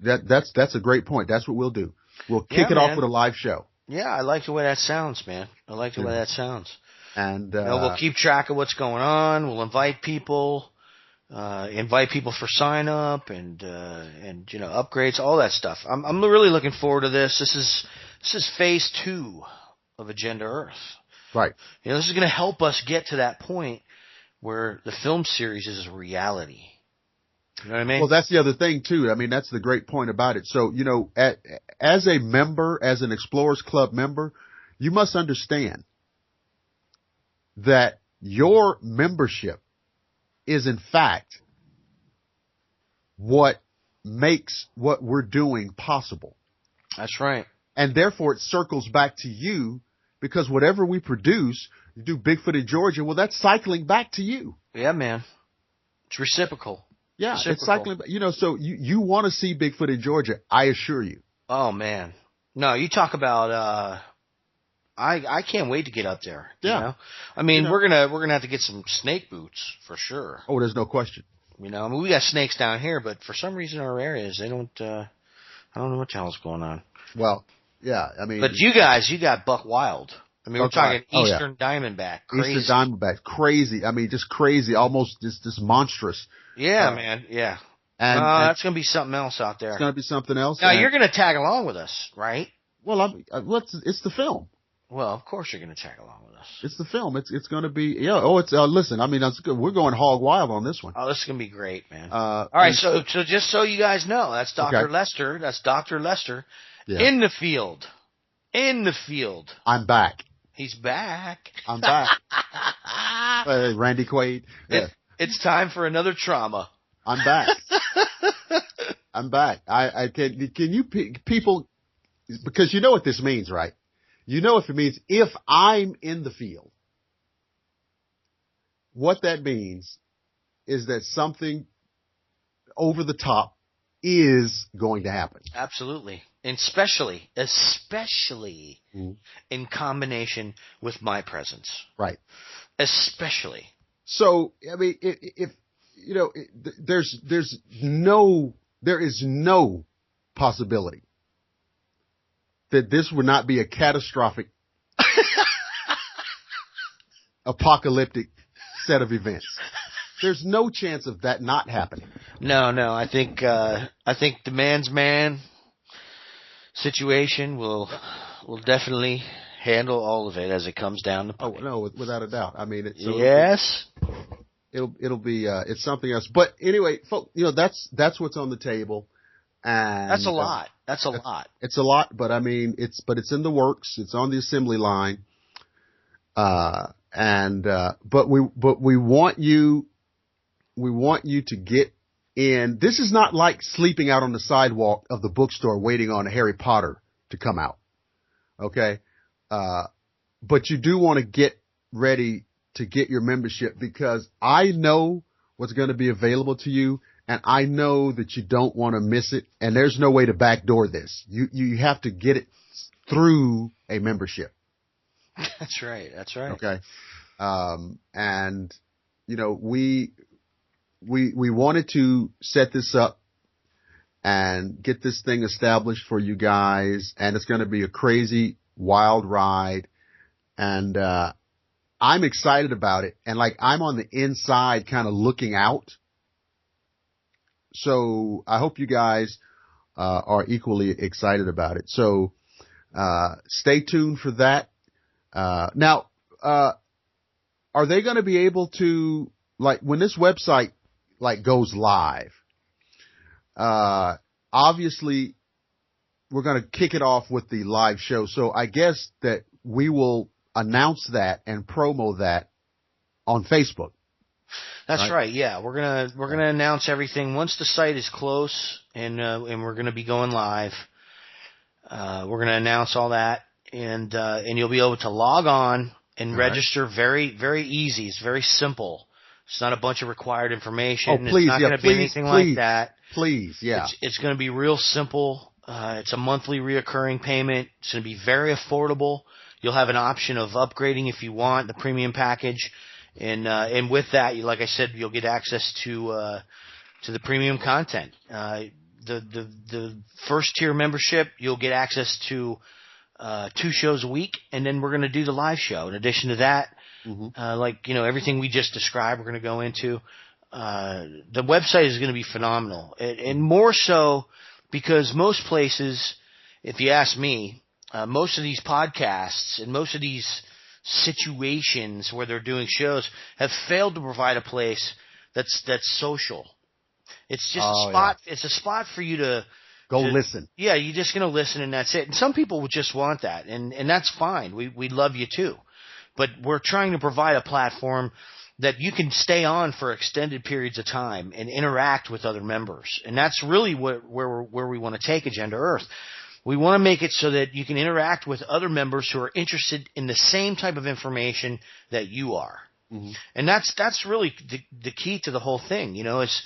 That's a great point. That's what we'll do. We'll kick it off with a live show. Yeah. I like the way that sounds, man. I like the way that sounds. And, we'll keep track of what's going on. We'll invite people for sign up and upgrades, all that stuff. I'm really looking forward to this. This is phase 2 of Agenda Earth. Right. This is going to help us get to that point where the film series is a reality. You know what I mean? Well, that's the other thing too. I mean, that's the great point about it. So, as a member, as an Explorers Club member, you must understand that your membership is in fact what makes what we're doing possible. That's right. And therefore it circles back to you, because whatever we produce, you do Bigfoot in Georgia, well, that's cycling back to you. Yeah, man. It's reciprocal. Yeah, it's cycling. So you want to see Bigfoot in Georgia, I assure you. Oh, man. No, you talk about, I can't wait to get up there. Yeah. I mean, we're gonna have to get some snake boots for sure. Oh, there's no question. I mean, we got snakes down here, but for some reason our areas, they don't, I don't know what the hell's going on. Well, yeah, I mean. But you got buck wild. I mean, we're talking Eastern Diamondback. Crazy. Eastern Diamondback. Crazy. I mean, just crazy. Almost just monstrous. Yeah, man. Yeah. And that's going to be something else out there. It's going to be something else. Now, you're going to tag along with us, right? Well, it's the film. Well, of course you're going to tag along with us. It's the film. It's going to be, listen, I mean, that's good. We're going hog wild on this one. Oh, this is going to be great, man. All right. So just so you guys know, that's Dr. Lester. That's Dr. Lester in the field. In the field. I'm back. He's back. I'm back. Randy Quaid. Yeah. It's time for another trauma. I'm back. I'm back. Can you people, because you know what this means, right? You know what it means. If I'm in the field, what that means is that something over the top is going to happen. Absolutely. And especially in combination with my presence. Right. Especially. So, I mean, there is no possibility that this would not be a catastrophic, apocalyptic set of events. There's no chance of that not happening. No. I think the man's man situation will definitely handle all of it as it comes down to play. Oh no, without a doubt. I mean, yes, it'll be it's something else. But anyway, folks, that's what's on the table. And that's a lot. That's a lot. It's a lot, but I mean, it's in the works. It's on the assembly line. But we want you to get in. This is not like sleeping out on the sidewalk of the bookstore waiting on Harry Potter to come out. Okay. But you do want to get ready to get your membership, because I know what's going to be available to you. and I know that you don't want to miss it, and there's no way to backdoor this. You have to get it through a membership. That's right. That's right. Okay. And you know, we wanted to set this up and get this thing established for you guys, and it's going to be a crazy, wild ride. And, I'm excited about it. And like, I'm on the inside kind of looking out. So I hope you guys, are equally excited about it. So, stay tuned for that. Now, are they going to be able to, like, when this website, like, goes live, obviously we're going to kick it off with the live show. So I guess that we will announce that and promo that on Facebook. That's right. Yeah, we're gonna announce everything once the site is close, and we're gonna be going live. We're gonna announce all that, and you'll be able to log on and register. Very, very easy. It's very simple. It's not a bunch of required information. Oh, please, it's not going to be anything like that. Please, yeah. It's going to be real simple. It's a monthly reoccurring payment. It's going to be very affordable. You'll have an option of upgrading if you want the premium package, and with that, like I said, you'll get access to the premium content. The first tier membership, you'll get access to 2 shows a week, and then we're going to do the live show. In addition to that, like, you know, everything we just described, we're going to go into. The website is going to be phenomenal, and more so because most places, if you ask me, most of these podcasts and most of these situations where they're doing shows have failed to provide a place that's social. It's just a spot. Yeah. It's a spot for you to listen. Yeah, you're just going to listen, and that's it. And some people would just want that, and that's fine. We love you too, but we're trying to provide a platform that you can stay on for extended periods of time and interact with other members, and that's really where we want to take Agenda Earth. We want to make it so that you can interact with other members who are interested in the same type of information that you are, and that's really the key to the whole thing. You know, is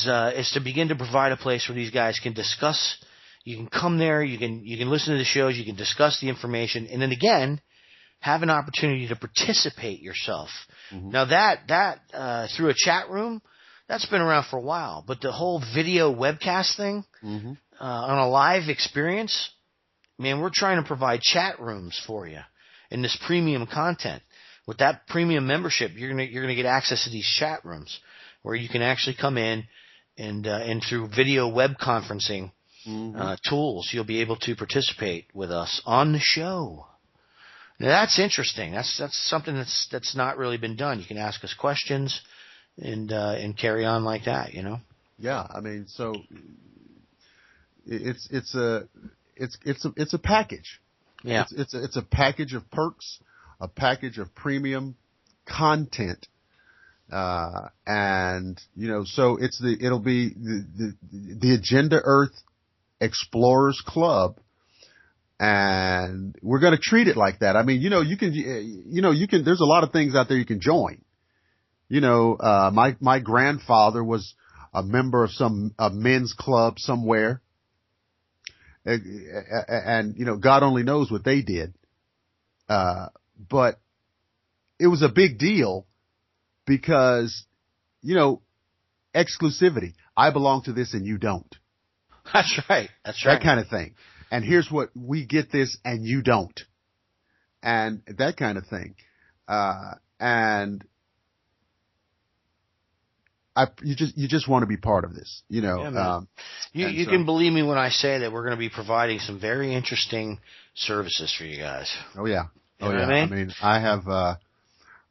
to begin to provide a place where these guys can discuss. You can come there, you can listen to the shows, you can discuss the information, and then again, have an opportunity to participate yourself. Now that through a chat room, that's been around for a while, but the whole video webcast thing, on a live experience, man, we're trying to provide chat rooms for you in this premium content. With that premium membership, you're gonna get access to these chat rooms where you can actually come in and through video web conferencing tools, you'll be able to participate with us on the show. Now that's interesting. That's something that's not really been done. You can ask us questions and carry on like that, you know. Yeah, I mean, so it's a package. Yeah, it's a package of perks, a package of premium content. And you know, so it'll be the Agenda Earth Explorers Club, and we're going to treat it like that. I mean, you can, there's a lot of things out there you can join. You know, my grandfather was a member of some men's club somewhere, and you know, God only knows what they did. But it was a big deal. Because, you know, exclusivity. I belong to this and you don't. That's right. That's right. That kind of thing. And here's what we get this and you don't. And that kind of thing. And you just want to be part of this, you know. Yeah, you can believe me when I say that we're going to be providing some very interesting services for you guys. Oh yeah. You know what I mean,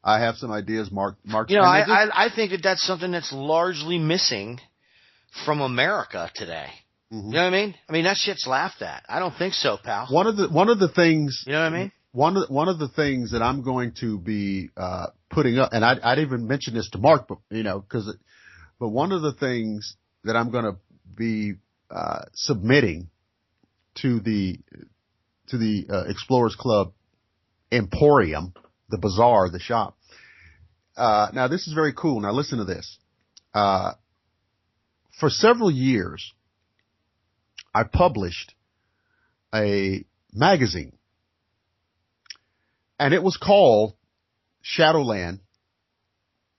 I have some ideas, Mark. You know, I think that's something that's largely missing from America today. You know what I mean? I mean, that shit's laughed at. I don't think so, pal. One of the things. You know what I mean? One of the things that I'm going to be putting up, and I'd even mention this to Mark, but you know, but one of the things that I'm going to be submitting to the Explorers Club Emporium. The bazaar, the shop. Now this is very cool. Now listen to this. for several years, I published a magazine, and it was called Shadowland,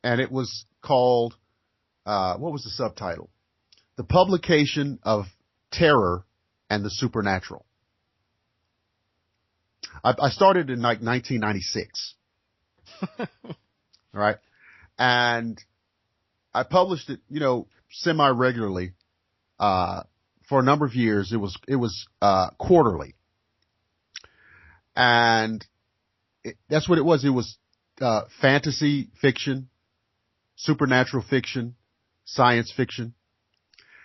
and it was called, what was the subtitle? The Publication of Terror and the Supernatural. I started in like 1996, right? And I published it, semi-regularly, for a number of years. It was quarterly. And that's what it was. It was, fantasy fiction, supernatural fiction, science fiction.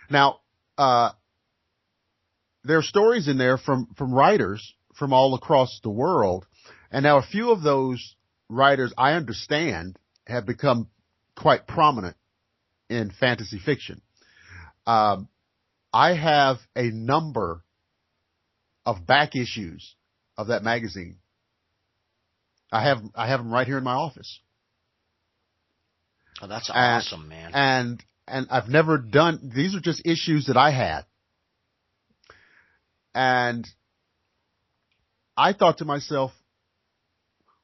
Now, there are stories in there from writers from all across the world. And now a few of those writers, I understand, have become quite prominent in fantasy fiction. I have a number of back issues of that magazine. I have them right here in my office. Oh, that's awesome, man. And I've never done, these are just issues that I had. And I thought to myself,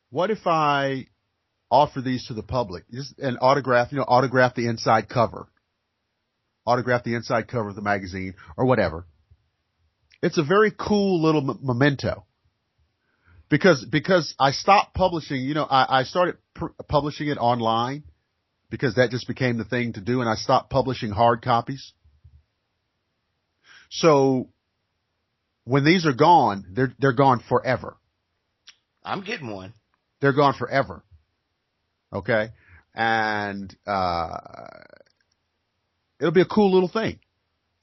what if I offer these to the public? Just an autograph, autograph the inside cover. Autograph the inside cover of the magazine or whatever. It's a very cool little memento. Because I stopped publishing, I started publishing it online because that just became the thing to do, and I stopped publishing hard copies. So when these are gone, they're gone forever. I'm getting one. They're gone forever. Okay? And it'll be a cool little thing.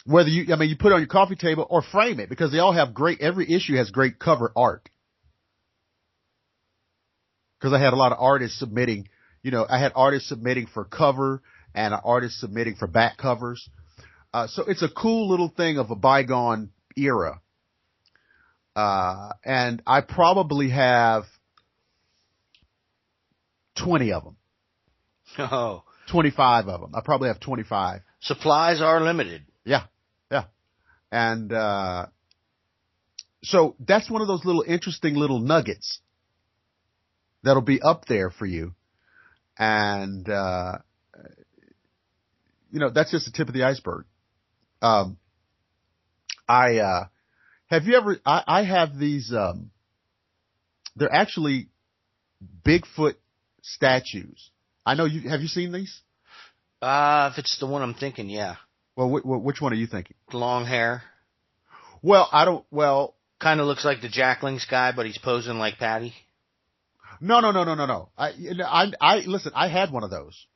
Whether you put it on your coffee table or frame it, because they all have every issue has great cover art. Because I had a lot of artists submitting, I had artists submitting for cover and artists submitting for back covers. So it's a cool little thing of a bygone era. And I probably have 20 of them. Oh. 25 of them. I probably have 25. Supplies are limited. Yeah. Yeah. And, so that's one of those little interesting little nuggets that'll be up there for you. And, that's just the tip of the iceberg. Have you ever, I have these, they're actually Bigfoot statues. I know have you seen these? If it's the one I'm thinking, yeah. Well, which one are you thinking? Long hair. Well, kind of looks like the Jacklings guy, but he's posing like Patty. No. Listen, I had one of those.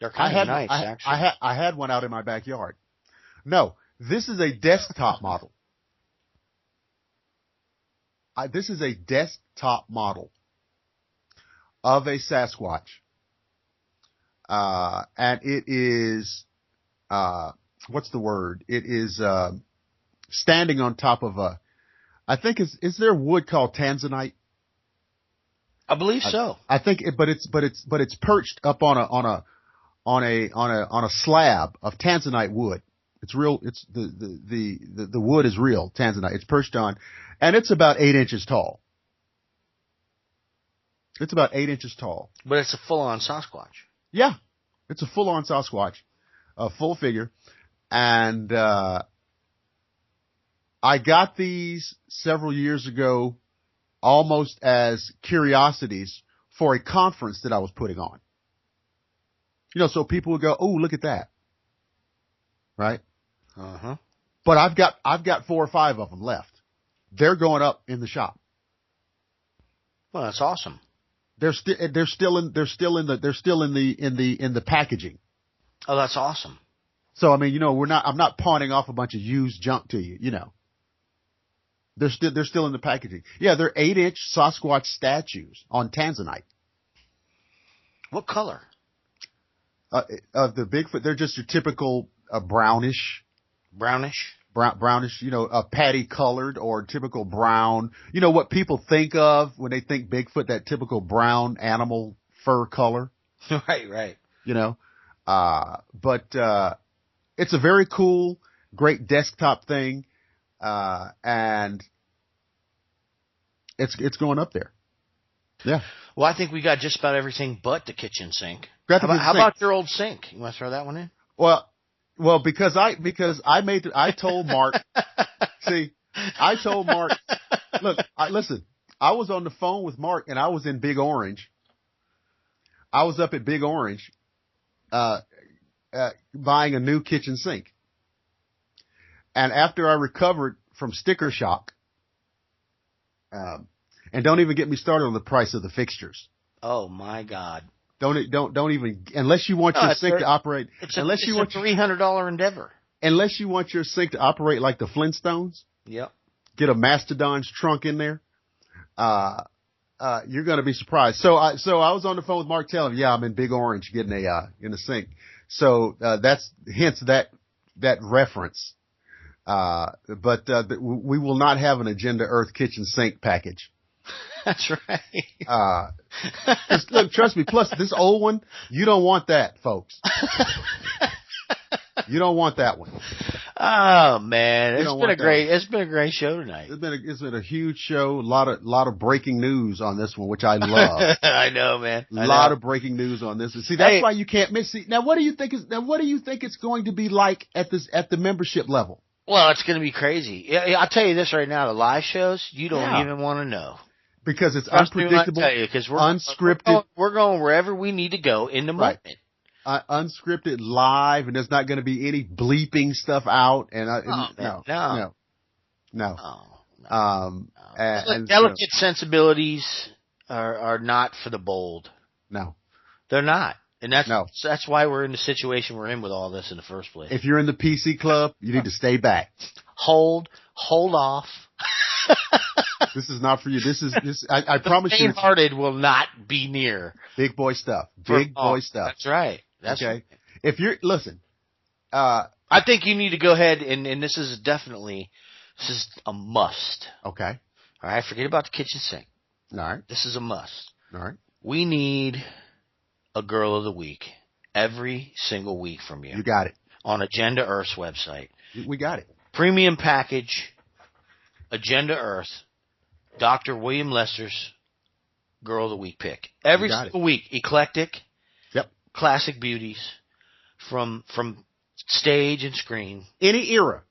They're kind of nice, actually. I had one out in my backyard. No, this is a desktop model. This is a desktop model of a Sasquatch. And it is, what's the word? It is, standing on top of I think is there wood called tanzanite? I believe so. I think but it's perched up on a slab of tanzanite wood. It's real. It's the wood is real tanzanite. It's perched on, and it's about 8 inches tall. It's about 8 inches tall. But it's a full-on Sasquatch. Yeah, it's a full-on Sasquatch, a full figure, and I got these several years ago, almost as curiosities for a conference that I was putting on. So people would go, "Oh, look at that." Right? Uh-huh. But I've got 4 or 5 of them left. They're going up in the shop. Well, that's awesome. They're still in the packaging. Oh, that's awesome. So I'm not pawning off a bunch of used junk to you, They're still in the packaging. Yeah, they're 8-inch Sasquatch statues on tanzanite. What color? Of the Bigfoot, they're just your typical brownish, patty colored or typical brown. What people think of when they think Bigfoot, that typical brown animal fur color. Right. But It's a very cool, great desktop thing, and it's going up there. Yeah. Well, I think we got just about everything but the kitchen sink. Got the How kitchen sink. about your old sink? You want to throw that one in? Well, because I told Mark, I told Mark, look, listen, I was on the phone with Mark and I was in Big Orange. I was up at Big Orange, buying a new kitchen sink. And after I recovered from sticker shock, and don't even get me started on the price of the fixtures. Oh my God. Don't even, unless you want your sink to operate, it's a $300 endeavor. Unless you want your sink to operate like the Flintstones. Yep. Get a Mastodon's trunk in there. You're going to be surprised. So I was on the phone with Mark telling him, yeah, I'm in Big Orange getting in a sink. So, hence that reference. But we will not have an Agenda Earth kitchen sink package. That's right. Look, trust me. Plus, this old one, you don't want that, folks. You don't want that one. Oh man, it's been a great show tonight. It's been a huge show. A lot of breaking news on this one, which I love. I know, man. A lot of breaking news on this. See, that's why you can't miss. See, now what do you think it's going to be like at the membership level? Well, it's going to be crazy. Yeah, I'll tell you this right now: the live shows, you don't even want to know. Because it's unpredictable, because unscripted. We're going wherever we need to go in the moment. Unscripted, live, and there's not going to be any bleeping stuff out. And no. And delicate sensibilities are not for the bold. No, they're not, and that's why we're in the situation we're in with all this in the first place. If you're in the PC club, you need to stay back. Hold off. This is not for you. I promise you. Faint-hearted will not be near. Big boy stuff. Big boy stuff. That's right. That's okay. If you're, listen. I think you need to go ahead and this is a must. Okay. All right. Forget about the kitchen sink. All right. This is a must. All right. We need a girl of the week every single week from you. You got it. On Agenda Earth's website. We got it. Premium package. Agenda Earth, Dr. William Lester's Girl of the Week pick. Every single week, eclectic, classic beauties from stage and screen. Any era.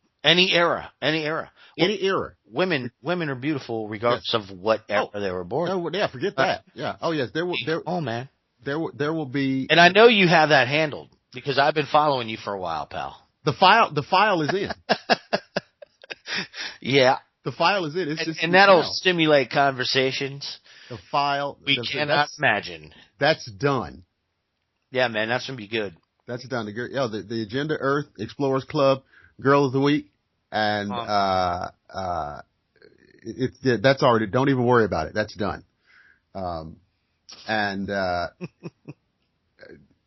Women are beautiful regardless of what era they were born. Oh, yeah, forget that. Yeah. Oh, yes, oh man. There will be. And I know you have that handled because I've been following you for a while, pal. The file is in. Yeah. The file is in. And that'll stimulate conversations. The file. We cannot imagine. That's done. Yeah, man, that's going to be good. That's done. The Agenda Earth Explorers Club Girl of the Week. And, that's already, don't even worry about it. That's done.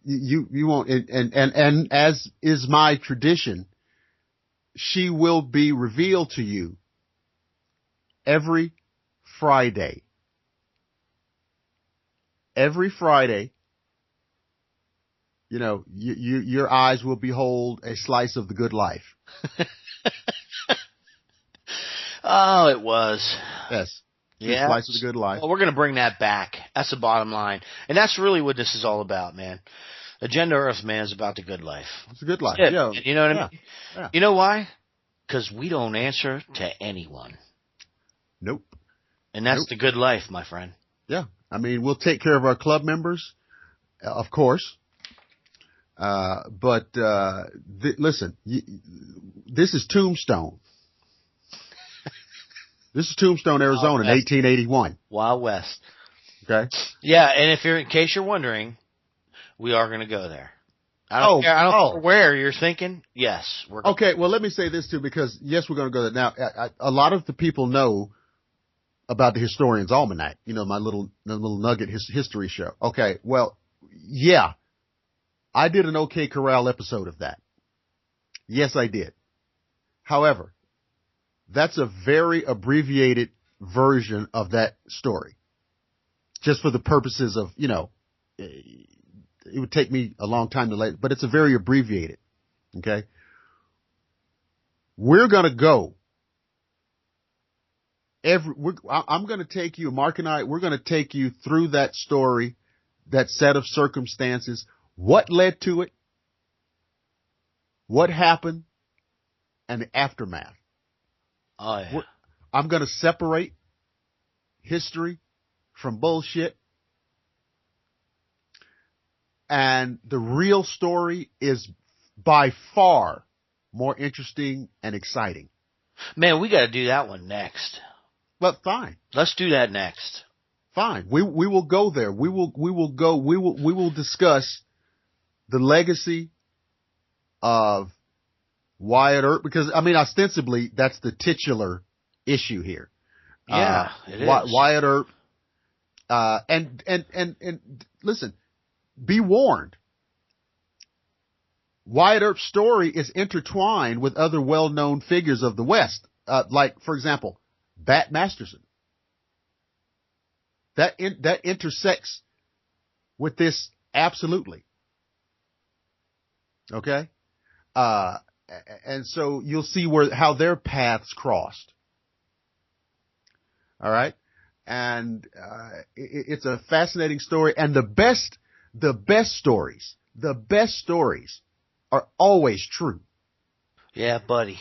You won't, and as is my tradition, she will be revealed to you every Friday. Every Friday, your eyes will behold a slice of the good life. Oh, it was. Yes. Yeah. A slice of the good life. Well, we're going to bring that back. That's the bottom line. And that's really what this is all about, man. Agenda Earth, man, is about the good life. It's a good life. Yeah. You know what I mean? Yeah. You know why? Because we don't answer to anyone. Nope. And that's the good life, my friend. Yeah. I mean, we'll take care of our club members, of course. But listen, this is Tombstone. This is Tombstone, Arizona in 1881. Wild West. Okay. Yeah, and in case you're wondering, we are going to go there. I don't care where you're thinking. Yes, we're going. Okay, well, let me say this too, because yes, we're going to go there. Now, a lot of the people know about the Historian's Almanac. My little nugget history show. Okay, well, yeah, I did an OK Corral episode of that. Yes, I did. However, that's a very abbreviated version of that story. Just for the purposes of, it would take me a long time to but it's a very abbreviated. Okay. We're going to go. I'm going to take you, Mark and I, we're going to take you through that story, that set of circumstances, what led to it, what happened, and the aftermath. Oh, yeah. I'm going to separate history from bullshit. And the real story is by far more interesting and exciting. Man, we got to do that one next. But fine. Let's do that next. Fine. We will go there. We will discuss the legacy of Wyatt Earp, because I mean, ostensibly that's the titular issue here. Yeah, it is. Wyatt Earp. And listen, be warned. Wyatt Earp's story is intertwined with other well-known figures of the West, like, for example, Bat Masterson. That intersects with this absolutely. Okay? And so you'll see how their paths crossed. All right? And it's a fascinating story. And the best stories are always true. Yeah, buddy.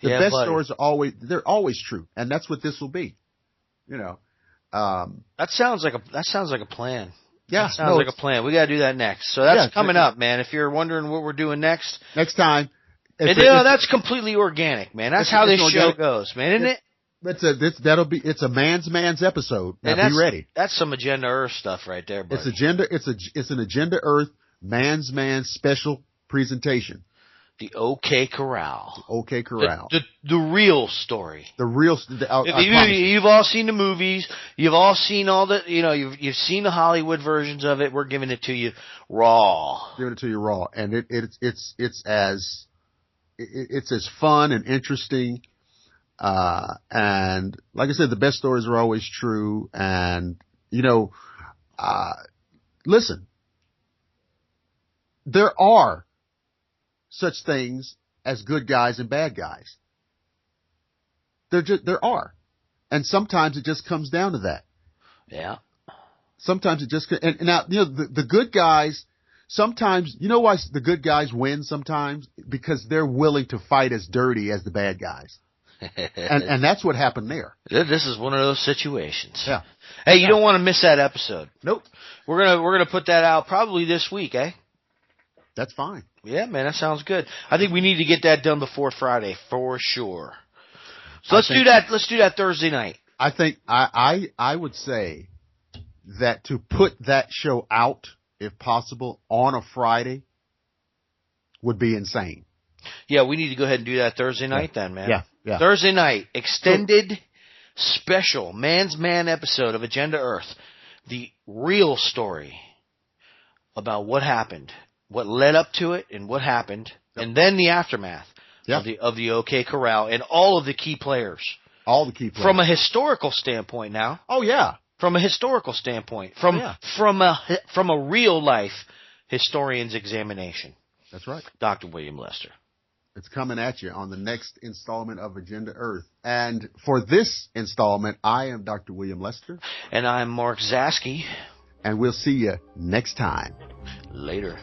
The best stories are they're always true. And that's what this will be. You know. That sounds like a plan. Yeah. That sounds like a plan. We got to do that next. So that's coming up, man. If you're wondering what we're doing next time. That's completely organic, man. That's how this show goes, man, isn't it? It's a man's episode. Now be ready. That's some Agenda Earth stuff right there, buddy. It's an Agenda Earth man's special presentation. The OK Corral. The OK Corral. The real story. You've all seen the movies. You've all seen all the, you've seen the Hollywood versions of it. We're giving it to you raw. Giving it to you raw. And it's as fun and interesting. And like I said, the best stories are always true. And, listen, there are such things as good guys and bad guys. There are. And sometimes it just comes down to that. Yeah. Sometimes it just, and now, the good guys, sometimes, you know why the good guys win sometimes? Because they're willing to fight as dirty as the bad guys. and that's what happened there. This is one of those situations. Yeah. Hey, you don't want to miss that episode. Nope. We're gonna put that out probably this week, eh? That's fine. Yeah, man, that sounds good. I think we need to get that done before Friday for sure. So let's do that. Let's do that Thursday night. I think I would say that to put that show out, if possible, on a Friday would be insane. Yeah, we need to go ahead and do that Thursday night then, man. Yeah. Thursday night, extended special Man's Man episode of Agenda Earth. The real story about what happened, what led up to it, and what happened, and then the aftermath of the OK Corral and all of the key players. All the key players. From a historical standpoint now. Oh, yeah. From a historical standpoint. From a real life historian's examination. That's right. Dr. William Lester. It's coming at you on the next installment of Agenda Earth. And for this installment, I am Dr. William Lester. And I'm Mark Zasky. And we'll see you next time. Later.